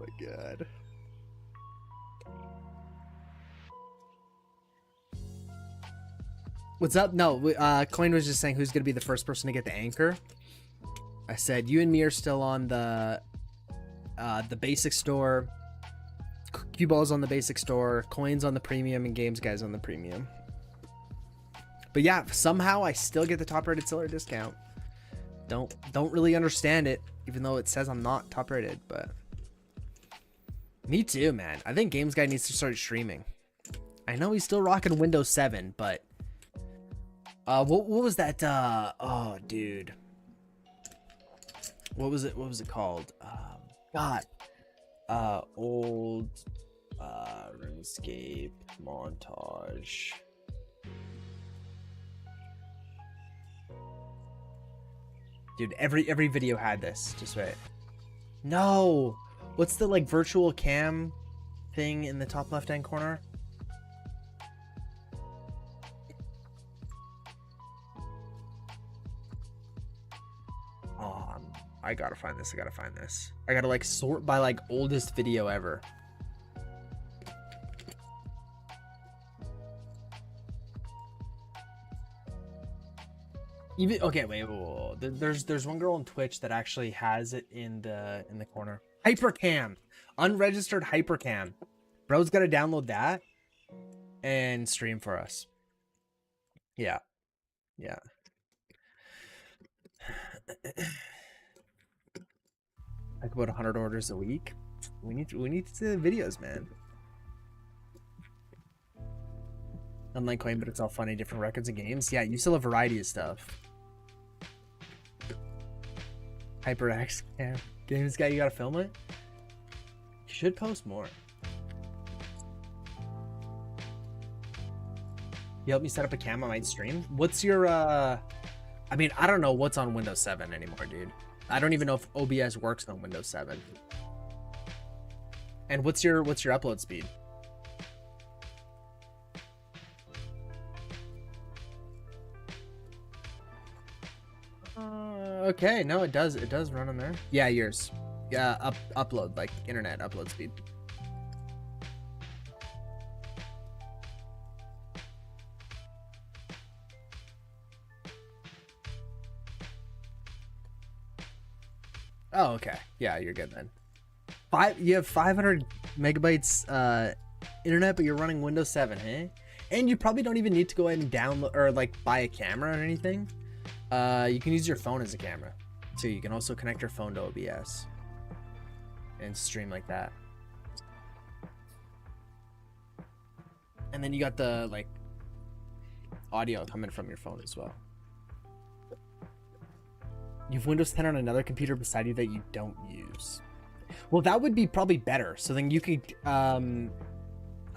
my god. What's up? No, Coin was just saying who's going to be the first person to get the anchor. I said you and me are still on the basic store. Cue Ball's on the basic store. Coin's on the premium, and Games Guy's on the premium. But yeah, somehow I still get the top rated seller discount. Don't really understand it, even though it says I'm not top rated, but me too, man. I think Games Guy needs to start streaming. I know he's still rocking Windows 7, but what was that? Oh, dude, what was it called? God, old RuneScape montage. Dude, every video had this. Just wait. No, what's the like virtual cam thing in the top left hand corner? Oh, I gotta find this. I gotta like sort by like oldest video ever. Even okay, wait. There's one girl on Twitch that actually has it in the corner. Hypercam, unregistered Hypercam. Bro's got to download that and stream for us. Yeah. Like about 100 orders a week. We need to see the videos, man. Unlike Coin, but it's all funny, different records and games. Yeah, you still have a variety of stuff. HyperX, yeah. Games Guy, you gotta film it. You should post more. You help me set up a cam, I might stream. What's your I mean, I don't know what's on Windows 7 anymore, dude. I don't even know if OBS works on Windows 7. And what's your upload speed? Okay, no, it does run on there. Yeah, yours. Yeah, upload, like internet upload speed. Oh, okay. Yeah, you're good then. You have 500 megabytes internet, but you're running Windows 7, hey? And you probably don't even need to go ahead and download or like buy a camera or anything. You can use your phone as a camera too. You can also connect your phone to OBS and stream like that. And then you got the like audio coming from your phone as well. You have Windows 10 on another computer beside you that you don't use. Well, that would be probably better. So then you could, I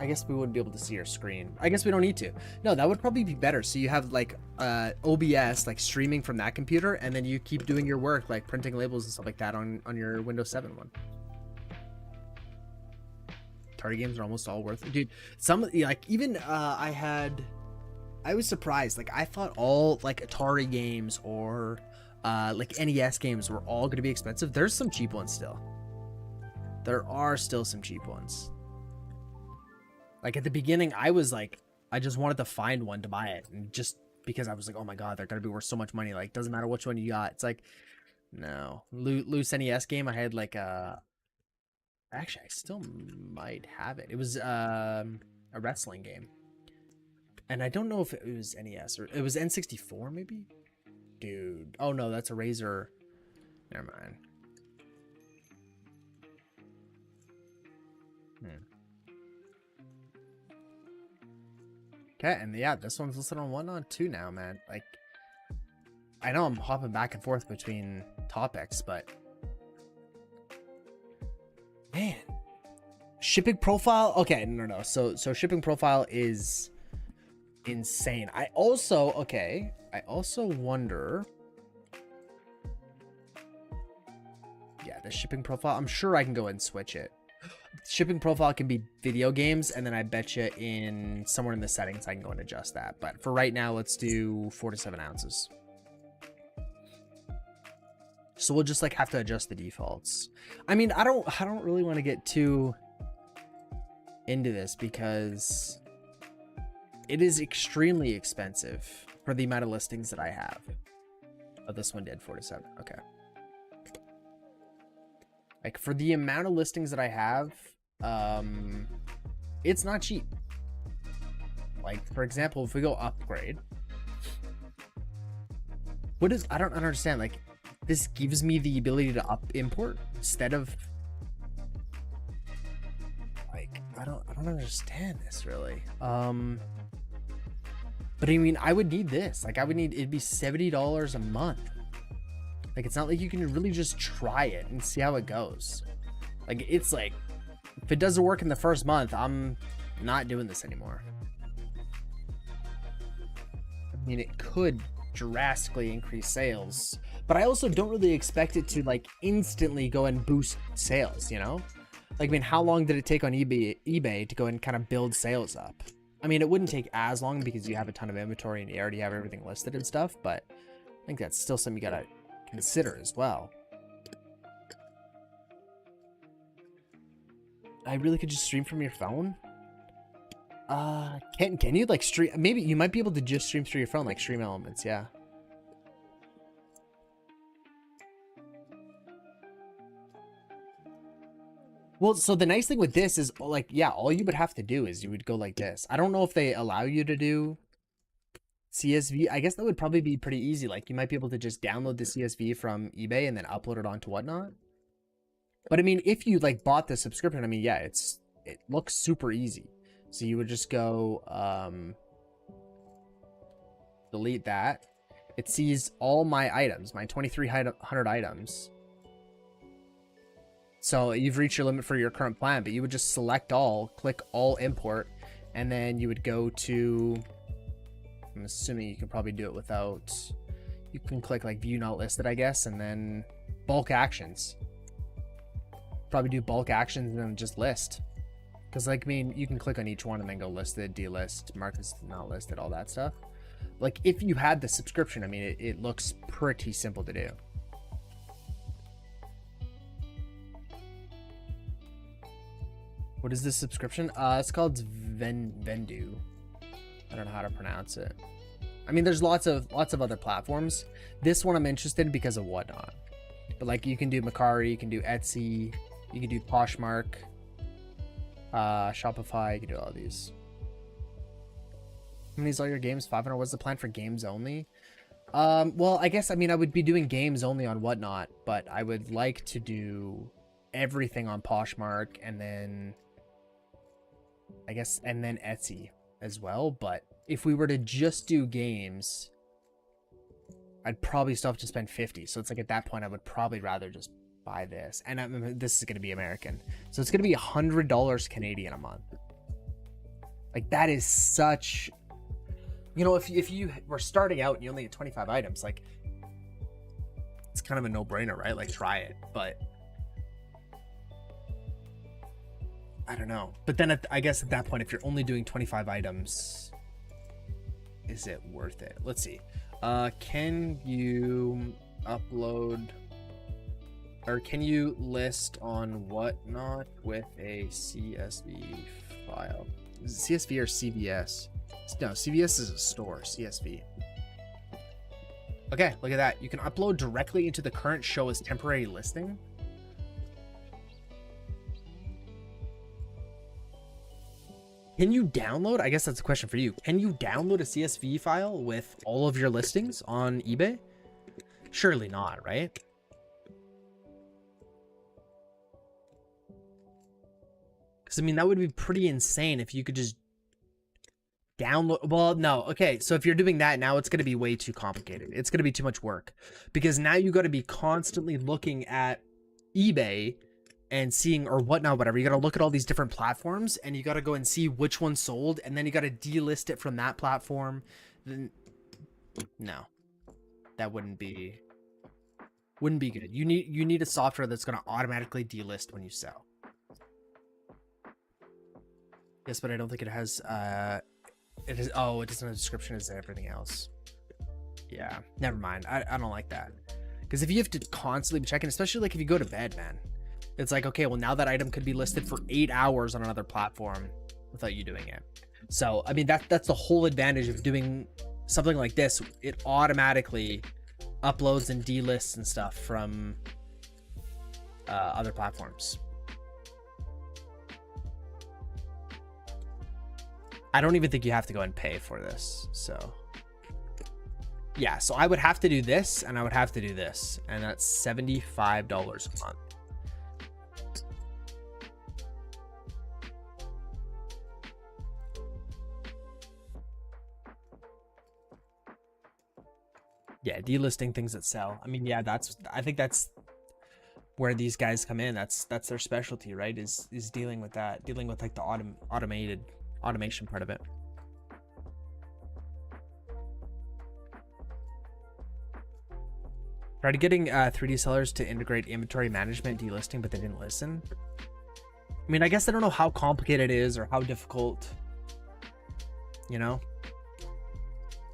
guess we wouldn't be able to see your screen. I guess we don't need to. No, that would probably be better. So you have like OBS, like streaming from that computer, and then you keep doing your work, like printing labels and stuff like that on your Windows 7 one. Atari games are almost all worth it. Dude, some, like even I was surprised. Like I thought all like Atari games or like NES games were all going to be expensive. There's some cheap ones still. There are still some cheap ones. Like at the beginning, I was like, I just wanted to find one to buy it, and just because I was like, oh my god, they're gonna be worth so much money. Like, doesn't matter which one you got. It's like, no, loose NES game. I had like actually, I still might have it. It was a wrestling game. And I don't know if it was NES or it was N64 maybe? Dude. Oh no, that's a Razer. Never mind. Okay, and yeah, this one's listed on Whatnot too now, man. Like, I know I'm hopping back and forth between topics, but man, shipping profile. Okay, no. So shipping profile is insane. I also wonder. Yeah, the shipping profile. I'm sure I can go and switch it. Shipping profile can be video games, and then I bet you in somewhere in the settings I can go and adjust that. But for right now, let's do 4 to 7 ounces. So we'll just like have to adjust the defaults. I mean, I don't really want to get too into this because it is extremely expensive for the amount of listings that I have. Oh, this one did 4 to 7. Okay. Like for the amount of listings that I have, it's not cheap. Like for example, if we go upgrade, I don't understand. Like this gives me the ability to import instead of like, I don't understand this really. But I mean, I would need this. Like it'd be $70 a month. Like, it's not like you can really just try it and see how it goes. Like, it's like, if it doesn't work in the first month, I'm not doing this anymore. I mean, it could drastically increase sales, but I also don't really expect it to, like, instantly go and boost sales, you know? Like, I mean, how long did it take on eBay to go and kind of build sales up? I mean, it wouldn't take as long because you have a ton of inventory and you already have everything listed and stuff, but I think that's still something you gotta consider as well. I really could just stream from your phone. Can you like stream? Maybe you might be able to just stream through your phone, like Stream Elements. Yeah. Well, so the nice thing with this is like, yeah, all you would have to do is you would go like this. I don't know if they allow you to do CSV. I guess that would probably be pretty easy. Like you might be able to just download the CSV from eBay and then upload it onto Whatnot. But I mean, if you like bought the subscription, I mean, yeah, it looks super easy. So you would just go delete that. It sees all my items, my 2,300 items. So you've reached your limit for your current plan, but you would just select all, click all import, and then you would go to, I'm assuming you can probably do it without, you can click like view not listed, I guess, and then bulk actions. Probably do bulk actions and then just list. Because like, I mean, you can click on each one and then go listed, delist, mark as not listed, all that stuff. Like if you had the subscription, I mean, it looks pretty simple to do. What is this subscription? It's called Vendoo. I don't know how to pronounce it. I mean, there's lots of other platforms. This one I'm interested in because of Whatnot. But like, you can do Mercari, you can do Etsy, you can do Poshmark, Shopify. You can do all these. How many is all your games? 500. What's the plan for games only? Well, I guess, I mean, I would be doing games only on Whatnot, but I would like to do everything on Poshmark and then, I guess, and then Etsy as well. But if we were to just do games, I'd probably still have to spend 50. So it's like at that point, I would probably rather just buy this. And this is going to be American. So it's going to be $100 Canadian a month. Like that is such, you know, if you were starting out and you only had 25 items, like it's kind of a no-brainer, right? Like try it, but I don't know. But then I guess at that point, if you're only doing 25 items, is it worth it? Let's see. Can you upload, or can you list on Whatnot with a CSV file? Is it CSV or CVS? No, CVS is a store. CSV. Okay, look at that. You can upload directly into the current show as temporary listing. Can you download? I guess that's a question for you. Can you download a CSV file with all of your listings on eBay? Surely not, right? Because, I mean, that would be pretty insane if you could just download. Well, no. Okay, so if you're doing that, now it's going to be way too complicated. It's going to be too much work. Because now you got to be constantly looking at eBay and seeing, or whatnot, whatever. You got to look at all these different platforms, and you got to go and see which one sold, and then you got to delist it from that platform. Then, no, that wouldn't be good. You need a software that's going to automatically delist when you sell. Yes, but I don't think it has. It is. Oh, it doesn't have a description as everything else. Yeah, never mind. I don't like that, because if you have to constantly be checking, especially like if you go to bed, man, it's like, okay, well, now that item could be listed for 8 hours on another platform without you doing it. So I mean, that's the whole advantage of doing something like this. It automatically uploads and delists and stuff from other platforms. I don't even think you have to go and pay for this. So yeah, so I would have to do this, and I would have to do this, and that's $75 a month. Yeah, delisting things that sell. I mean, yeah, I think that's where these guys come in. That's their specialty, right? Is dealing with that, dealing with like the automation part of it. Tried getting 3D sellers to integrate inventory management delisting, but they didn't listen. I mean, I guess I don't know how complicated it is or how difficult, you know?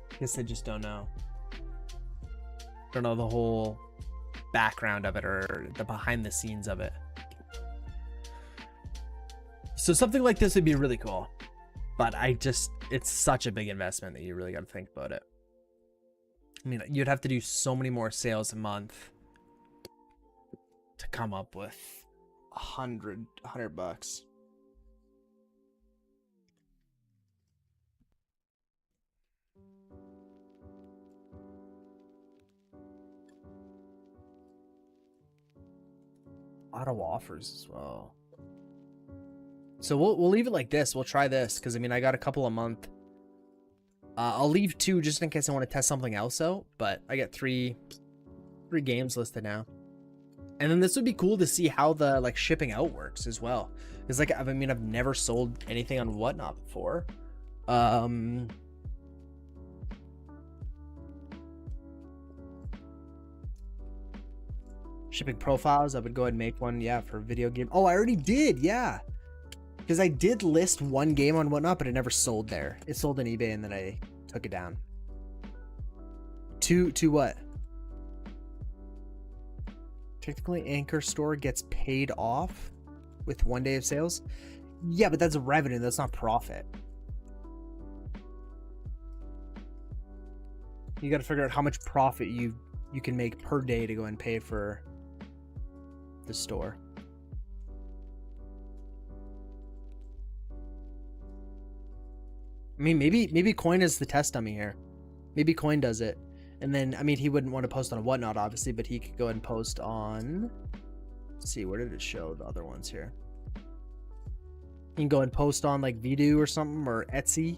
I guess I just don't know. Don't know the whole background of it or the behind the scenes of it. So something like this would be really cool. But it's such a big investment that you really got to think about it. I mean, you'd have to do so many more sales a month to come up with $100. Auto offers as well. So we'll leave it like this. We'll try this because I mean I got a couple a month. I'll leave 2 just in case I want to test something else out. But I got 3 games listed now, and then this would be cool to see how the like shipping out works as well. Because like I mean I've never sold anything on Whatnot before. Shipping profiles. I would go ahead and make one. Yeah, for a video game. Oh, I already did. Yeah. Because I did list one game on Whatnot, but it never sold there. It sold on eBay, and then I took it down. To what? Technically, Anchor Store gets paid off with 1 day of sales. Yeah, but that's revenue. That's not profit. You got to figure out how much profit you can make per day to go and pay for the store. I mean, maybe Coin is the test dummy here. Maybe Coin does it. And then, I mean, he wouldn't want to post on Whatnot, obviously, but he could go ahead and post on... Let's see, where did it show the other ones here? You can go and post on, like, Vidu or something, or Etsy.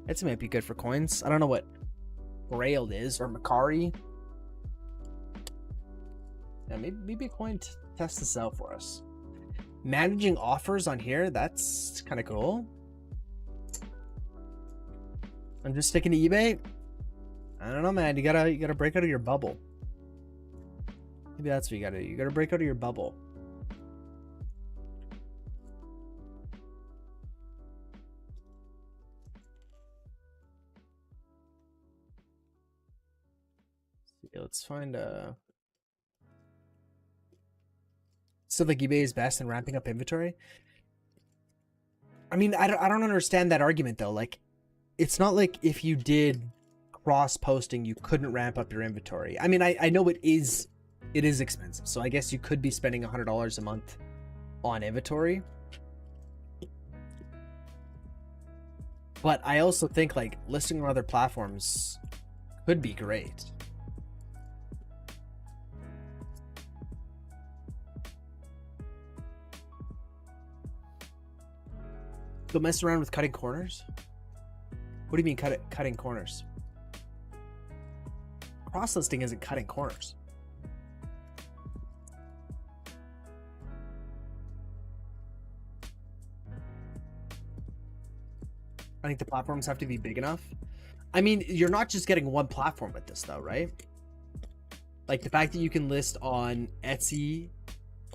Etsy might be good for coins. I don't know what Grailed is, or Macari. Yeah, maybe Coin test this out for us. Managing offers on here, that's kind of cool. I'm just sticking to eBay. I don't know, man. You gotta break out of your bubble. Maybe that's what you gotta do. You gotta break out of your bubble. Let's find so like eBay is best in ramping up inventory. I mean, I don't understand that argument though. Like, it's not like if you did cross posting you couldn't ramp up your inventory. I mean, I know it is expensive, so I guess you could be spending $100 a month on inventory. But I also think like listing on other platforms could be great. Don't mess around with cutting corners? What do you mean cutting corners? Cross-listing isn't cutting corners. I think the platforms have to be big enough. I mean, you're not just getting one platform with this though, right? Like the fact that you can list on Etsy,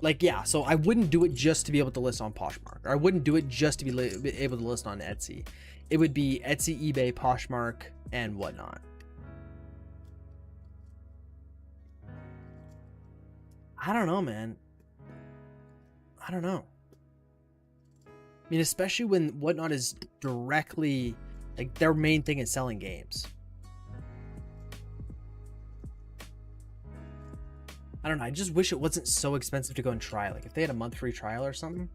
like, yeah, so I wouldn't do it just to be able to list on Poshmark, or I wouldn't do it just to be able to list on Etsy. It would be Etsy, eBay, Poshmark, and whatnot. I don't know, man. I don't know. I mean, especially when Whatnot is directly, like, their main thing is selling games. I don't know. I just wish it wasn't so expensive to go and try. Like, if they had a month free trial or something.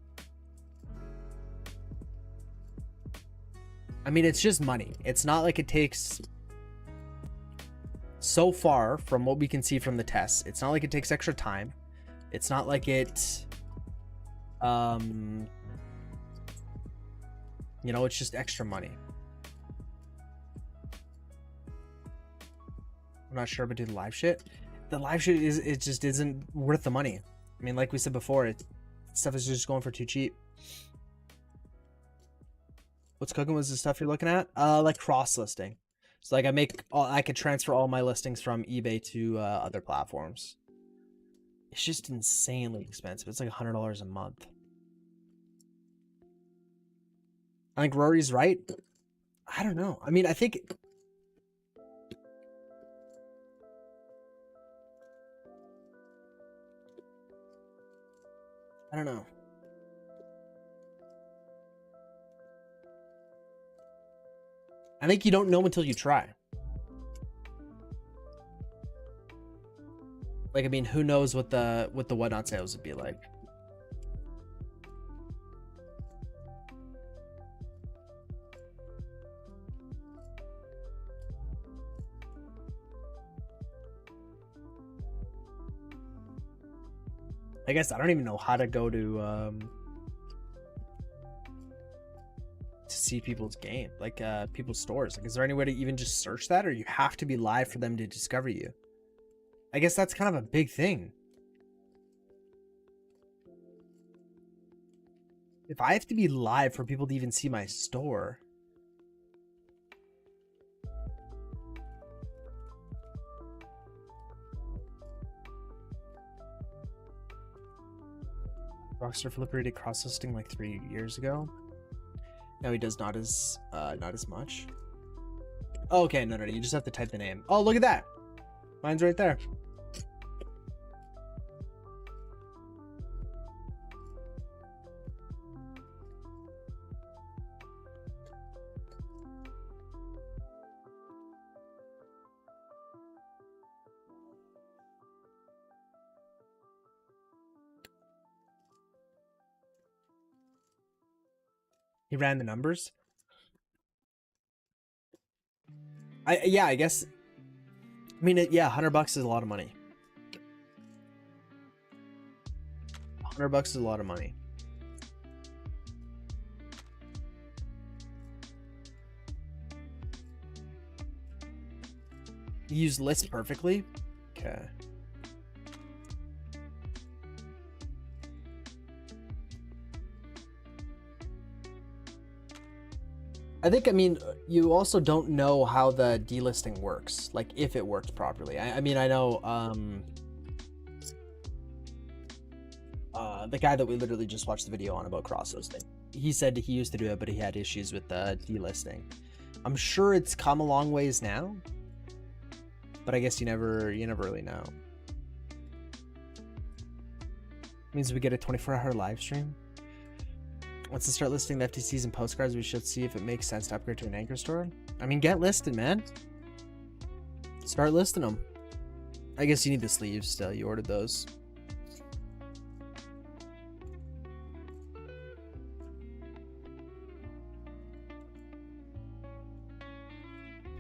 I mean, it's just money. It's not like it takes... So far, from what we can see from the tests, it's not like it takes extra time. It's not like it... You know, it's just extra money. I'm not sure, but do the live shit. The live shit it just isn't worth the money. I mean, like we said before, stuff is just going for too cheap. What's cooking was the stuff you're looking at? Like cross listing. So like I could transfer all my listings from eBay to other platforms. It's just insanely expensive. It's like $100 a month. I think Rory's right. I don't know. I mean, I think... I don't know. I think you don't know until you try. Like, I mean, who knows what the Whatnot sales would be like. I guess I don't even know how to go to see people's game, like people's stores. Like, is there any way to even just search that, or you have to be live for them to discover you? I guess that's kind of a big thing. If I have to be live for people to even see my store. Rockstar Flipper did cross-listing like 3 years ago. No, he does not as much. Oh, okay, no, you just have to type the name. Oh, look at that. Mine's right there. He ran the numbers. Yeah, I guess. I mean, yeah, $100 is a lot of money. $100 is a lot of money. You use lists perfectly. Okay. I think, I mean, you also don't know how the delisting works, like if it works properly. I mean, I know the guy that we literally just watched the video on about cross-listing, he said he used to do it, but he had issues with delisting. I'm sure it's come a long ways now, but I guess you never really know. Means we get a 24-hour live stream. Once we start listing the FTCs and postcards, we should see if it makes sense to upgrade to an anchor store. I mean, get listed, man. Start listing them. I guess you need the sleeves still. You ordered those.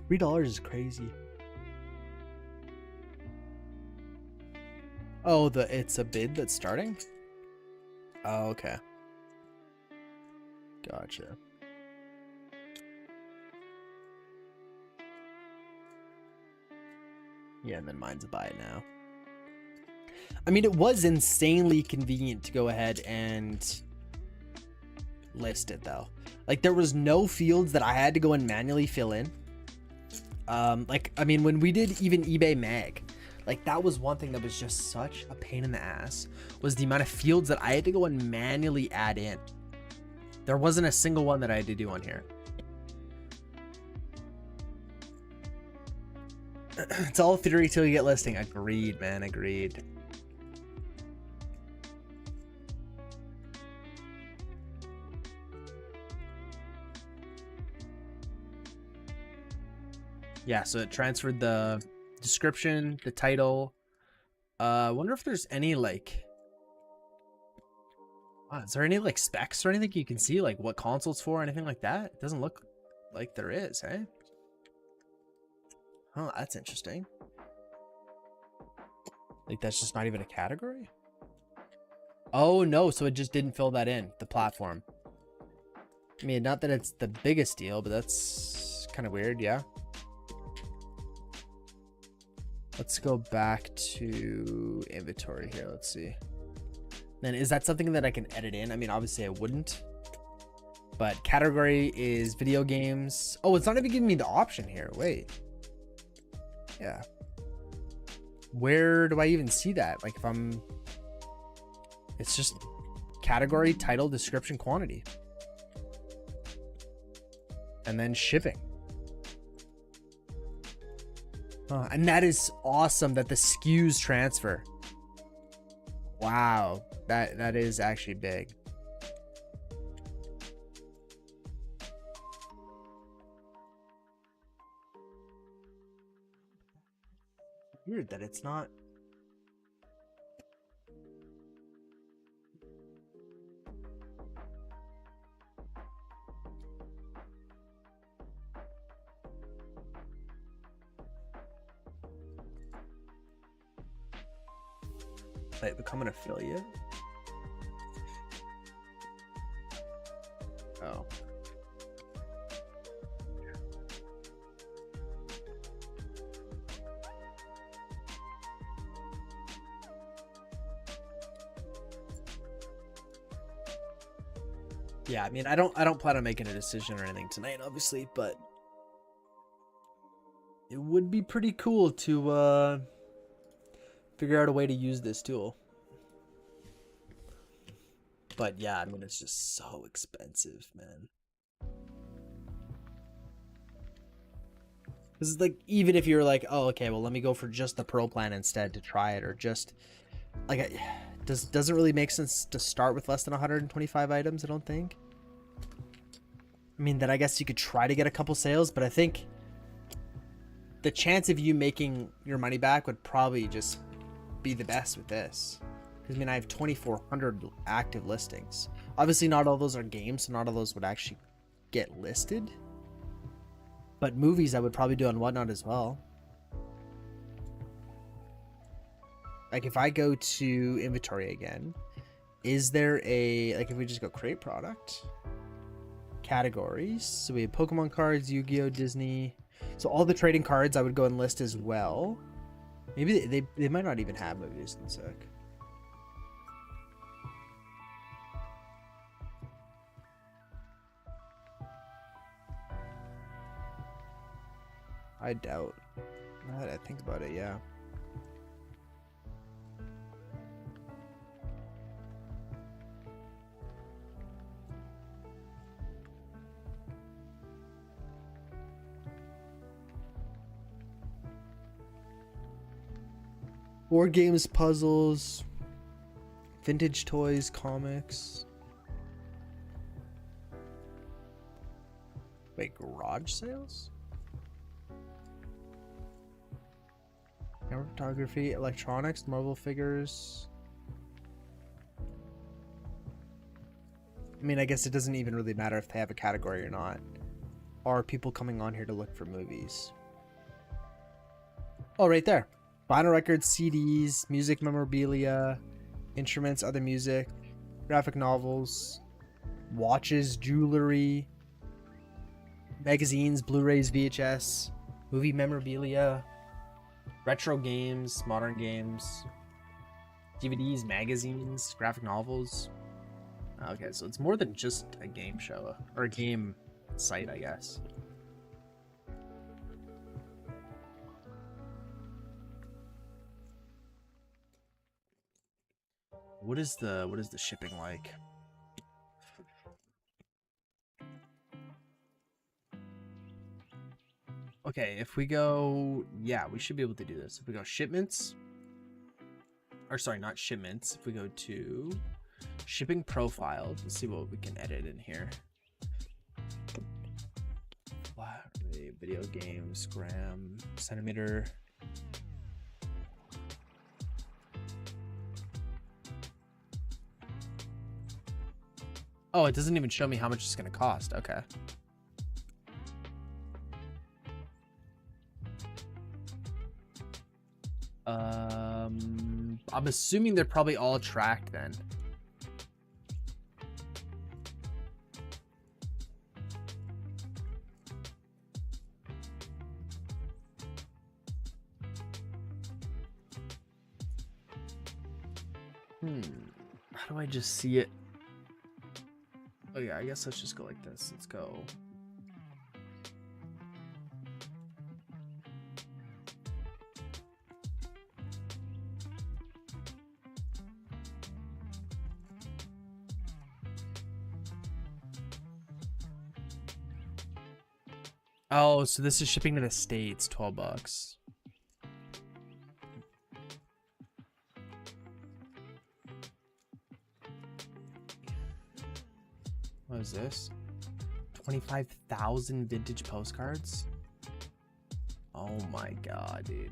$3 is crazy. Oh, it's a bid that's starting? Oh, okay. Gotcha. Yeah, and then mine's a buy it now. I mean, it was insanely convenient to go ahead and list it, though. Like, there was no fields that I had to go and manually fill in. Like, I mean, when we did even eBay Mag, like, that was one thing that was just such a pain in the ass, was the amount of fields that I had to go and manually add in. There wasn't a single one that I had to do on here. It's all theory till you get listing. Agreed, man. Agreed. Yeah, so it transferred the description, the title. I wonder if there's any like, wow, is there any like specs or anything you can see, like what console it's for, anything like that? It doesn't look like there is, hey? Oh, that's interesting. Like, that's just not even a category? Oh, no, so it just didn't fill that in, the platform. I mean, not that it's the biggest deal, but that's kind of weird, yeah. Let's go back to inventory here. Let's see. Then is that something that I can edit in? I mean, obviously I wouldn't. But category is video games. Oh, it's not even giving me the option here. Wait. Yeah. Where do I even see that? Like if I'm... It's just category, title, description, quantity. And then shipping. And that is awesome that the SKUs transfer. Wow, that is actually big. Weird that it's not. Like, become an affiliate? Oh. Yeah, I mean, I don't plan on making a decision or anything tonight, obviously, but it would be pretty cool to figure out a way to use this tool. But yeah, I mean, it's just so expensive, man. This is like, even if you're like, oh, okay, well, let me go for just the Pro plan instead to try it, or just like, doesn't really make sense to start with less than 125 items, I don't think. I mean, then I guess you could try to get a couple sales, but I think the chance of you making your money back would probably just be the best with this. Because I mean, I have 2,400 active listings. Obviously, not all those are games, so not all those would actually get listed. But movies I would probably do on Whatnot as well. Like if I go to inventory again, is there a, like if we just go create product, categories. So we have Pokemon cards, Yu-Gi-Oh, Disney. So all the trading cards I would go and list as well. Maybe they might not even have movies in a sec. I doubt. Now that I think about it, yeah. Board games, puzzles, vintage toys, comics. Wait, garage sales? Camera photography, electronics, Marvel figures. I mean, I guess it doesn't even really matter if they have a category or not. Are people coming on here to look for movies? Oh, right there. Vinyl records, CDs, music memorabilia, instruments, other music, graphic novels, watches, jewelry, magazines, Blu-rays, VHS, movie memorabilia, retro games, modern games, DVDs, magazines, graphic novels. Okay, so it's more than just a game show or a game site, I guess. What is the shipping like? Okay, if we go, yeah, we should be able to do this. If we go shipments, or sorry, not shipments. If we go to shipping profiles, let's see what we can edit in here. Flat rate, video games, gram, centimeter. Oh, it doesn't even show me how much it's going to cost. Okay. I'm assuming they're probably all tracked then. How do I just see it? Oh yeah, I guess let's just go like this. Let's go. Oh, so this is shipping to the States, $12. What is this? 25,000 vintage postcards? Oh my god, dude.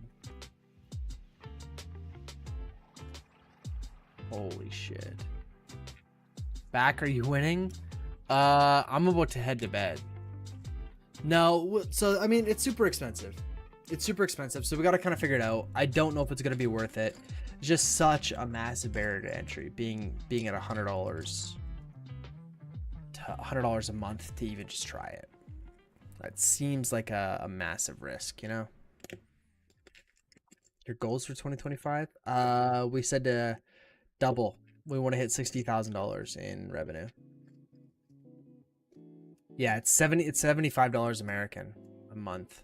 Holy shit. Back, are you winning? I'm about to head to bed. No, so I mean, it's super expensive. It's super expensive, so we got to kind of figure it out. I don't know if it's going to be worth it. It's just such a massive barrier to entry, being at $100 $100 a month to even just try it. That seems like a massive risk, you know? Your goals for 2025? We said to double. We want to hit $60,000 in revenue. Yeah, it's $75 American a month.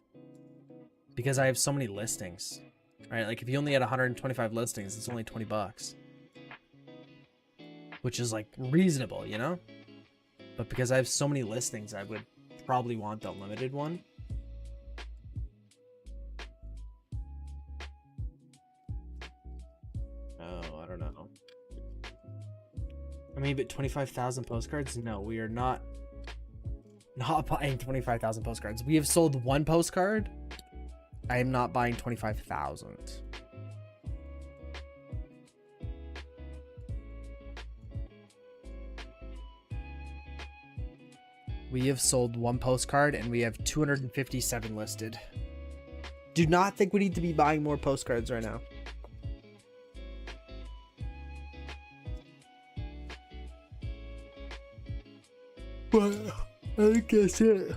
Because I have so many listings. Right? Like if you only had 125 listings, it's only $20. Which is like reasonable, you know? But because I have so many listings, I would probably want the limited one. Oh, I don't know. I mean, but 25,000 postcards? No, we are not buying 25,000 postcards. We have sold one postcard. I am not buying 25,000. We have sold one postcard and we have 257 listed. Do not think we need to be buying more postcards right now. But I think that's it.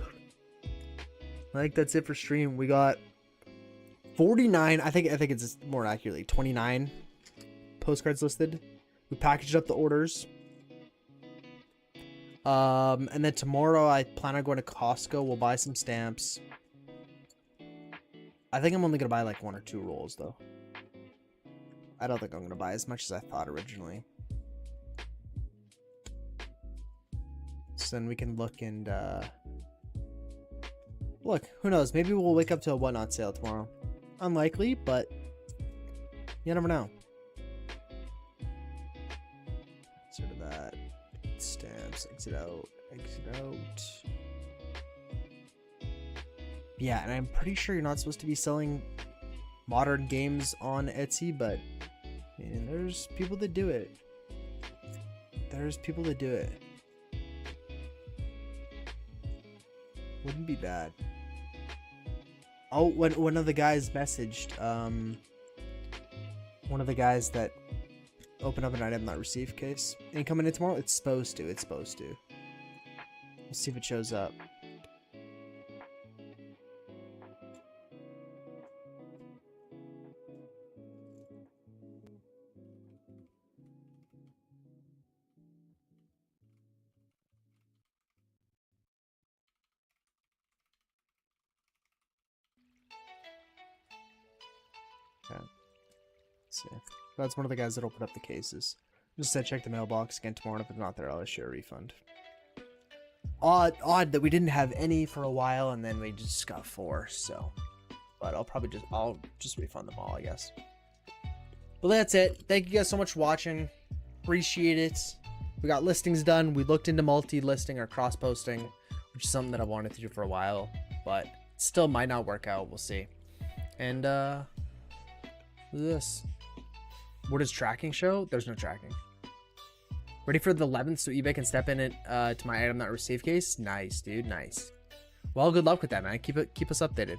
I think that's it for stream. We got 49. I think it's more accurately 29 postcards listed. We packaged up the orders. And then tomorrow I plan on going to Costco. We'll buy some stamps. I think I'm only gonna buy like 1 or 2 rolls though. I don't think I'm gonna buy as much as I thought originally. So then we can look and look, who knows, maybe we'll wake up to a Whatnot sale tomorrow. Unlikely, but you never know. Sort of that. Stamps, exit out. Yeah, and I'm pretty sure you're not supposed to be selling modern games on Etsy, but man, there's people that do it. Wouldn't be bad. Oh, one of the guys messaged, one of the guys that opened up an item not received case. Ain't coming in tomorrow? It's supposed to. We'll see if it shows up. Okay. Let's see. That's one of the guys that opened up the cases. Just said check the mailbox again tomorrow, and if it's not there, I'll issue a refund. Odd that we didn't have any for a while, and then we just got 4, so. But I'll just refund them all, I guess. But that's it. Thank you guys so much for watching. Appreciate it. We got listings done. We looked into multi-listing or cross-posting, which is something that I wanted to do for a while, but still might not work out. We'll see. And, this. What does tracking show? There's no tracking. Ready for the 11th so eBay can step in it to my item not received case? Nice, dude. Nice. Well, good luck with that, man. Keep us updated.